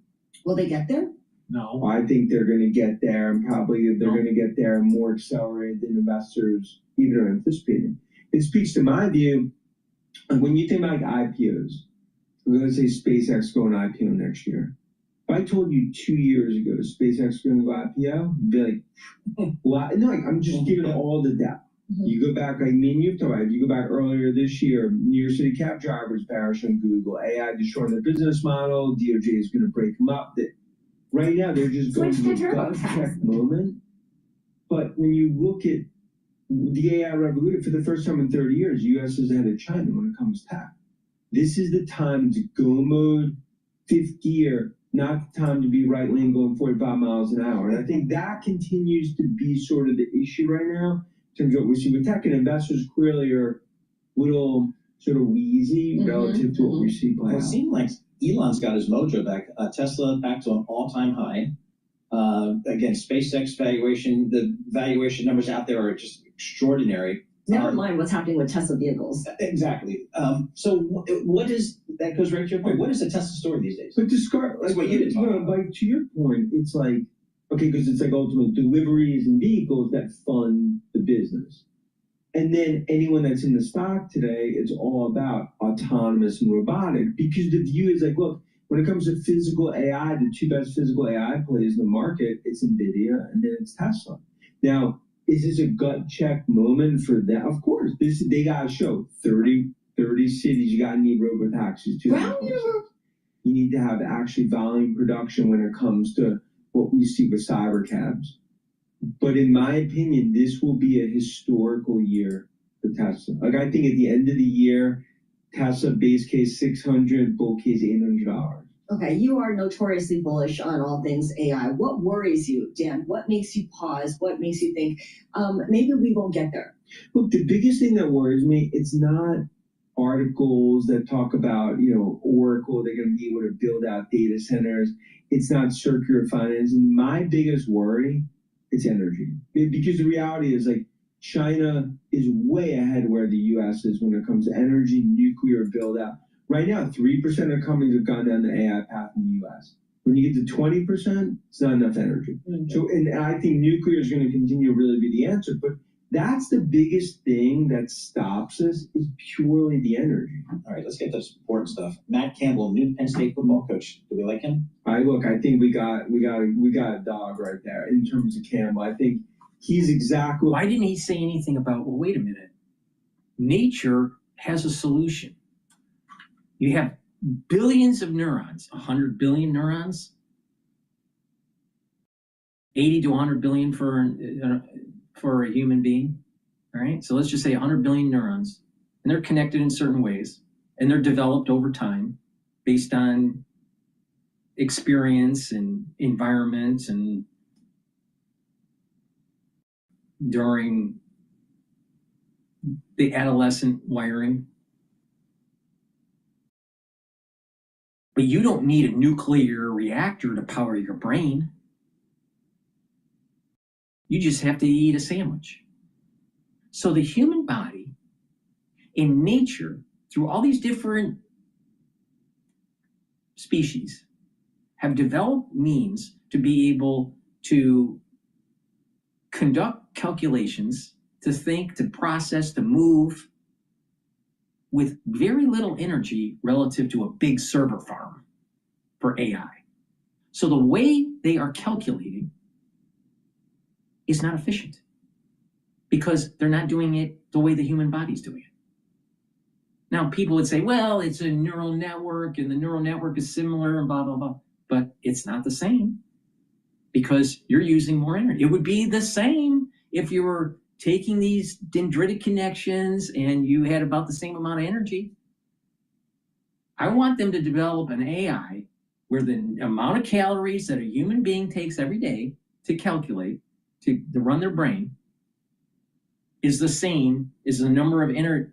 Will they get there? No. I think they're going to get there, and probably they're going to get there more accelerated than investors even are anticipating. It speaks to my view. When you think about IPOs, we're going to say SpaceX going IPO next year. If I told you 2 years ago SpaceX is going to go IPO, you'd be like, well, no, I'm just giving all the depth. You go back, like me and you've talked about, if you go back earlier this year, New York City cab drivers perish on Google, AI destroying their business model, DOJ is going to break them up. Right now, they're just going through a gut check moment. But when you look at the AI revolution, for the first time in 30 years, U.S. is ahead of China when it comes to tech. This is the time to go mode, fifth gear, not the time to be right lane going 45 miles an hour. And I think that continues to be sort of the issue right now in terms of what we see with tech, and investors clearly are a little sort of wheezy relative to what we see play Well, out. it seemed like Elon's got his mojo back. Tesla back to an all-time high. Again, SpaceX valuation, the valuation numbers out there are just extraordinary. Never mind what's happening with Tesla vehicles. Exactly. So what is, that goes right to your point, what is the Tesla story these days? But discard, That's what you didn't talk about. like to your point, it's like, okay, because it's like ultimately deliveries and vehicles that fund the business. And then anyone that's in the stock today, it's all about autonomous and robotic, because the view is like, look, when it comes to physical AI, the two best physical AI plays in the market, it's NVIDIA and then it's Tesla. Now, is this a gut check moment for them? Of course, they got to show 30 cities, you got to need robotaxis too. You need to have actually volume production when it comes to what we see with cyber cabs. But in my opinion, this will be a historical year for Tesla. Like, I think at the end of the year, Tesla base case 600, bull case $800. Okay, you are notoriously bullish on all things AI. What worries you, Dan? What makes you pause? What makes you think maybe we won't get there? Look, the biggest thing that worries me, it's not articles that talk about, Oracle, they're going to be able to build out data centers. It's not circular finance. My biggest worry, it's energy. Because the reality is, like, China is way ahead where the U.S. is when it comes to energy, nuclear build out. Right now, 3% of companies have gone down the AI path in the U.S. When you get to 20%, it's not enough energy. So, and I think nuclear is going to continue to really be the answer. But that's the biggest thing that stops us, is purely the energy. All right, let's get to this important stuff. Matt Campbell, new Penn State football coach. Do we like him? I think we got a dog right there in terms of Campbell. I think he's exactly. Why didn't he say anything about, well, wait a minute, nature has a solution. You have billions of neurons, 100 billion neurons, 80 to 100 billion for a human being, all right? So let's just say 100 billion neurons, and they're connected in certain ways, and they're developed over time based on experience and environment and during the adolescent wiring. But you don't need a nuclear reactor to power your brain. You just have to eat a sandwich. So the human body in nature, through all these different species, have developed means to be able to conduct calculations, to think, to process, to move with very little energy relative to a big server farm for AI. So the way they are calculating is not efficient because they're not doing it the way the human body's doing it. Now, people would say, well, it's a neural network and the neural network is similar and blah, blah, blah. But it's not the same because you're using more energy. It would be the same if you were taking these dendritic connections and you had about the same amount of energy. I want them to develop an AI where the amount of calories that a human being takes every day to calculate, to run their brain, is the same as the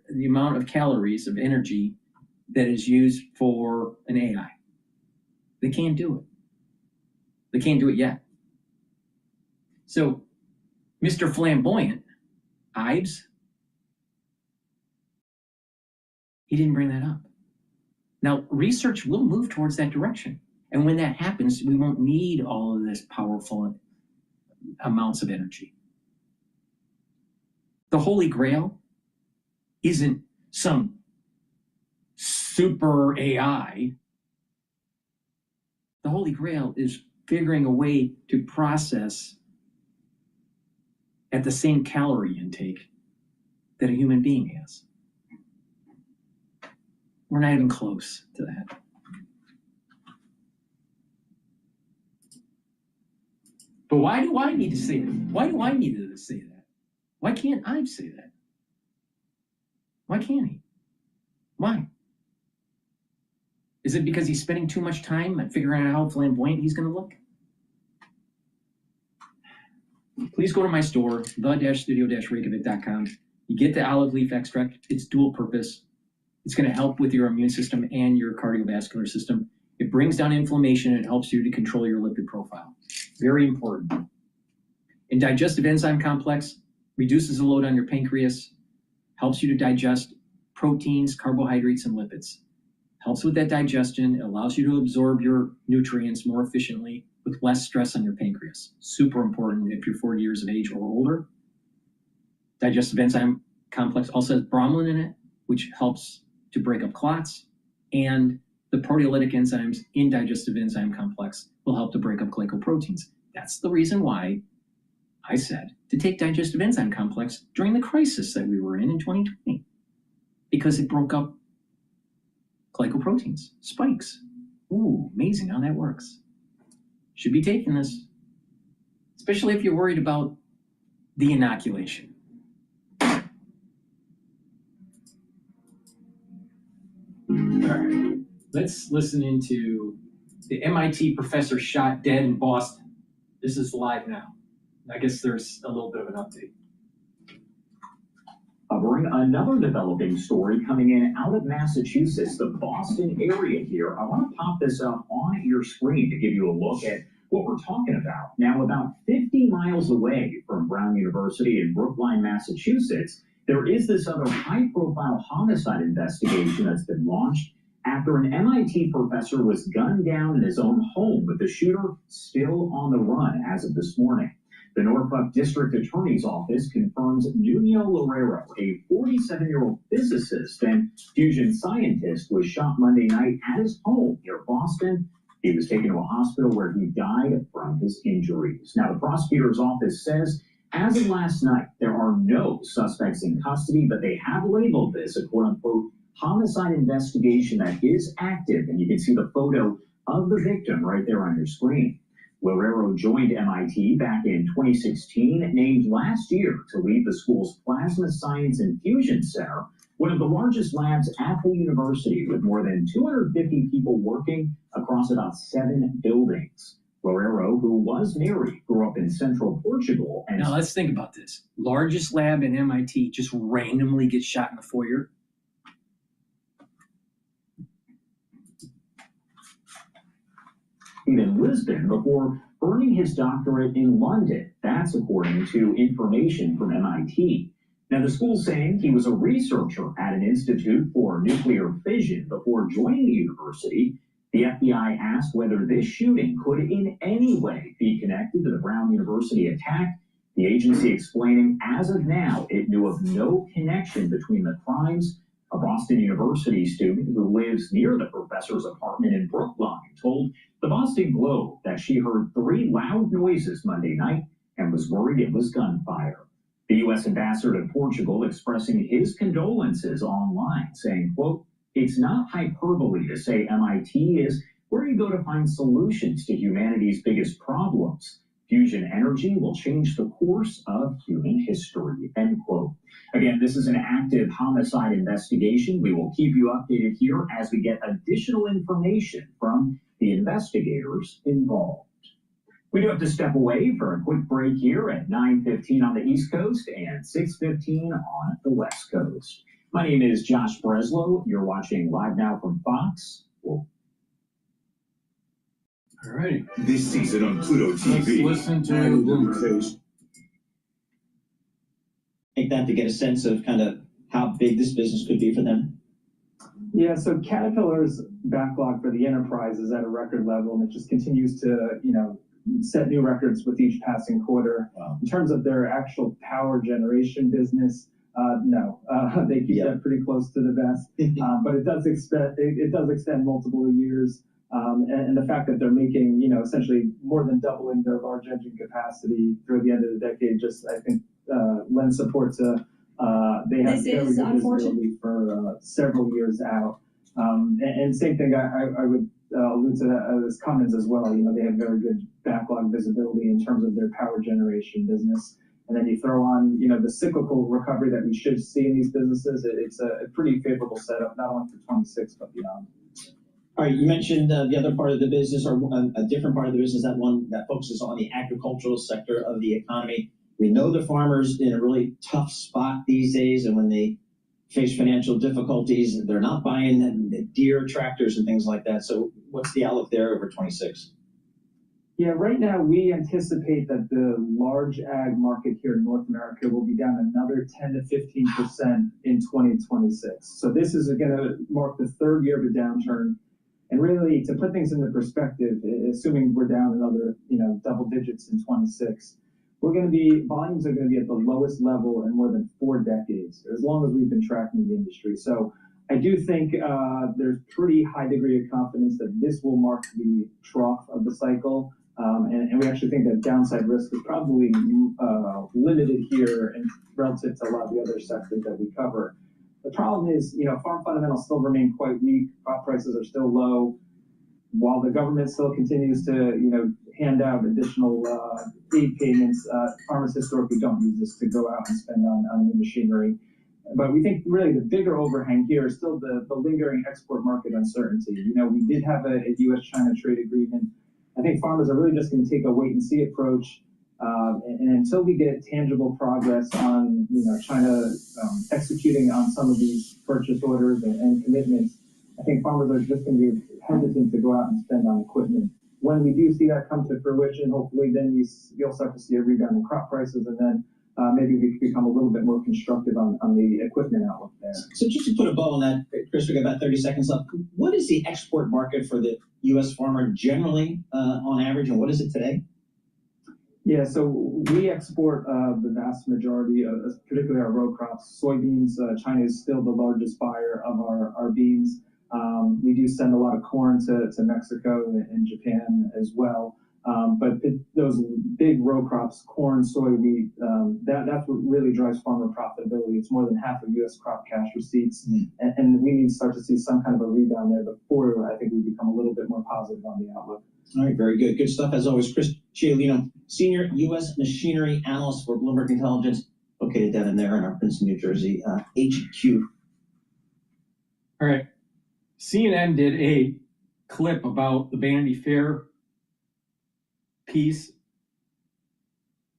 the amount of calories of energy that is used for an AI. They can't do it. They can't do it yet. So, Mr. Flamboyant, Ives, he didn't bring that up. Now, research will move towards that direction. And when that happens, we won't need all of this powerful amounts of energy. The Holy Grail isn't some super AI. The Holy Grail is figuring a way to process at the same calorie intake that a human being has. We're not even close to that. But why do I need to say that? Why do I need to say that? Why can't I say that? Why can't he? Why? Is it because he's spending too much time at figuring out how flamboyant he's going to look? Please go to my store, the-studio-reykjavik.com. You get the olive leaf extract. It's dual purpose. It's going to help with your immune system and your cardiovascular system. It brings down inflammation and helps you to control your lipid profile. Very important. And digestive enzyme complex reduces the load on your pancreas, helps you to digest proteins, carbohydrates, and lipids. Helps with that digestion. It allows you to absorb your nutrients more efficiently with less stress on your pancreas. Super important if you're 40 years of age or older. Digestive enzyme complex also has bromelain in it, which helps to break up clots. And the proteolytic enzymes in digestive enzyme complex will help to break up glycoproteins. That's the reason why I said to take digestive enzyme complex during the crisis that we were in 2020, because it broke up glycoproteins, spikes. Ooh, amazing how that works. Should be taking this, especially if you're worried about the inoculation. All right, let's listen into the MIT professor shot dead in Boston. This is live now. I guess there's a little bit of an update. Covering another developing story coming in out of Massachusetts, the Boston area here. I want to pop this up on your screen to give you a look at what we're talking about. Now, about 50 miles away from Brown University in Brookline, Massachusetts, there is this other high-profile homicide investigation that's been launched after an MIT professor was gunned down in his own home, with the shooter still on the run as of this morning. The Norfolk District Attorney's Office confirms Nuno Loureiro, a 47-year-old physicist and fusion scientist, was shot Monday night at his home near Boston. He was taken to a hospital where he died from his injuries. Now, the prosecutor's office says, as of last night, there are no suspects in custody, but they have labeled this a quote-unquote homicide investigation that is active, and you can see the photo of the victim right there on your screen. Loureiro joined MIT back in 2016, named last year to lead the school's Plasma Science and Fusion Center, one of the largest labs at the university, with more than 250 people working across about 7 buildings. Loureiro, who was married, grew up in central Portugal. And now let's think about this. Largest lab in MIT just randomly gets shot in the foyer. In Lisbon before earning his doctorate in London. That's according to information from MIT. Now, the school's saying he was a researcher at an institute for nuclear fission before joining the university. The FBI asked whether this shooting could in any way be connected to the Brown University attack. The agency explaining, as of now, it knew of no connection between the crimes. A Boston University student who lives near the professor's apartment in Brookline told the Boston Globe that she heard 3 loud noises Monday night and was worried it was gunfire. The U.S. ambassador to Portugal expressing his condolences online, saying, quote, "It's not hyperbole to say MIT is where you go to find solutions to humanity's biggest problems. Fusion energy will change the course of human history," end quote. Again, this is an active homicide investigation. We will keep you updated here as we get additional information from the investigators involved. We do have to step away for a quick break here at 9:15 on the East Coast and 6:15 on the West Coast. My name is Josh Breslow. You're watching Live Now from Fox. All right. This season on Pluto TV. Let's listen to Bloomberg. Take that to get a sense of kind of how big this business could be for them. Yeah, so Caterpillar's backlog for the enterprise is at a record level, and it just continues to, set new records with each passing quarter. Wow. In terms of their actual power generation business, no, they keep that pretty close to the vest, but it does extend multiple years. And the fact that they're making, essentially more than doubling their large engine capacity through the end of the decade, just I think lends support to they have very good visibility for several years out. And same thing, I would allude to as Cummins as well. They have very good backlog visibility in terms of their power generation business. And then you throw on, the cyclical recovery that we should see in these businesses. It's a pretty favorable setup, not only for 26, but beyond. All right, you mentioned the other part of the business, or a different part of the business, that one that focuses on the agricultural sector of the economy. We know the farmers in a really tough spot these days, and when they face financial difficulties, they're not buying Deere tractors and things like that. So what's the outlook there over 26? Yeah, right now we anticipate that the large ag market here in North America will be down another 10 to 15% in 2026. So this is going to mark the third year of a downturn. And really, to put things into perspective, assuming we're down another, double digits in 26, volumes are going to be at the lowest level in more than 4 decades, as long as we've been tracking the industry. So I do think there's pretty high degree of confidence that this will mark the trough of the cycle. And we actually think that downside risk is probably limited here and relative to a lot of the other sectors that we cover. The problem is, farm fundamentals still remain quite weak. Crop prices are still low. While the government still continues to, hand out additional aid payments, farmers historically don't use this to go out and spend on new machinery. But we think really the bigger overhang here is still the lingering export market uncertainty. We did have a U.S.-China trade agreement. I think farmers are really just going to take a wait-and-see approach. And until we get tangible progress on, China executing on some of these purchase orders and commitments, I think farmers are just going to be hesitant to go out and spend on equipment. When we do see that come to fruition, hopefully then you'll start to see a rebound in crop prices, and then maybe we can become a little bit more constructive on the equipment outlook there. So just to put a bow on that, Chris, we got about 30 seconds left. What is the export market for the U.S. farmer generally on average, and what is it today? Yeah, so we export the vast majority of, particularly our row crops. Soybeans, China is still the largest buyer of our beans. We do send a lot of corn to Mexico and Japan as well. But those big row crops, corn, soy, wheat, that's what really drives farmer profitability. It's more than half of U.S. crop cash receipts. And we need to start to see some kind of a rebound there before I think we become a little bit more positive on the outlook. All right, very good. Good stuff as always. Chris Ciolino, Senior U.S. Machinery Analyst for Bloomberg Intelligence, located down in there in our Princeton, New Jersey, HQ. All right. CNN did a clip about the Vanity Fair piece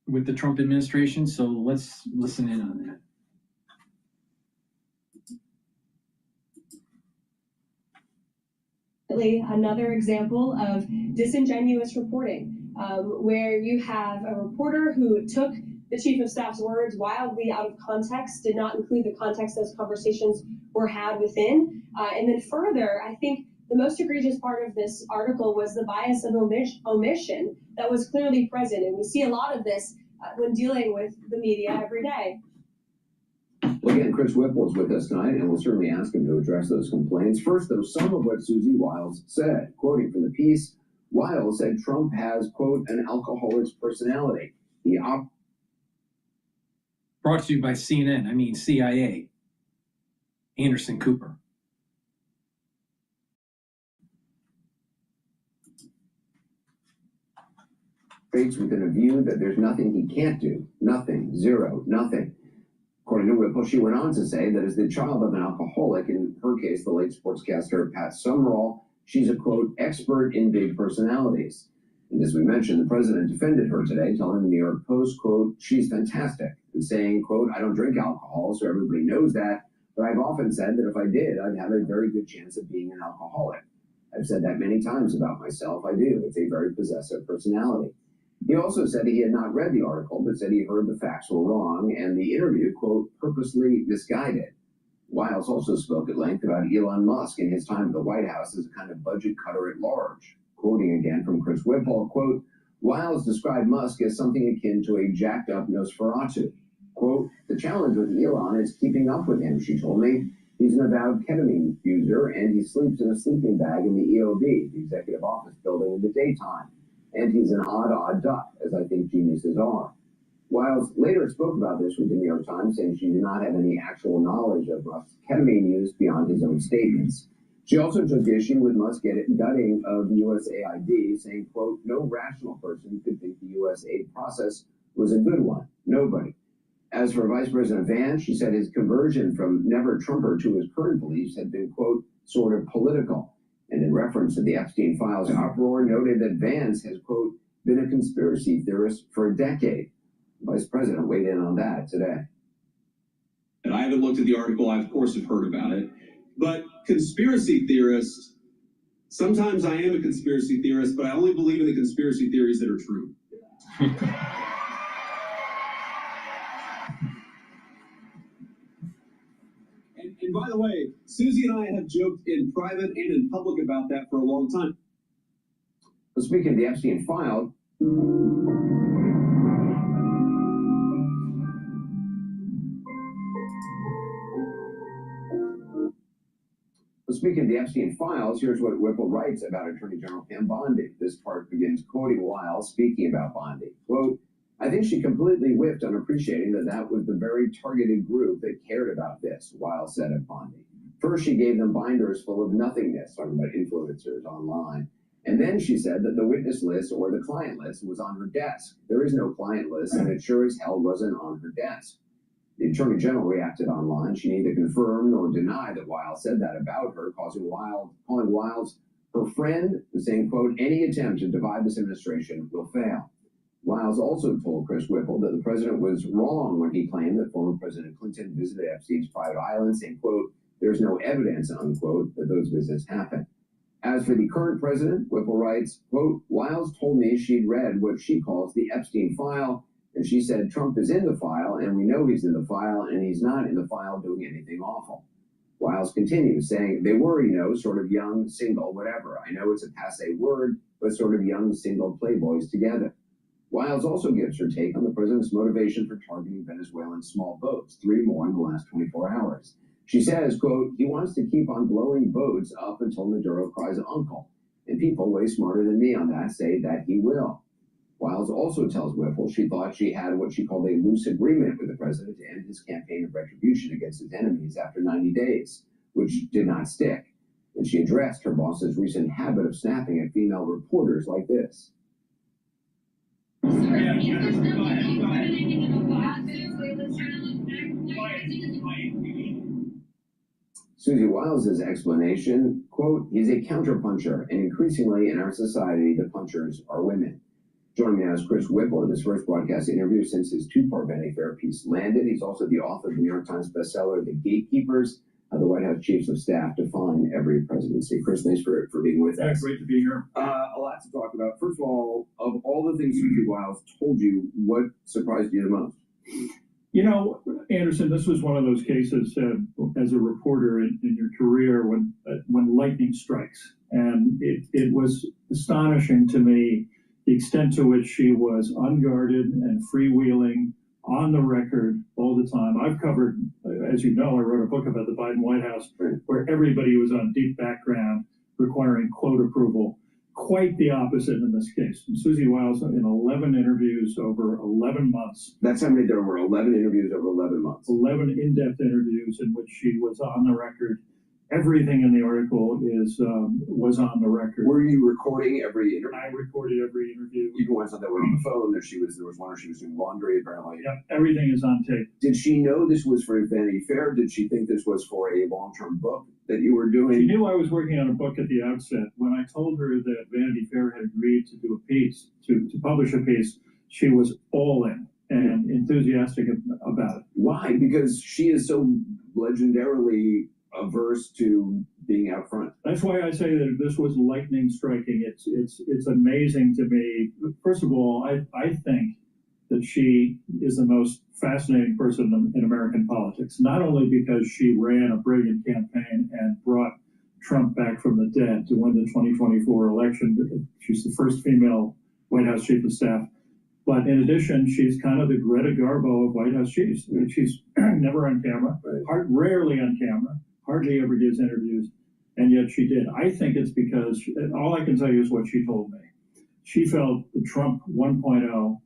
with the Trump administration, so let's listen in on that. Another example of disingenuous reporting, where you have a reporter who took the chief of staff's words wildly out of context, did not include the context those conversations were had within. And then further, I think the most egregious part of this article was the bias of omission that was clearly present. And we see a lot of this when dealing with the media every day. Well, again, Chris Whipple is with us tonight, and we'll certainly ask him to address those complaints. First, though, some of what Susie Wiles said. Quoting from the piece, Wiles said Trump has, quote, an alcoholic's personality. Brought to you by CNN, I mean CIA. Anderson Cooper. Within a view that there's nothing he can't do. Nothing. Zero. Nothing. According to Whipple, she went on to say that as the child of an alcoholic, in her case, the late sportscaster Pat Summerall, she's a, quote, expert in big personalities. And as we mentioned, the president defended her today, telling the New York Post, quote, she's fantastic, and saying, quote, I don't drink alcohol, so everybody knows that, but I've often said that if I did, I'd have a very good chance of being an alcoholic. I've said that many times about myself. I do. It's a very possessive personality. He also said he had not read the article, but said he heard the facts were wrong, and the interview, quote, purposely misguided. Wiles also spoke at length about Elon Musk and his time at the White House as a kind of budget cutter at large. Quoting again from Chris Whipple, quote, Wiles described Musk as something akin to a jacked-up Nosferatu. Quote, the challenge with Elon is keeping up with him, she told me. He's an avowed ketamine user, and he sleeps in a sleeping bag in the EOB, the executive office building, in the daytime. And he's an odd duck, as I think geniuses are. Wiles later spoke about this with the New York Times, saying she did not have any actual knowledge of Musk's ketamine use beyond his own statements. She also took issue with Musk gutting of the USAID, saying, quote, no rational person could think the USAID process was a good one. Nobody. As for Vice President Vance, she said his conversion from never-Trumper to his current beliefs had been, quote, sort of political. And in reference to the Epstein Files uproar, noted that Vance has, quote, been a conspiracy theorist for a decade. The Vice President weighed in on that today. And I haven't looked at the article. I, of course, have heard about it. But conspiracy theorists, sometimes I am a conspiracy theorist, but I only believe in the conspiracy theories that are true. And by the way, Susie and I have joked in private and in public about that for a long time. Well, speaking of the Epstein file, files, here's what Whipple writes about Attorney General Pam Bondi. This part begins quoting Wiles speaking about Bondi. Quote, I think she completely whiffed on appreciating that that was the very targeted group that cared about this, Wiles said of Bondi. First, she gave them binders full of nothingness, talking about influencers online. And then she said that the witness list or the client list was on her desk. There is no client list, and it sure as hell wasn't on her desk. The Attorney General reacted online. She neither confirmed nor denied that Wiles said that about her, calling Wiles her friend and saying, quote, any attempt to divide this administration will fail. Wiles also told Chris Whipple that the president was wrong when he claimed that former President Clinton visited Epstein's private island, saying, quote, there's no evidence, unquote, that those visits happened. As for the current president, Whipple writes, quote, Wiles told me she'd read what she calls the Epstein file, and she said Trump is in the file, and we know he's in the file, and he's not in the file doing anything awful. Wiles continues, saying they were, sort of young, single, whatever. I know it's a passé word, but sort of young, single playboys together. Wiles also gives her take on the president's motivation for targeting Venezuelan small boats, 3 more in the last 24 hours. She says, quote, he wants to keep on blowing boats up until Maduro cries uncle. And people way smarter than me on that say that he will. Wiles also tells Whipple she thought she had what she called a loose agreement with the president to end his campaign of retribution against his enemies after 90 days, which did not stick. And she addressed her boss's recent habit of snapping at female reporters like this. Susie Wiles' explanation, quote, he's a counterpuncher, and increasingly in our society, the punchers are women. Joining me now is Chris Whipple in his first broadcast interview since his 2-part Vanity Fair piece landed. He's also the author of the New York Times bestseller, The Gatekeepers, How the White House Chiefs of Staff Define Every Presidency. Chris, thanks for being with us. Great to be here. A lot to talk about. First of all the things Susie Wiles told you, what surprised you the most? Anderson, this was one of those cases as a reporter in your career when lightning strikes. And it was astonishing to me the extent to which she was unguarded and freewheeling on the record all the time. I've covered, as you know, I wrote a book about the Biden White House where everybody was on deep background requiring quote approval. Quite the opposite in this case. Susie Wiles in 11 interviews over 11 months. That's how many there were, 11 interviews over 11 months. 11 in-depth interviews in which she was on the record everything in the article was on the record. Were you recording every interview? I recorded every interview. Even ones that were on the phone. There was one where she was doing laundry apparently. Yeah, everything is on tape. Did she know this was for Vanity Fair? Did she think this was for a long-term book that you were doing? She knew I was working on a book at the outset. When I told her that Vanity Fair had agreed to do a piece, to publish a piece, she was all in and enthusiastic about it. Why? Because she is so legendarily averse to being out front. That's why I say that this was lightning striking. It's amazing to me. First of all, I think that she is the most fascinating person in American politics, not only because she ran a brilliant campaign and brought Trump back from the dead to win the 2024 election. She's the first female White House chief of staff. But in addition, she's kind of the Greta Garbo of White House chiefs. I mean, she's never on camera, rarely on camera, hardly ever gives interviews, and yet she did. I think it's because, all I can tell you is what she told me. She felt the Trump 1.0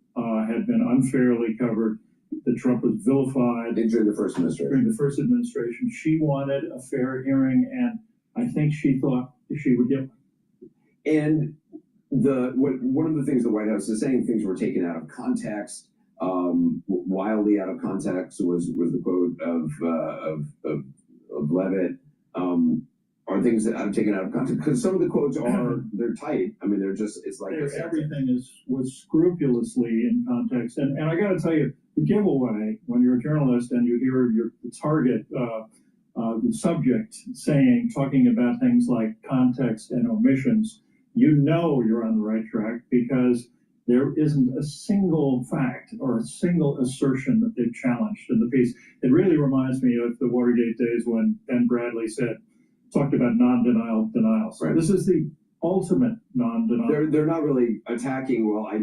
had been unfairly covered, that Trump was vilified. During the first administration. During the first administration. She wanted a fair hearing, and I think she thought she would get one. And one of the things the White House is saying, things were taken out of context, wildly out of context was the quote of Levitt. Are things that I'm taken out of context, because some of the quotes they're tight. I mean, they're just, it's like everything was scrupulously in context. And I got to tell you, the giveaway when you're a journalist and you hear the target, the subject talking about things like context and omissions, you know you're on the right track, because there isn't a single fact or a single assertion that they've challenged in the piece. It really reminds me of the Watergate days when Ben Bradley talked about non-denial denials. Right. This is the ultimate non-denial. They're not really attacking. Well, I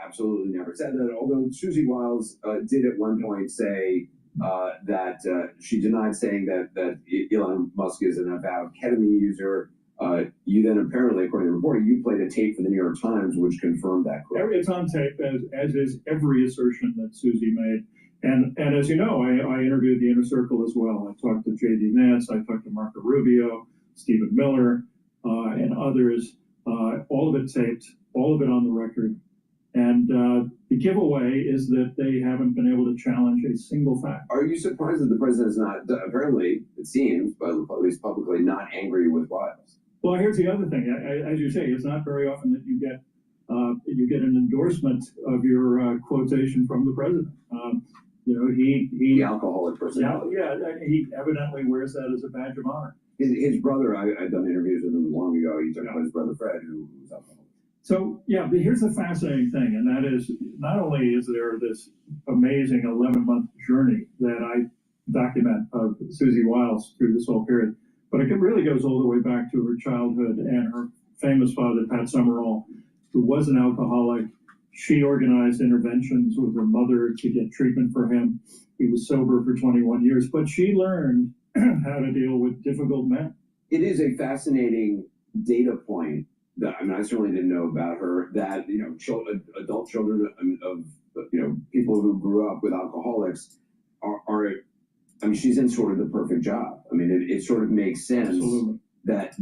absolutely never said that. Although Susie Wiles did at one point say that she denied saying that Elon Musk is an avowed ketamine user. You then apparently, according to the reporting, you played a tape for the New York Times which confirmed that quote. It's on tape, as is every assertion that Susie made. And as you know, I interviewed the Inner Circle as well. I talked to J.D. Vance, I talked to Marco Rubio, Stephen Miller, and others. All of it taped, all of it on the record. And the giveaway is that they haven't been able to challenge a single fact. Are you surprised that the president is not, apparently, it seems, but at least publicly, not angry with Wiles? Well, here's the other thing. As you say, it's not very often that you get an endorsement of your quotation from the president. The alcoholic personality. Yeah, he evidently wears that as a badge of honor. His brother, I've done interviews with him long ago. He talked about his brother Fred, who was alcoholic. So, yeah, but here's the fascinating thing, and that is, not only is there this amazing 11-month journey that I document of Susie Wiles through this whole period, but it really goes all the way back to her childhood and her famous father, Pat Summerall, who was an alcoholic. She organized interventions with her mother to get treatment for him. He was sober for 21 years, but she learned how to deal with difficult men. It is a fascinating data point that, I mean, I certainly didn't know about her, that, adult children of people who grew up with alcoholics are I mean, she's in sort of the perfect job. I mean, it sort of makes sense. Absolutely. that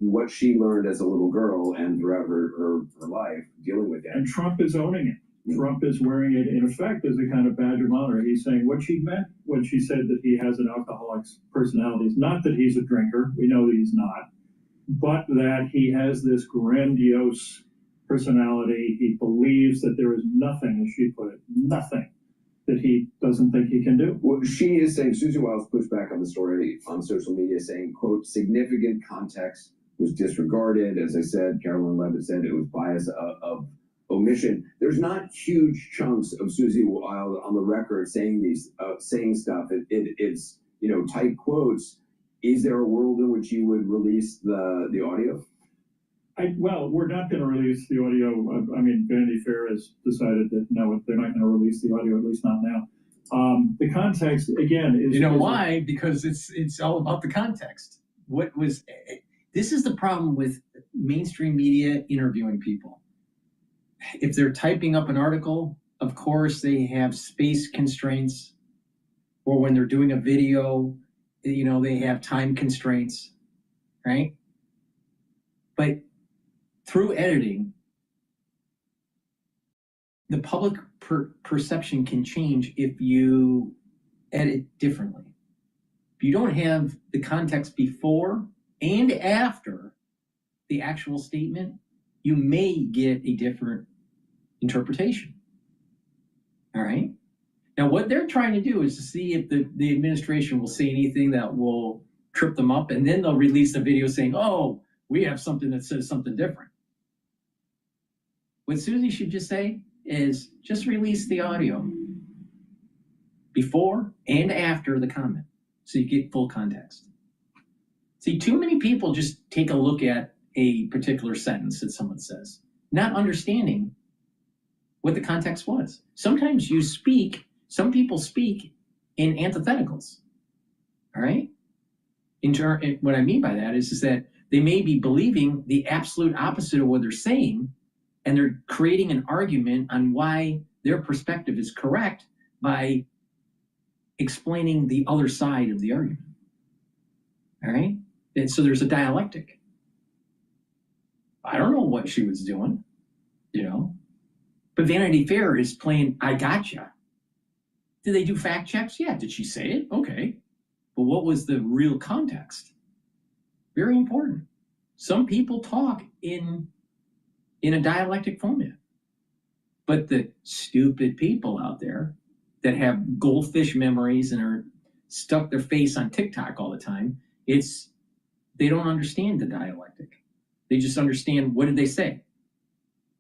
what she learned as a little girl and throughout her life dealing with it. And Trump is owning it. Trump is wearing it, in effect, as a kind of badge of honor. He's saying what she meant when she said that he has an alcoholic's personality. It's not that he's a drinker. We know that he's not. But that he has this grandiose personality. He believes that there is nothing, as she put it, nothing that he doesn't think he can do. Well, she is saying, Susie Wiles pushed back on the story on social media saying, quote, significant context was disregarded. As I said, Carolyn Levitt said it was bias of omission. There's not huge chunks of Susie Wiles on the record saying stuff. It's tight quotes. Is there a world in which you would release the audio? We're not going to release the audio. I mean, Vanity Fair has decided that no, they're not going to release the audio, at least not now. The context, again, is... why? Because it's all about the context. This is the problem with mainstream media interviewing people. If they're typing up an article, of course they have space constraints, or when they're doing a video, you know, they have time constraints, right? But through editing, the public perception can change if you edit differently. If you don't have the context before and after the actual statement, you may get a different interpretation. All right? Now, what they're trying to do is to see if the administration will say anything that will trip them up, and then they'll release a video saying, oh, we have something that says something different. What Susie should just say is just release the audio before and after the comment so you get full context. See, too many people just take a look at a particular sentence that someone says, not understanding what the context was. Sometimes some people speak in antitheticals, all right? What I mean by that is that they may be believing the absolute opposite of what they're saying, and they're creating an argument on why their perspective is correct by explaining the other side of the argument, all right? And so there's a dialectic. I don't know what she was doing, you know? But Vanity Fair is playing, I gotcha. Did they do fact checks? Yeah. Did she say it? Okay. But what was the real context? Very important. Some people talk in a dialectic format. But the stupid people out there that have goldfish memories and are stuck their face on TikTok all the time, they don't understand the dialectic. They just understand, what did they say?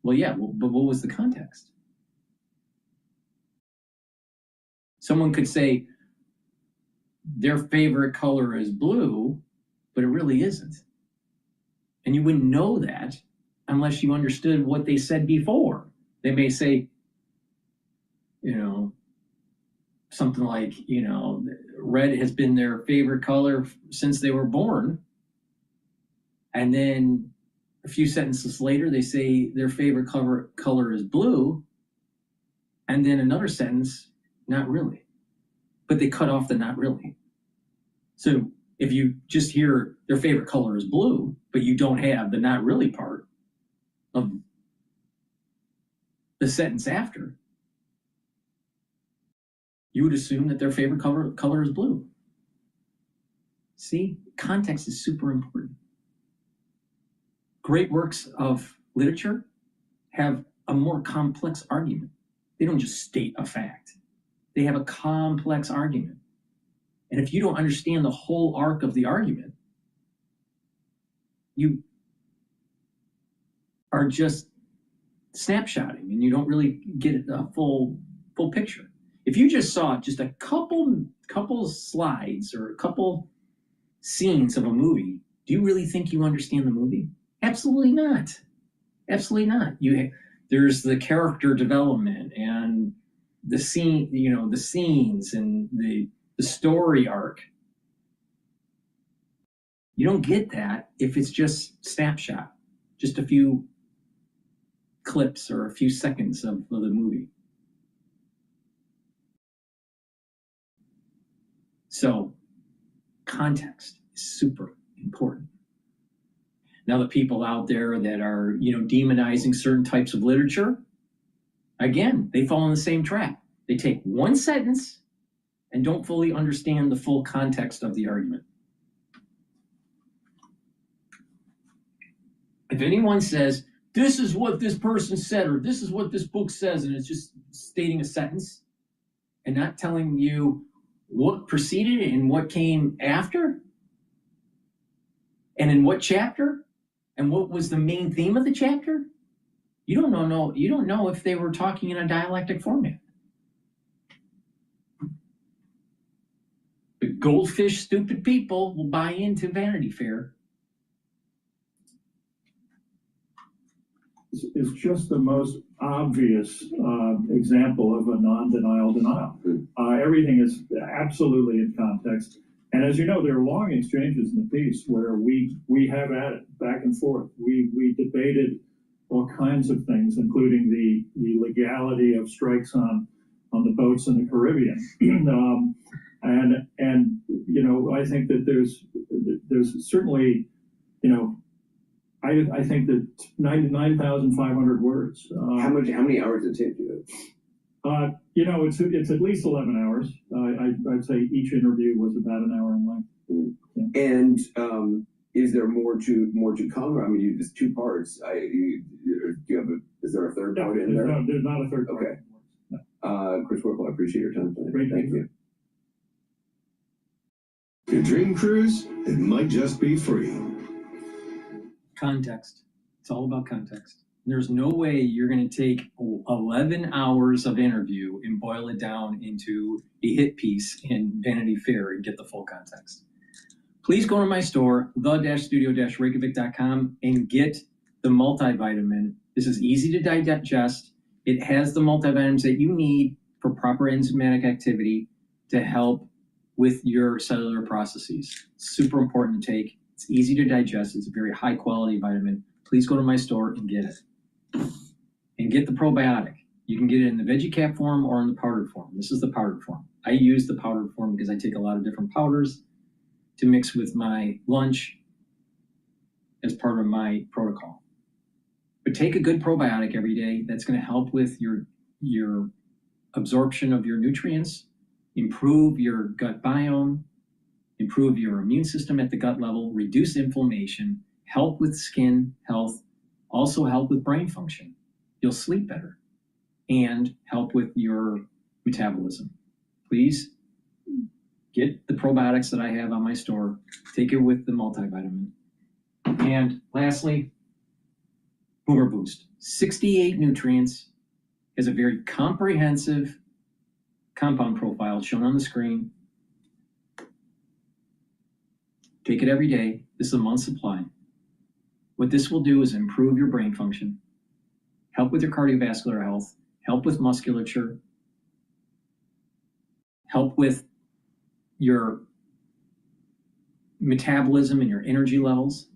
Well, yeah, but what was the context? Someone could say their favorite color is blue, but it really isn't. And you wouldn't know that unless you understood what they said before. They may say, you know, something like, you know, red has been their favorite color since they were born. And then a few sentences later, they say their favorite color is blue. And then another sentence, not really. But they cut off the not really. So if you just hear their favorite color is blue, but you don't have the not really part of the sentence after, you would assume that their favorite color is blue. See, context is super important. Great works of literature have a more complex argument. They don't just state a fact. They have a complex argument. And if you don't understand the whole arc of the argument, you are just snapshotting and you don't really get a full picture. If you just saw just a couple slides or a couple scenes of a movie, do you really think you understand the movie? Absolutely not. Absolutely not. There's the character development and the scene, you know, the scenes and the story arc. You don't get that if it's just snapshot, just a few clips or a few seconds of the movie. So context is super important. Now, the people out there that are, you know, demonizing certain types of literature, again, they fall in the same trap. They take one sentence and don't fully understand the full context of the argument. If anyone says, this is what this person said, or this is what this book says, and it's just stating a sentence and not telling you what preceded it and what came after, and in what chapter, and what was the main theme of the chapter, you don't know if they were talking in a dialectic format. The goldfish stupid people will buy into Vanity Fair. Is just the most obvious example of a non-denial denial. Everything is absolutely in context. And as you know, there are long exchanges in the piece where we have at it back and forth. We debated all kinds of things, including the legality of strikes on the boats in the Caribbean. And you know, I think that there's certainly, you know, I think that 9,500 words. How many hours did it take you? You know, it's at least 11 hours. I'd say each interview was about an hour in length. Yeah. And is there more to come? I mean, there's two parts. Is there a third part in there? No, there's not a third part. Okay. Chris Whipple, I appreciate your time today. Great, thank you. Your dream cruise, it might just be free. Context. It's all about context. There's no way you're going to take 11 hours of interview and boil it down into a hit piece in Vanity Fair and get the full context. Please go to my store, the-studio-reykjavik.com, and get the multivitamin. This is easy to digest. It has the multivitamins that you need for proper enzymatic activity to help with your cellular processes. Super important to take. It's easy to digest. It's a very high quality vitamin. Please go to my store and get it. And get the probiotic. You can get it in the veggie cap form or in the powdered form. This is the powdered form. I use the powdered form because I take a lot of different powders to mix with my lunch as part of my protocol. But take a good probiotic every day. That's going to help with your absorption of your nutrients, improve your gut biome, improve your immune system at the gut level, reduce inflammation, help with skin health, also help with brain function. You'll sleep better and help with your metabolism. Please get the probiotics that I have on my store. Take it with the multivitamin. And lastly, Boomer Boost. 68 nutrients, has a very comprehensive compound profile shown on the screen. Take it every day. This is a month's supply. What this will do is improve your brain function, help with your cardiovascular health, help with musculature, help with your metabolism and your energy levels.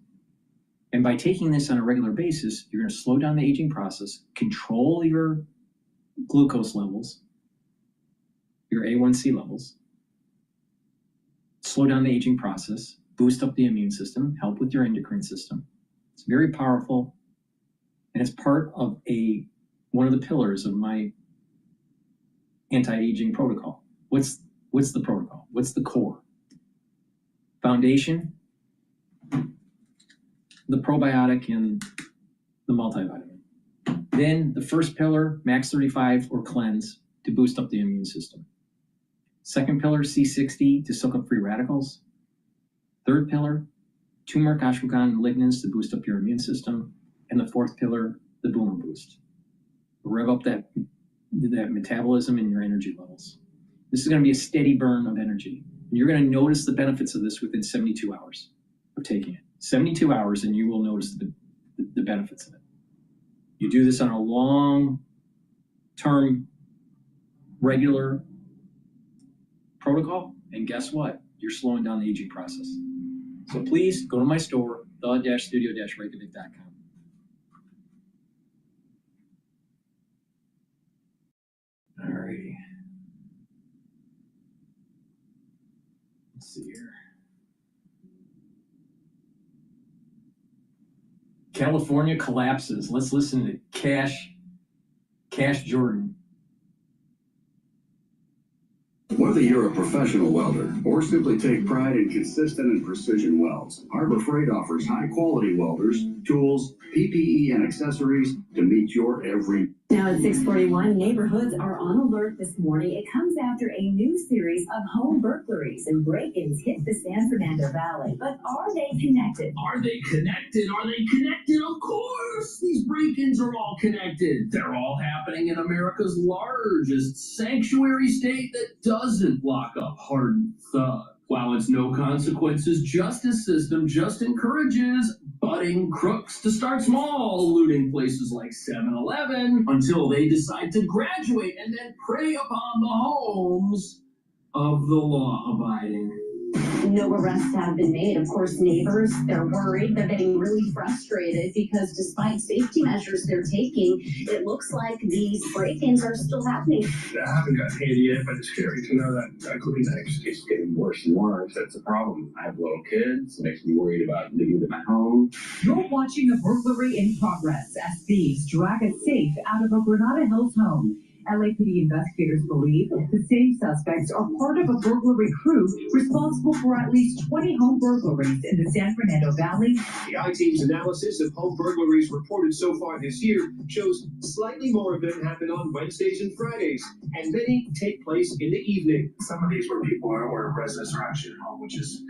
And by taking this on a regular basis, you're going to slow down the aging process, control your glucose levels, your A1C levels, slow down the aging process, boost up the immune system, help with your endocrine system. It's very powerful, and it's part of one of the pillars of my anti-aging protocol. What's the protocol? What's the core? Foundation, the probiotic, and the multivitamin. Then the first pillar, Max 35 or cleanse to boost up the immune system. Second pillar, C60 to soak up free radicals. Third pillar, turmeric, ashwagandha, and lignans to boost up your immune system. And the fourth pillar, the Boomer Boost. Rev up that metabolism and your energy levels. This is going to be a steady burn of energy. And you're going to notice the benefits of this within 72 hours of taking it. 72 hours and you will notice the benefits of it. You do this on a long-term, regular protocol, and guess what? You're slowing down the aging process. So please go to my store, the-studio-reykjavik.com. Alrighty. Let's see here. California collapses. Let's listen to Cash Jordan. Whether you're a professional welder or simply take pride in consistent and precision welds, Harbor Freight offers high-quality welders, tools, PPE, and accessories to meet your every. Now at 6:41, neighborhoods are on alert this morning. It comes after a new series of home burglaries and break-ins hit the San Fernando Valley. But are they connected? Are they connected? Are they connected? Of course! These break-ins are all connected. They're all happening in America's largest sanctuary state that doesn't lock up hardened thugs. While its no consequences justice system just encourages budding crooks to start small, looting places like 7-Eleven until they decide to graduate and then prey upon the homes of the law-abiding. No arrests have been made. Of course, neighbors, they're worried. They're getting really frustrated because despite safety measures they're taking, it looks like these break-ins are still happening. I haven't got hit yet, but it's scary to know that that could be next. It's getting worse and worse. That's a problem. I have little kids. It makes me worried about leaving them at home. You're watching a burglary in progress as thieves drag a safe out of a Granada Hills home. LAPD investigators believe the same suspects are part of a burglary crew responsible for at least 20 home burglaries in the San Fernando Valley. The I-Team's analysis of home burglaries reported so far this year shows slightly more of them happen on Wednesdays and Fridays, and many take place in the evening. Some of these where people are, where residents are actually at home, which is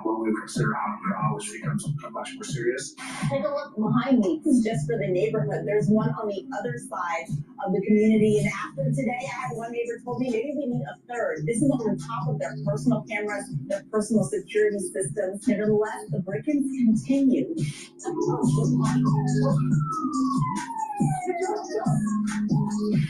what we would consider home, which becomes much more serious. Take a look behind me. This is just for the neighborhood. There's one on the other side of the community. And after today, I had one neighbor told me maybe we need a third. This is on top of their personal cameras, their personal security systems. Nevertheless, the break-ins continue.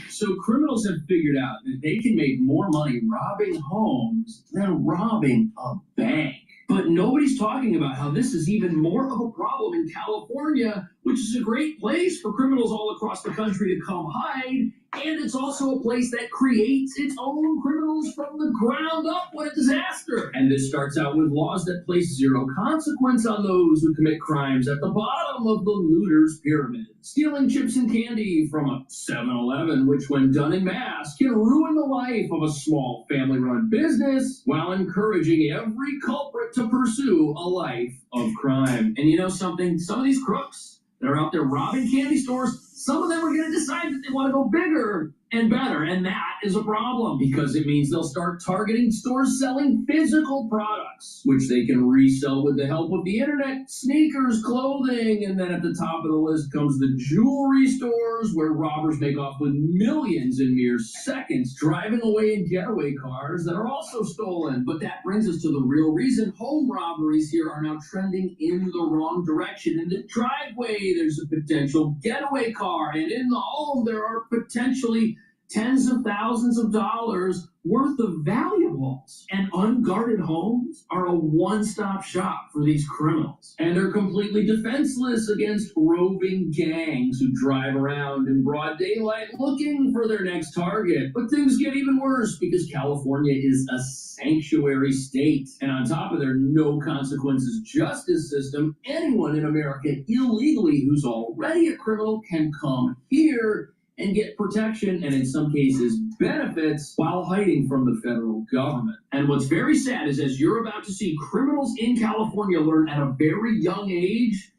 So criminals have figured out that they can make more money robbing homes than robbing a bank. But nobody's talking about how this is even more of a problem in California, which is a great place for criminals all across the country to come hide. And it's also a place that creates its own criminals from the ground up. What a disaster. And this starts out with laws that place zero consequence on those who commit crimes at the bottom of the looter's pyramid. Stealing chips and candy from a 7-Eleven, which when done in mass can ruin the life of a small family-run business while encouraging every culprit to pursue a life of crime. And you know something? Some of these crooks that are out there robbing candy stores, some of them are going to decide that they want to go bigger and better, and that is a problem because it means they'll start targeting stores selling physical products, which they can resell with the help of the internet, sneakers, clothing, and then at the top of the list comes the jewelry stores where robbers make off with millions in mere seconds, driving away in getaway cars that are also stolen. But that brings us to the real reason home robberies here are now trending in the wrong direction. In the driveway, there's a potential getaway car, and in the home, there are potentially tens of thousands of dollars worth of valuables. And unguarded homes are a one-stop shop for these criminals. And they're completely defenseless against roving gangs who drive around in broad daylight looking for their next target. But things get even worse because California is a sanctuary state. And on top of their no consequences justice system, anyone in America illegally who's already a criminal can come here and get protection and in some cases benefits while hiding from the federal government. And what's very sad is as you're about to see criminals in California learn at a very young age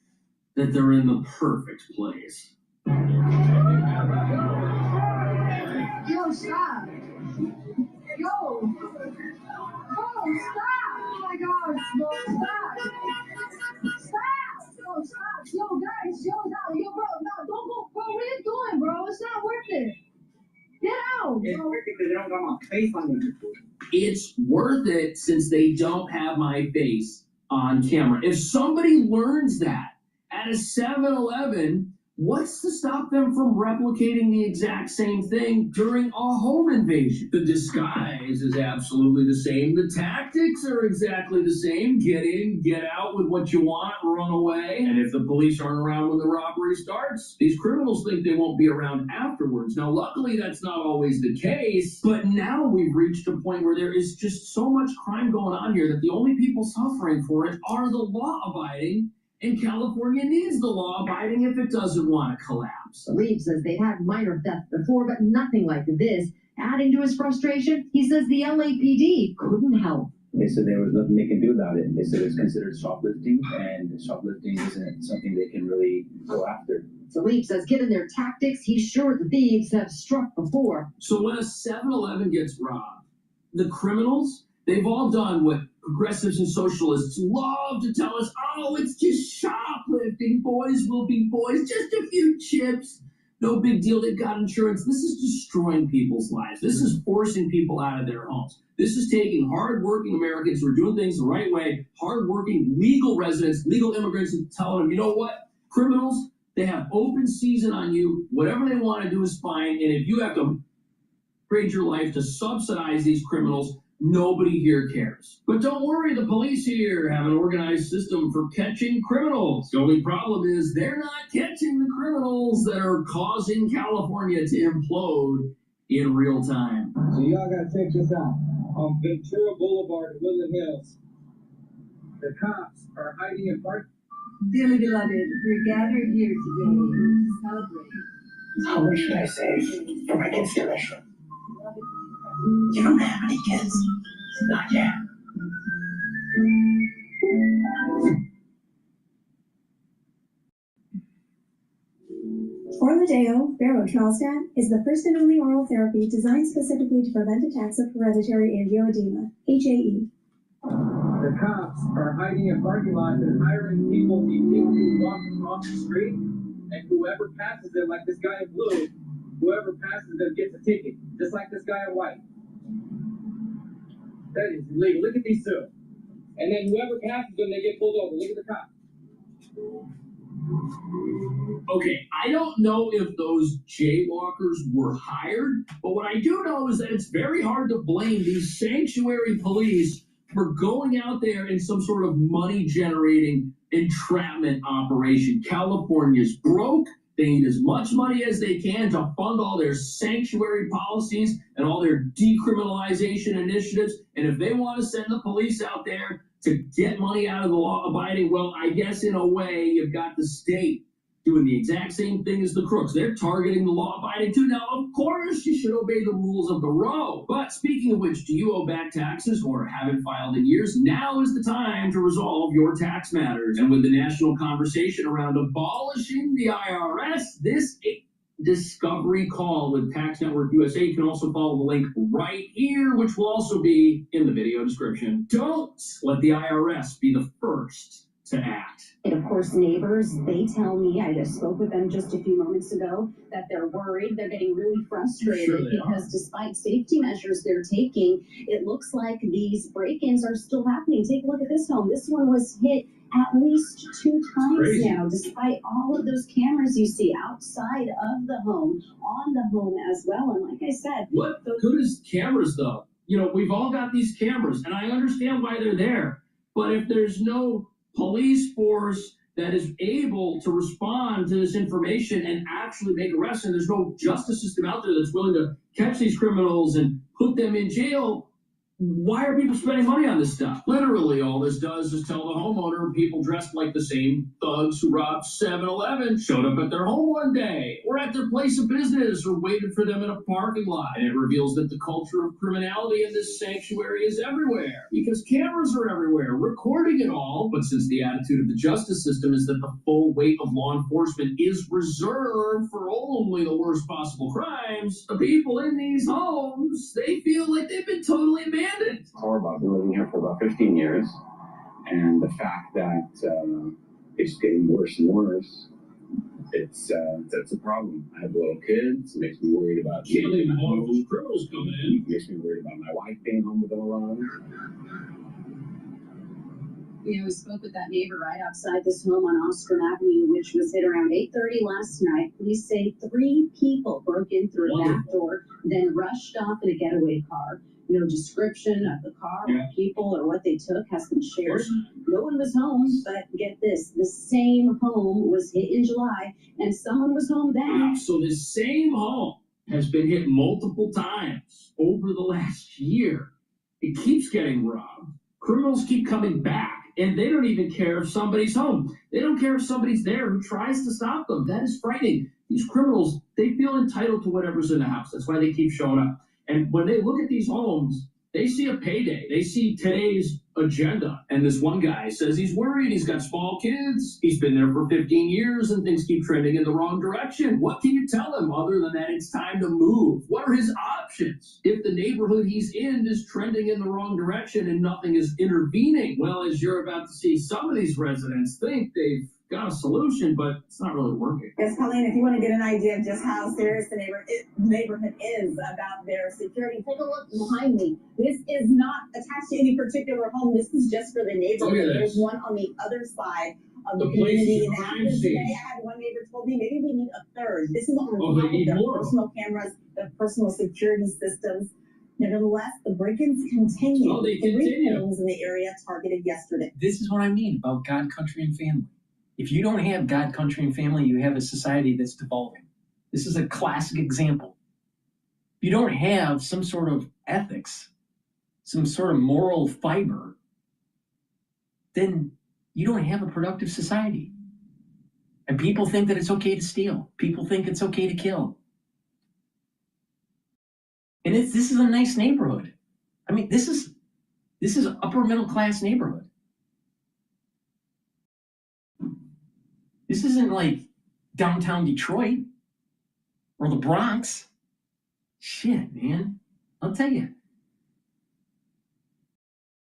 that they're in the perfect place. Yo, stop. Yo. Oh, stop. Oh my God. No, stop. Stop. Yo, stop. Yo, guys. Yo, no. Yo, bro. No, don't go. Bro, what are you doing, bro? It's not worth it. Get out. It's worth it because they don't got my face on it. It's worth it since they don't have my face on camera. If somebody learns that at a 7-Eleven, what's to stop them from replicating the exact same thing during a home invasion? The disguise is absolutely the same. The tactics are exactly the same. Get in, get out with what you want, run away. And if the police aren't around when the robbery starts, these criminals think they won't be around afterwards. Now, luckily, that's not always the case. But now we've reached a point where there is just so much crime going on here that the only people suffering for it are the law-abiding. And California needs the law-abiding if it doesn't want to collapse. Reeves says they've had minor theft before, but nothing like this. Adding to his frustration, he says the LAPD couldn't help. They said there was nothing they can do about it. They said it's considered shoplifting, and shoplifting isn't something they can really go after. So Reeves says given their tactics, he's sure the thieves have struck before. So when a 7-Eleven gets robbed, the criminals, they've all done what progressives and socialists love to tell us, oh, it's just shoplifting, boys will be boys, just a few chips, no big deal, they've got insurance. This is destroying people's lives. This is forcing people out of their homes. This is taking hardworking Americans who are doing things the right way, hardworking legal residents, legal immigrants, and telling them, you know what, criminals, they have open season on you, whatever they want to do is fine, and if you have to trade your life to subsidize these criminals, Nobody here cares. But don't worry, the police here have an organized system for catching criminals. The only problem is they're not catching the criminals that are causing California to implode in real time. So y'all gotta check this out. On Ventura Boulevard, Woodland Hills, the cops are hiding in park. Dearly beloved, we're gathered here today to celebrate. How much should I save for my kids' tuition? You don't have any kids? Not yet. Orladeyo Berotralstat is the first and only oral therapy designed specifically to prevent attacks of hereditary angioedema, HAE. The cops are hiding in parking lots and hiring people to walk across the street, and whoever passes them, like this guy in blue, whoever passes them gets a ticket, just like this guy in white. That is illegal. Look at these two. And then whoever passes them, they get pulled over. Look at the cop. Okay, I don't know if those jaywalkers were hired, but what I do know is that it's very hard to blame these sanctuary police for going out there in some sort of money-generating entrapment operation. California's broke. They need as much money as they can to fund all their sanctuary policies and all their decriminalization initiatives. And if they want to send the police out there to get money out of the law-abiding, well, I guess in a way you've got the state doing the exact same thing as the crooks. They're targeting the law-abiding too. Now, of course, you should obey the rules of the road. But speaking of which, do you owe back taxes or haven't filed in years? Now is the time to resolve your tax matters. And with the national conversation around abolishing the IRS, this discovery call with Tax Network USA. You can also follow the link right here, which will also be in the video description. Don't let the IRS be the first to act. And of course, neighbors, they tell me, I just spoke with them just a few moments ago, that they're worried, they're getting really frustrated because despite safety measures they're taking, it looks like these break-ins are still happening. Take a look at this home. This one was hit at least 2 times now, despite all of those cameras you see outside of the home, on the home as well. And like I said, what good is cameras though? You know, we've all got these cameras and I understand why they're there, but if there's no police force that is able to respond to this information and actually make arrests, and there's no justice system out there that's willing to catch these criminals and put them in jail, why are people spending money on this stuff? Literally, all this does is tell the homeowner people dressed like the same thugs who robbed 7-Eleven showed up at their home one day, or at their place of business, or waited for them in a parking lot. And it reveals that the culture of criminality in this sanctuary is everywhere, because cameras are everywhere, recording it all. But since the attitude of the justice system is that the full weight of law enforcement is reserved for only the worst possible crimes, the people in these homes, they feel like they've been totally abandoned. It's horrible. I've been living here for about 15 years, and the fact that it's getting worse and worse, it's a problem. I have little kids. It makes me worried about getting home. Criminals coming in. It makes me worried about my wife being home with them alone. You know, we spoke with that neighbor right outside this home on Ostrom Avenue, which was hit around 8:30 last night. Police say 3 people broke in through a back door, then rushed off in a getaway car. No description of the car, or people, or what they took has been shared. No one was home, but get this, the same home was hit in July, and someone was home then. So this same home has been hit multiple times over the last year. It keeps getting robbed. Criminals keep coming back, and they don't even care if somebody's home. They don't care if somebody's there who tries to stop them. That is frightening. These criminals, they feel entitled to whatever's in the house. That's why they keep showing up. And when they look at these homes, they see a payday. They see today's agenda. And this one guy says he's worried. He's got small kids. He's been there for 15 years and things keep trending in the wrong direction. What can you tell him other than that it's time to move? What are his options if the neighborhood he's in is trending in the wrong direction and nothing is intervening? Well, as you're about to see, some of these residents think they've got a solution, but it's not really working. Yes, Colleen, if you want to get an idea of just how serious the neighborhood is about their security, take a look behind me. This is not attached to any particular home. This is just for the neighborhood. There's one on the other side of the community. And after today, I had one neighbor told me maybe we need a third. This is on top of their personal cameras, their personal security systems. Nevertheless, the break-ins continue. Oh, they 3 continue. homes in the area targeted yesterday. This is what I mean about God, country, and family. If you don't have God, country, and family, you have a society that's devolving. This is a classic example. If you don't have some sort of ethics, some sort of moral fiber, then you don't have a productive society. And people think that it's okay to steal. People think it's okay to kill. And this is a nice neighborhood. I mean, this is an upper middle class neighborhood. This isn't like downtown Detroit or the Bronx. Shit, man. I'll tell you.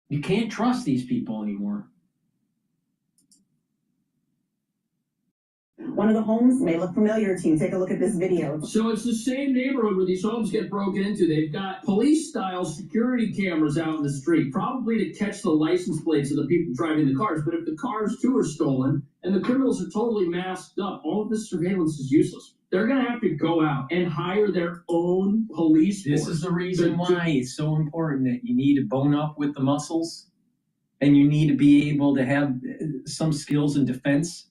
You can't trust these people anymore. One of the homes may look familiar to you. Take a look at this video. So it's the same neighborhood where these homes get broken into. They've got police-style security cameras out in the street, probably to catch the license plates of the people driving the cars. But if the cars, too, are stolen and the criminals are totally masked up, all of this surveillance is useless. They're going to have to go out and hire their own police force. This is the reason why it's so important that you need to bone up with the muscles and you need to be able to have some skills in defense.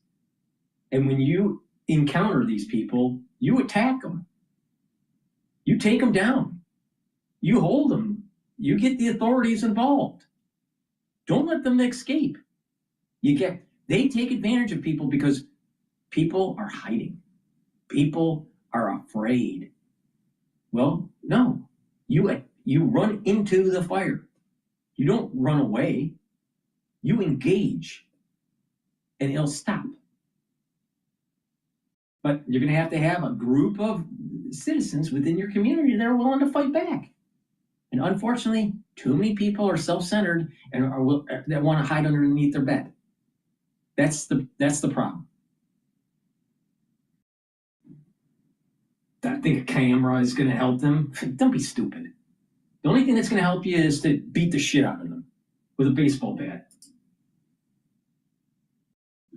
And when you encounter these people, you attack them. You take them down. You hold them. You get the authorities involved. Don't let them escape. They take advantage of people because people are hiding. People are afraid. Well, no. You run into the fire. You don't run away. You engage. And it'll stop. But you're going to have a group of citizens within your community that are willing to fight back. And unfortunately, too many people are self-centered and that want to hide underneath their bed. That's the problem. I think a camera is going to help them. Don't be stupid. The only thing that's going to help you is to beat the shit out of them with a baseball bat.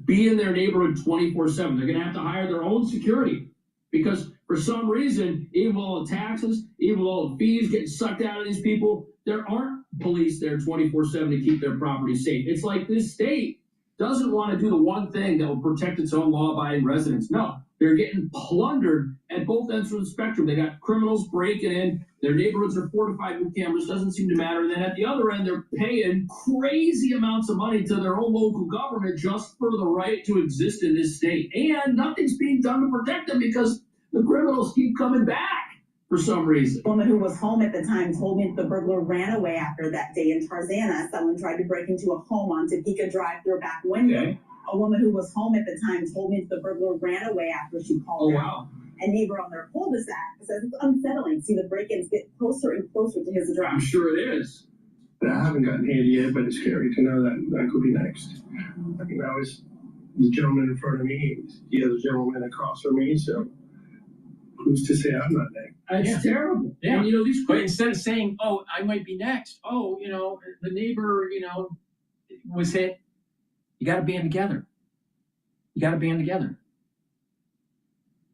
Be in their neighborhood 24/7. They're going to have to hire their own security because for some reason, even with all the taxes, even with all the fees getting sucked out of these people, there aren't police there 24/7 to keep their property safe. It's like this state doesn't want to do the one thing that will protect its own law-abiding residents. No, they're getting plundered at both ends of the spectrum. They got criminals breaking in. Their neighborhoods are fortified with cameras. Doesn't seem to matter. And then at the other end, they're paying crazy amounts of money to their own local government just for the right to exist in this state. And nothing's being done to protect them because the criminals keep coming back for some reason. A woman who was home at the time told me the burglar ran away after that day in Tarzana. Someone tried to break into a home on Topeka Drive through a back window. Okay. A woman who was home at the time told me the burglar ran away after she called out. Wow. A neighbor on their cul-de-sac says it's unsettling to see the break-ins get closer and closer to his address. I'm sure it is. I haven't gotten hit yet, but it's scary to know that could be next. I mean, that was the gentleman in front of me. He has a gentleman across from me, so who's to say I'm not next? It's terrible. Yeah. And, these But instead of saying, oh, I might be next. Oh, the neighbor, was hit. You got to band together.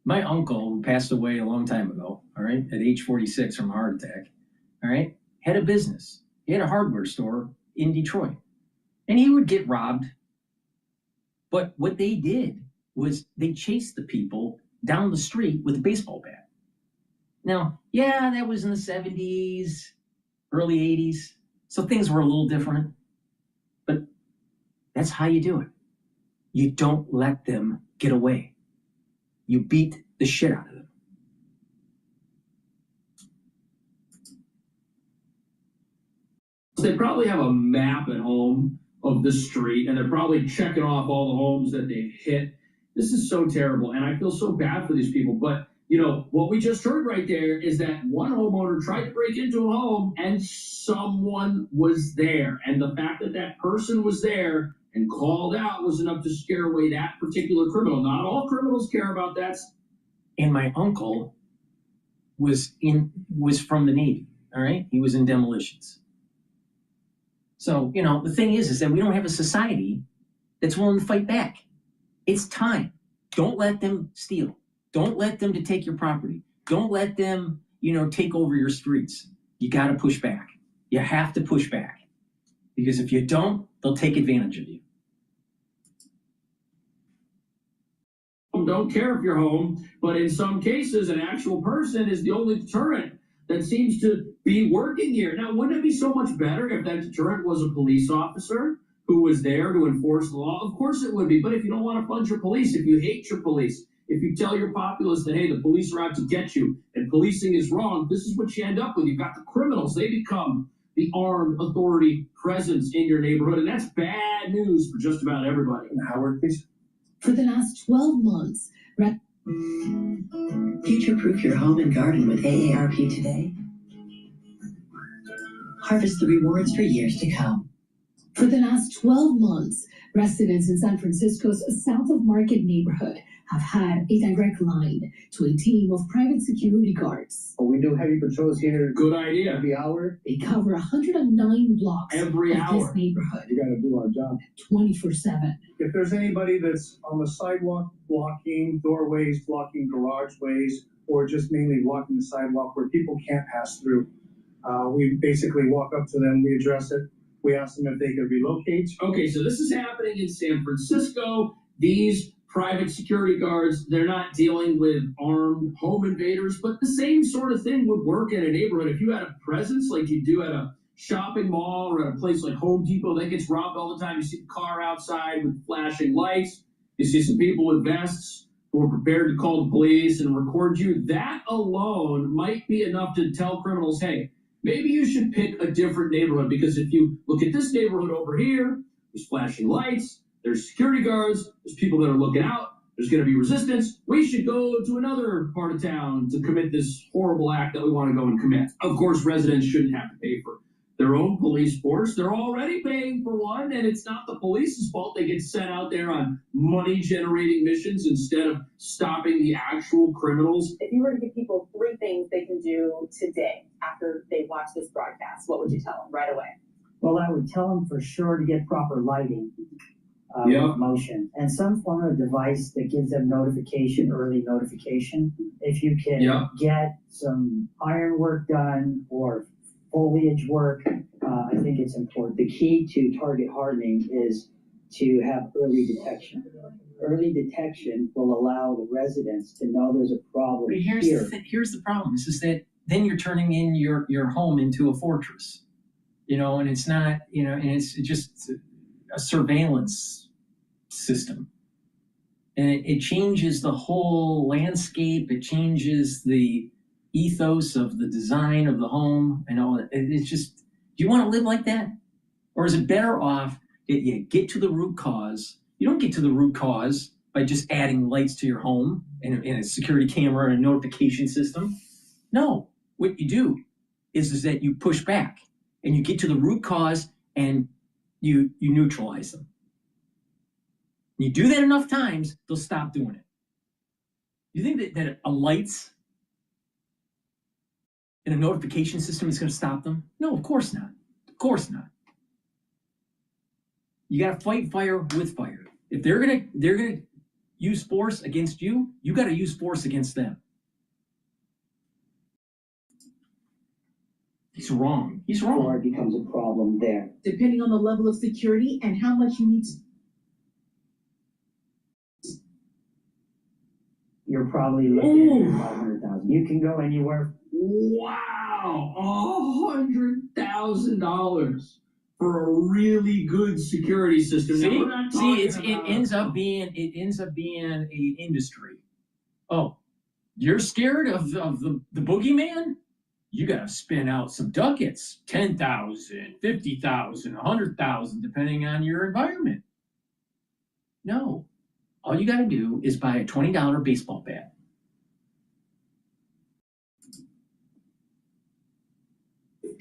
My uncle, who passed away a long time ago, all right, at age 46 from a heart attack, all right, had a business. He had a hardware store in Detroit. And he would get robbed. But what they did was they chased the people down the street with a baseball bat. Now, yeah, that was in the 70s, early 80s. So things were a little different. But that's how you do it. You don't let them get away. You beat the shit out of them. They probably have a map at home of the street, and they're probably checking off all the homes that they've hit. This is so terrible, and I feel so bad for these people. But, what we just heard right there is that one homeowner tried to break into a home, and someone was there. And the fact that that person was there and called out was enough to scare away that particular criminal. Not all criminals care about that. And my uncle was from the Navy, all right? He was in demolitions. So, the thing is that we don't have a society that's willing to fight back. It's time. Don't let them steal. Don't let them to take your property. Don't let them, take over your streets. you got to push back. You have to push back. Because if you don't, they'll take advantage of you. Don't care if you're home, but in some cases, an actual person is the only deterrent that seems to be working here. Now, wouldn't it be so much better if that deterrent was a police officer who was there to enforce the law? Of course it would be. But if you don't want to fund your police, if you hate your police, if you tell your populace that, hey, the police are out to get you and policing is wrong, this is what you end up with. You've got the criminals. They become the armed authority presence in your neighborhood. And that's bad news for just about everybody. Howard, please. For the last 12 months, future-proof your home and garden with AARP today. Harvest the rewards for years to come. For the last 12 months, residents in San Francisco's South of Market neighborhood have had a direct line to a team of private security guards. We do heavy patrols here. Good idea. Every hour. They cover 109 blocks every of hour. This neighborhood. We got to do our job. 24/7. If there's anybody that's on the sidewalk blocking doorways, blocking garageways, or just mainly blocking the sidewalk where people can't pass through, we basically walk up to them, we address it, we ask them if they could relocate. Okay, so this is happening in San Francisco. These private security guards, they're not dealing with armed home invaders, but the same sort of thing would work in a neighborhood. If you had a presence like you do at a shopping mall or at a place like Home Depot that gets robbed all the time, you see the car outside with flashing lights, you see some people with vests who are prepared to call the police and record you. That alone might be enough to tell criminals, hey, maybe you should pick a different neighborhood, because if you look at this neighborhood over here, there's flashing lights, there's security guards, there's people that are looking out, there's going to be resistance. We should go to another part of town to commit this horrible act that we want to go and commit. Of course, residents shouldn't have to pay for their own police force. They're already paying for one, and it's not the police's fault. They get sent out there on money-generating missions instead of stopping the actual criminals. If you were to give people 3 things they can do today after they watch this broadcast, what would you tell them right away? Well, I would tell them for sure to get proper lighting. With motion and some form of device that gives them notification, early notification. If you can get some iron work done or foliage work, I think it's important. The key to target hardening is to have early detection. Early detection will allow the residents to know there's a problem. But here's the problem, is that then you're turning in your home into a fortress, and it's not, and it's just a surveillance system, and it changes the whole landscape. It changes the ethos of the design of the home and all that. It's just, do you want to live like that, or is it better off that you get to the root cause? You don't get to the root cause by just adding lights to your home and a security camera and a notification system. No, what you do is that you push back and you get to the root cause and you neutralize them. You do that enough times, they'll stop doing it. You think that a lights and a notification system is going to stop them? No, of course not. Of course not. You got to fight fire with fire. If they're gonna use force against you, you got to use force against them. He's wrong. He's wrong. Or it becomes a problem there. Depending on the level of security and how much you need to. You're probably looking at 500,000. You can go anywhere. Wow, $100,000 for a really good security system. It ends up being an industry. Oh, you're scared of the boogeyman? You got to spin out some ducats, 10,000, 50,000, 100,000, depending on your environment. No. All you got to do is buy a $20 baseball bat.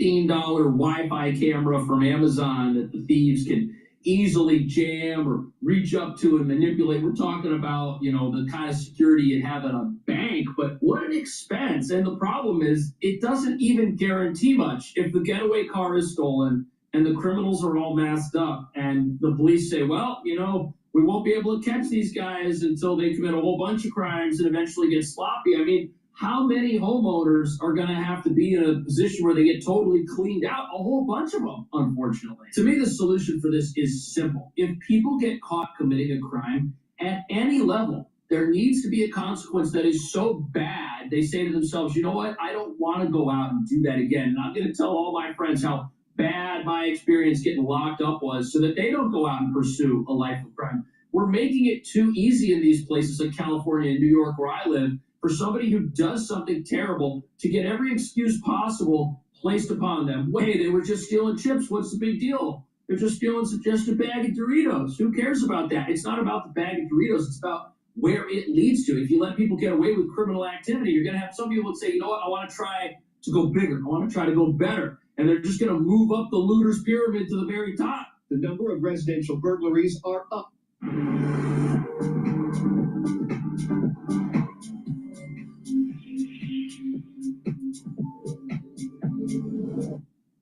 $15 Wi-Fi camera from Amazon that the thieves can easily jam or reach up to and manipulate. We're talking about, the kind of security you have at a bank, but what an expense. And the problem is it doesn't even guarantee much. If the getaway car is stolen and the criminals are all masked up and the police say, well, we won't be able to catch these guys until they commit a whole bunch of crimes and eventually get sloppy. I mean, how many homeowners are going to have to be in a position where they get totally cleaned out? A whole bunch of them, unfortunately. To me, the solution for this is simple. If people get caught committing a crime at any level, there needs to be a consequence that is so bad, they say to themselves, you know what, I don't want to go out and do that again. And I'm going to tell all my friends how bad my experience getting locked up was so that they don't go out and pursue a life of crime. We're making it too easy in these places like California and New York where I live for somebody who does something terrible to get every excuse possible placed upon them. Hey, they were just stealing chips. What's the big deal? They're just stealing just a bag of Doritos. Who cares about that? It's not about the bag of Doritos. It's about where it leads to. If you let people get away with criminal activity, you're going to have some people that say, you know what, I want to try to go bigger. I want to try to go better. And they're just going to move up the looters pyramid to the very top. The number of residential burglaries are up.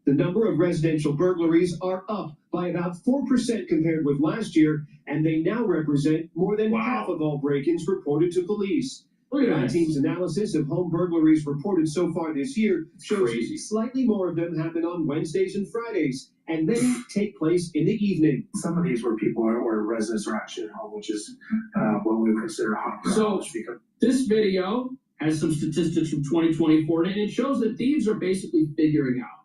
The number of residential burglaries are up by about 4% compared with last year, and they now represent more than half of all break-ins reported to police. My team's analysis of home burglaries reported so far this year shows slightly more of them happen on Wednesdays and Fridays, and many take place in the evening. Some of these where people are, or residents are actually at home, which is what we would consider hot. So this video has some statistics from 2024, and it shows that thieves are basically figuring out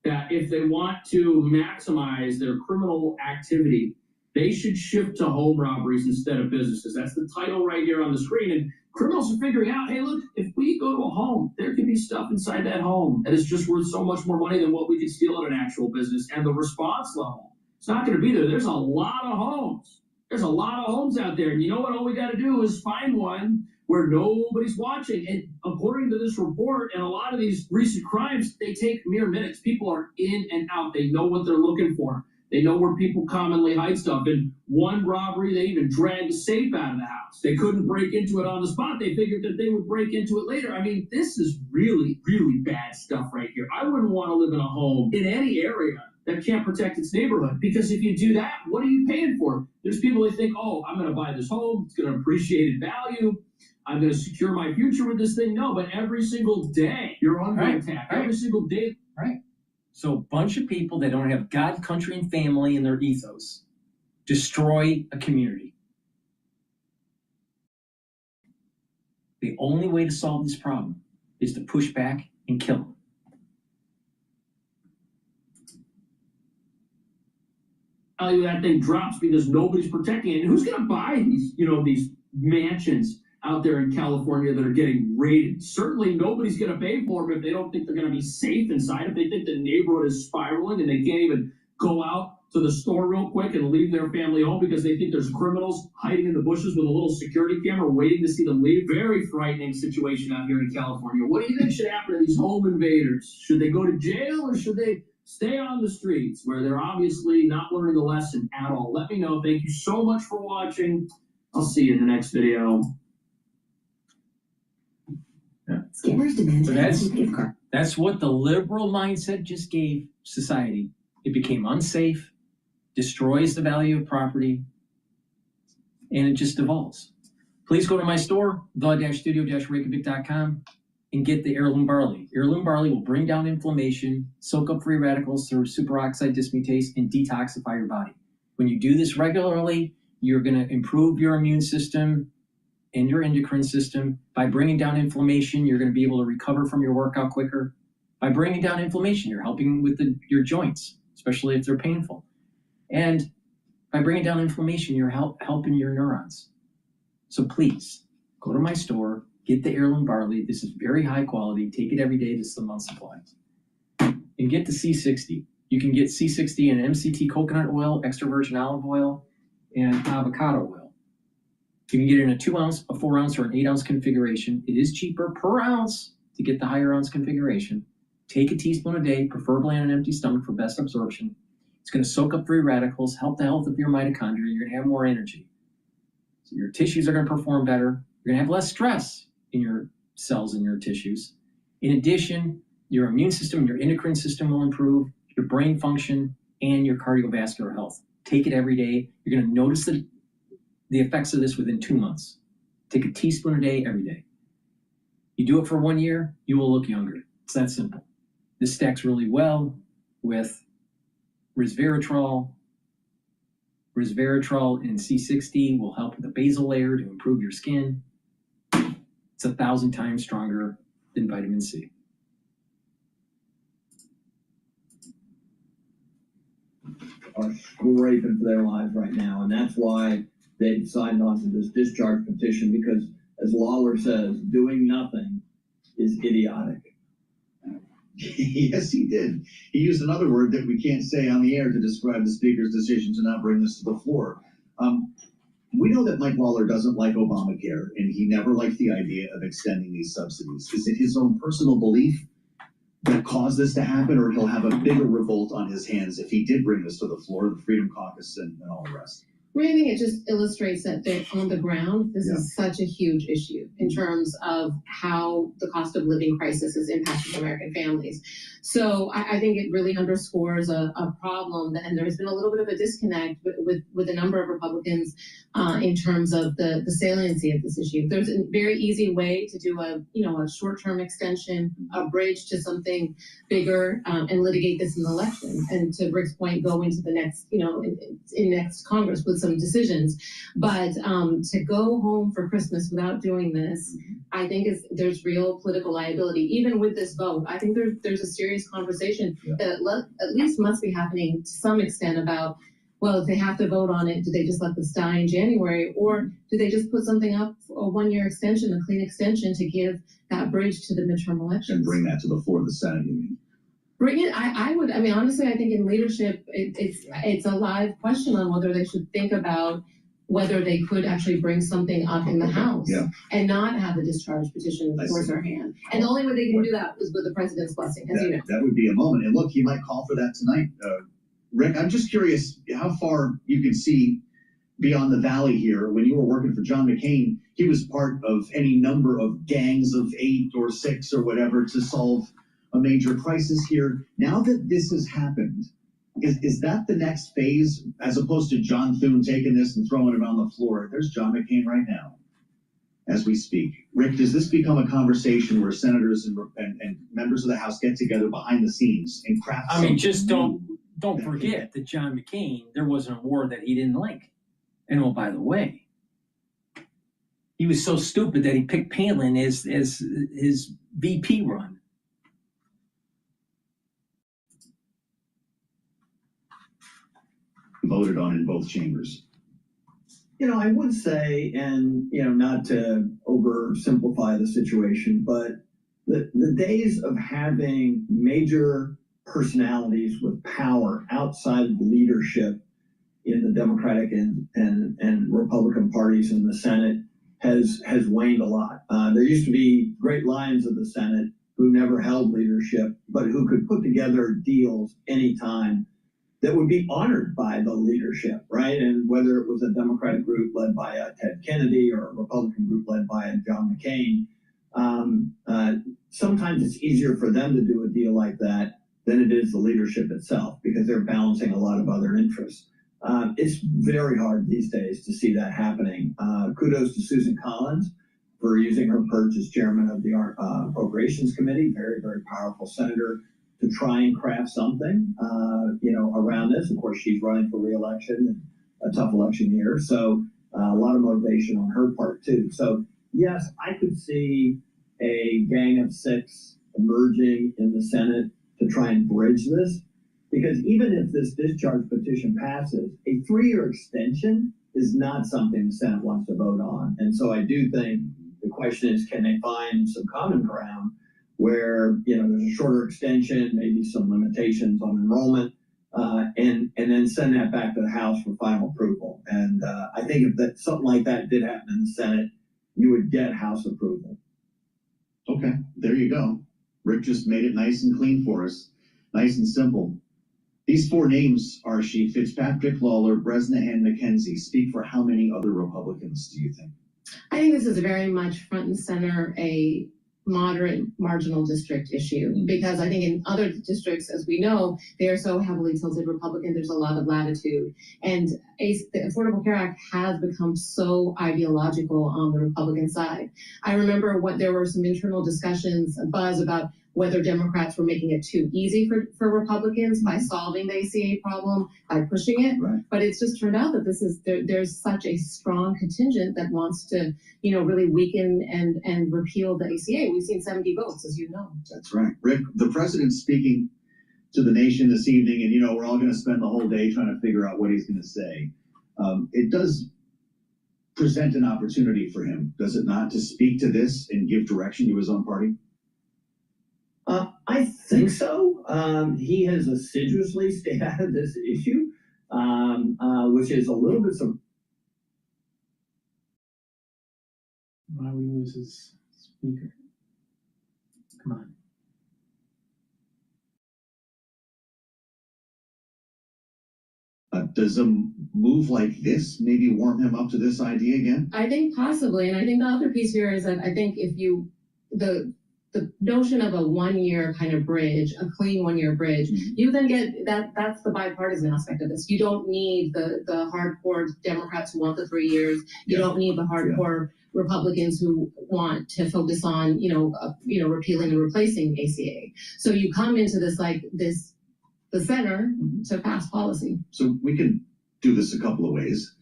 that if they want to maximize their criminal activity, they should shift to home robberies instead of businesses. That's the title right here on the screen. And criminals are figuring out, hey, look, if we go to a home, there could be stuff inside that home that is just worth so much more money than what we could steal at an actual business. And the response level, it's not going to be there. There's a lot of homes. There's a lot of homes out there. And you know what? All we got to do is find one where nobody's watching. And according to this report and a lot of these recent crimes, they take mere minutes. People are in and out. They know what they're looking for. They know where people commonly hide stuff. In one robbery, they even dragged a safe out of the house. They couldn't break into it on the spot. They figured that they would break into it later. I mean, this is really, really bad stuff right here. I wouldn't want to live in a home in any area that can't protect its neighborhood. Because if you do that, what are you paying for? There's people that think, oh, I'm going to buy this home. It's going to appreciate in value. I'm going to secure my future with this thing. No, but every single day, you're under attack. Every single day. Right. So a bunch of people that don't have God, country, and family in their ethos destroy a community. The only way to solve this problem is to push back and kill them. Value that thing drops because nobody's protecting it. And who's going to buy these, these mansions out there in California that are getting raided? Certainly nobody's going to pay for them if they don't think they're going to be safe inside, if they think the neighborhood is spiraling and they can't even go out to the store real quick and leave their family home because they think there's criminals hiding in the bushes with a little security camera waiting to see them leave. Very frightening situation out here in California. What do you think should happen to these home invaders? Should they go to jail or should they stay on the streets where they're obviously not learning the lesson at all? Let me know. Thank you so much for watching. I'll see you in the next video. Scammers demand gift card. That's what the liberal mindset just gave society. It became unsafe, destroys the value of property, and it just devolves. Please go to my store, the-studio-reykjavik.com, and get the heirloom barley. Heirloom barley will bring down inflammation, soak up free radicals through superoxide dismutase, and detoxify your body. When you do this regularly, you're going to improve your immune system and your endocrine system. By bringing down inflammation, you're going to be able to recover from your workout quicker. By bringing down inflammation, you're helping with your joints, especially if they're painful. And by bringing down inflammation, you're helping your neurons. So please, go to my store, get the heirloom barley. This is very high quality. Take it every day. This is a month's supply. And get the C60. You can get C60 in MCT coconut oil, extra virgin olive oil, and avocado oil. You can get it in a 2 ounce, a 4 ounce, or an 8 ounce configuration. It is cheaper per ounce to get the higher ounce configuration. Take a teaspoon a day, preferably on an empty stomach for best absorption. It's going to soak up free radicals, help the health of your mitochondria. You're going to have more energy. So your tissues are going to perform better. You're going to have less stress in your cells and your tissues. In addition, your immune system and your endocrine system will improve, your brain function, and your cardiovascular health. Take it every day. You're going to notice the effects of this within 2 months. Take a teaspoon a day every day. You do it for 1 year, you will look younger. It's that simple. This stacks really well with resveratrol. Resveratrol in C60 will help with the basal layer to improve your skin. It's 1,000 times stronger than vitamin C. Are scraping for their lives right now, and that's why they signed on to this discharge petition, because as Lawler says, doing nothing is idiotic. Yes, he did. He used another word that we can't say on the air to describe the Speaker's decision to not bring this to the floor. We know that Mike Lawler doesn't like Obamacare, and he never liked the idea of extending these subsidies. Is it his own personal belief that caused this to happen, or he'll have a bigger revolt on his hands if he did bring this to the floor, the Freedom Caucus and all the rest? I think it just illustrates that on the ground, this is such a huge issue in terms of how the cost of living crisis is impacting American families. So I think it really underscores a problem, and there's been a little bit of a disconnect with a number of Republicans in terms of the saliency of this issue. There's a very easy way to do a short-term extension, a bridge to something bigger, and litigate this in the election. And to Rick's point, go into the next, in next Congress with some decisions. But to go home for Christmas without doing this, I think there's real political liability. Even with this vote, I think there's a serious conversation that at least must be happening to some extent about, well, if they have to vote on it, do they just let this die in January, or do they just put something up, a 1-year extension, a clean extension, to give that bridge to the midterm elections? And bring that to the floor of the Senate, you mean? Bring it. Honestly, I think in leadership, it's a live question on whether they should think about whether they could actually bring something up in the House and not have a discharge petition force their hand. And the only way they can do that is with the president's blessing, as you know. That would be a moment. And look, he might call for that tonight. Rick, I'm just curious how far you can see beyond the valley here. When you were working for John McCain, he was part of any number of gangs of 8 or 6 or whatever to solve a major crisis here. Now that this has happened, is that the next phase, as opposed to John Thune taking this and throwing it on the floor? There's John McCain right now as we speak. Rick, does this become a conversation where senators and members of the House get together behind the scenes and craft something? Just don't forget that John McCain, there wasn't a war that he didn't like. And oh, by the way, he was so stupid that he picked Palin as his VP run. Voted on in both chambers. I would say, and not to oversimplify the situation, but the days of having major personalities with power outside of leadership in the Democratic and Republican parties in the Senate has waned a lot. There used to be great lions of the Senate who never held leadership, but who could put together deals anytime that would be honored by the leadership, right? And whether it was a Democratic group led by Ted Kennedy or a Republican group led by John McCain, sometimes it's easier for them to do a deal like that than it is the leadership itself, because they're balancing a lot of other interests. It's very hard these days to see that happening. Kudos to Susan Collins for using her perch as chairman of the Appropriations Committee, very, very powerful senator, to try and craft something, around this. Of course, she's running for re-election in a tough election year, so a lot of motivation on her part too. So yes, I could see a gang of 6 emerging in the Senate to try and bridge this, because even if this discharge petition passes, a 3-year extension is not something the Senate wants to vote on. And so I do think the question is, can they find some common ground where there's a shorter extension, maybe some limitations on enrollment, and then send that back to the House for final approval. And I think if something like that did happen in the Senate, you would get House approval. Okay, there you go. Rick just made it nice and clean for us, nice and simple. These 4 names, Archie, Fitzpatrick, Lawler, Bresnahan, McKenzie, speak for how many other Republicans do you think? I think this is very much front and center a moderate marginal district issue, because I think in other districts, as we know, they are so heavily tilted Republican, there's a lot of latitude. And the Affordable Care Act has become so ideological on the Republican side. I remember there were some internal discussions, buzz about whether Democrats were making it too easy for Republicans by solving the ACA problem, by pushing it. Right. But it's just turned out that there's such a strong contingent that wants to, really weaken and repeal the ACA. We've seen 70 votes, as you know. That's right. Rick, the president's speaking to the nation this evening, and we're all going to spend the whole day trying to figure out what he's going to say. It does present an opportunity for him, does it not, to speak to this and give direction to his own party? I think so. He has assiduously stayed out of this issue, which is a little bit Why we lose his speaker? Come on. Does a move like this maybe warm him up to this idea again? I think possibly, and I think the other piece here is that I think the notion of a 1 year kind of bridge, a clean 1 year bridge, you then get that's the bipartisan aspect of this. You don't need the hardcore Democrats who want the 3 years. You don't need the hardcore Republicans who want to focus on, repealing and replacing ACA. So you come into this the center to pass policy. So we can do this a couple of ways.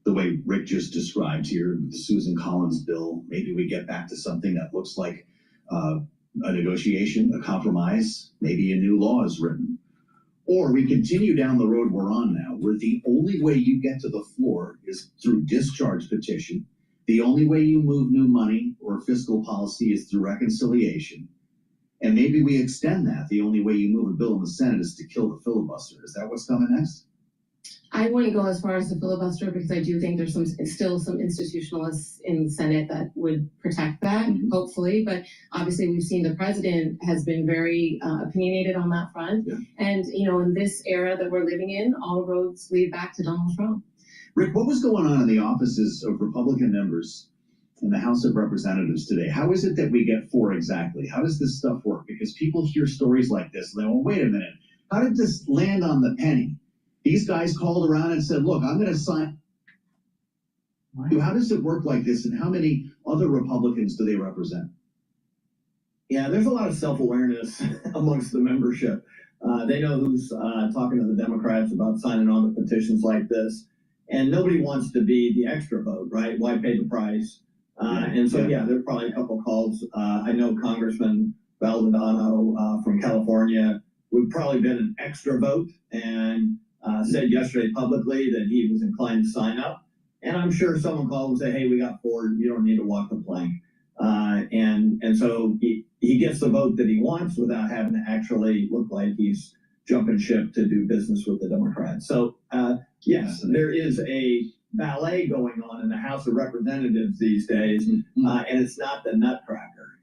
The way Rick just described here, the Susan Collins bill, maybe we get back to something that looks like a negotiation, a compromise, maybe a new law is written. Or we continue down the road we're on now, where the only way you get to the floor is through discharge petition. The only way you move new money or fiscal policy is through reconciliation. And maybe we extend that. The only way you move a bill in the Senate is to kill the filibuster. Is that what's coming next? I wouldn't go as far as the filibuster, because I do think there's still some institutionalists in the Senate that would protect that, hopefully. But obviously, we've seen the president has been very opinionated on that front. Yeah. And, in this era that we're living in, all roads lead back to Donald Trump. Rick, what was going on in the offices of Republican members in the House of Representatives today? How is it that we get 4 exactly? How does this stuff work? Because people hear stories like this and they go, well, wait a minute, how did this land on the penny? These guys called around and said, look, I'm going to sign. How does it work like this, and how many other Republicans do they represent? Yeah, there's a lot of self-awareness amongst the membership. They know who's talking to the Democrats about signing on the petitions like this. And nobody wants to be the extra vote, right? Why pay the price? And so, there's probably a couple of calls. I know Congressman Valdano from California would probably been an extra vote and said yesterday publicly that he was inclined to sign up. And I'm sure someone called and said, hey, we got 4, you don't need to walk the plank. And so he gets the vote that he wants without having to actually look like he's jumping ship to do business with the Democrats. So, yes, there is a ballet going on in the House of Representatives these days, and it's not the Nutcracker.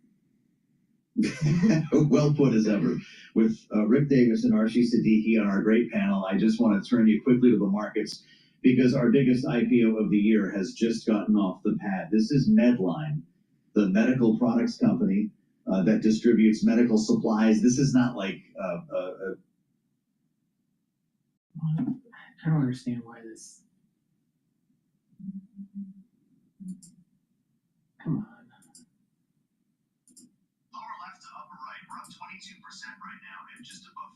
Well put as ever. With Rick Davis and Archie Siddiqui on our great panel, I just want to turn you quickly to the markets, because our biggest IPO of the year has just gotten off the pad. This is Medline, the medical products company that distributes medical supplies. This is not like I don't understand why this. Come on. Lower left to upper right, we're up 22% right now and just above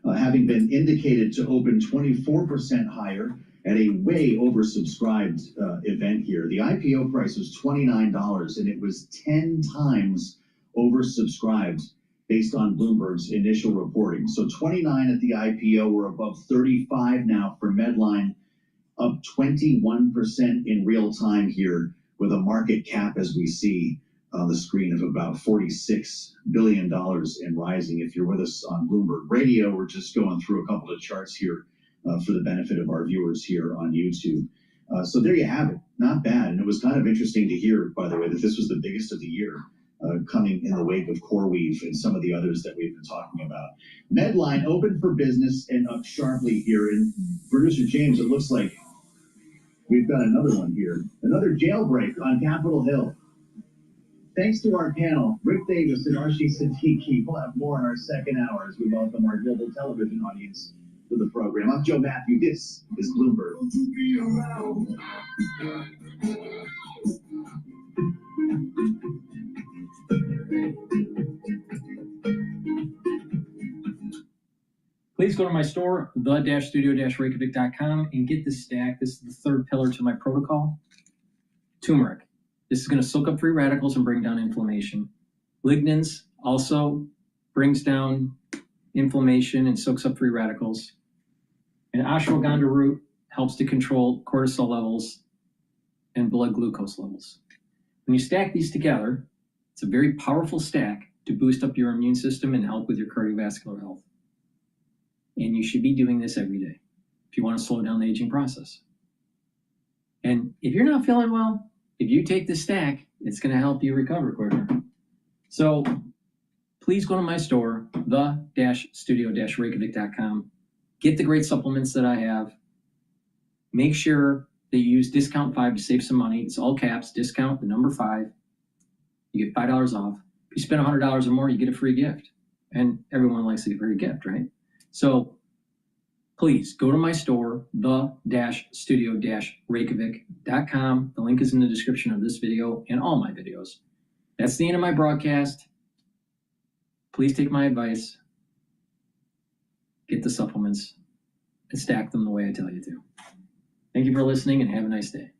$35. Having been indicated to open 24% higher at a way oversubscribed event here. The IPO price was $29 and it was 10 times oversubscribed based on Bloomberg's initial reporting. So 29 at the IPO, we're above 35 now for Medline, up 21% in real time here, with a market cap, as we see on the screen, of about $46 billion and rising. If you're with us on Bloomberg Radio, we're just going through a couple of charts here for the benefit of our viewers here on YouTube. So there you have it. Not bad. And it was kind of interesting to hear, by the way, that this was the biggest of the year, coming in the wake of CoreWeave and some of the others that we've been talking about. Medline open for business and up sharply here. And producer James, it looks like We've got another one here. Another jailbreak on Capitol Hill. Thanks to our panel, Rick Davis and Archie Siddiqui. We'll have more in our second hour as we welcome our global television audience to the program. I'm Joe Matthew. This is Bloomberg. Please go to my store, the-studio-reykjavik.com, and get this stack. This is the third pillar to my protocol. Turmeric. This is going to soak up free radicals and bring down inflammation. Lignans also brings down inflammation and soaks up free radicals. And ashwagandha root helps to control cortisol levels and blood glucose levels. When you stack these together, it's a very powerful stack to boost up your immune system and help with your cardiovascular health. And you should be doing this every day if you want to slow down the aging process. And if you're not feeling well, if you take this stack, it's going to help you recover quicker. So please go to my store, the-studio-reykjavik.com. Get the great supplements that I have. Make sure that you use discount 5 to save some money. It's all caps, discount, the number 5. You get $5 off. If you spend $100 or more, you get a free gift. And everyone likes to get a free gift, right? So please go to my store, the-studio-reykjavik.com. The link is in the description of this video and all my videos. That's the end of my broadcast. Please take my advice. Get the supplements and stack them the way I tell you to. Thank you for listening and have a nice day.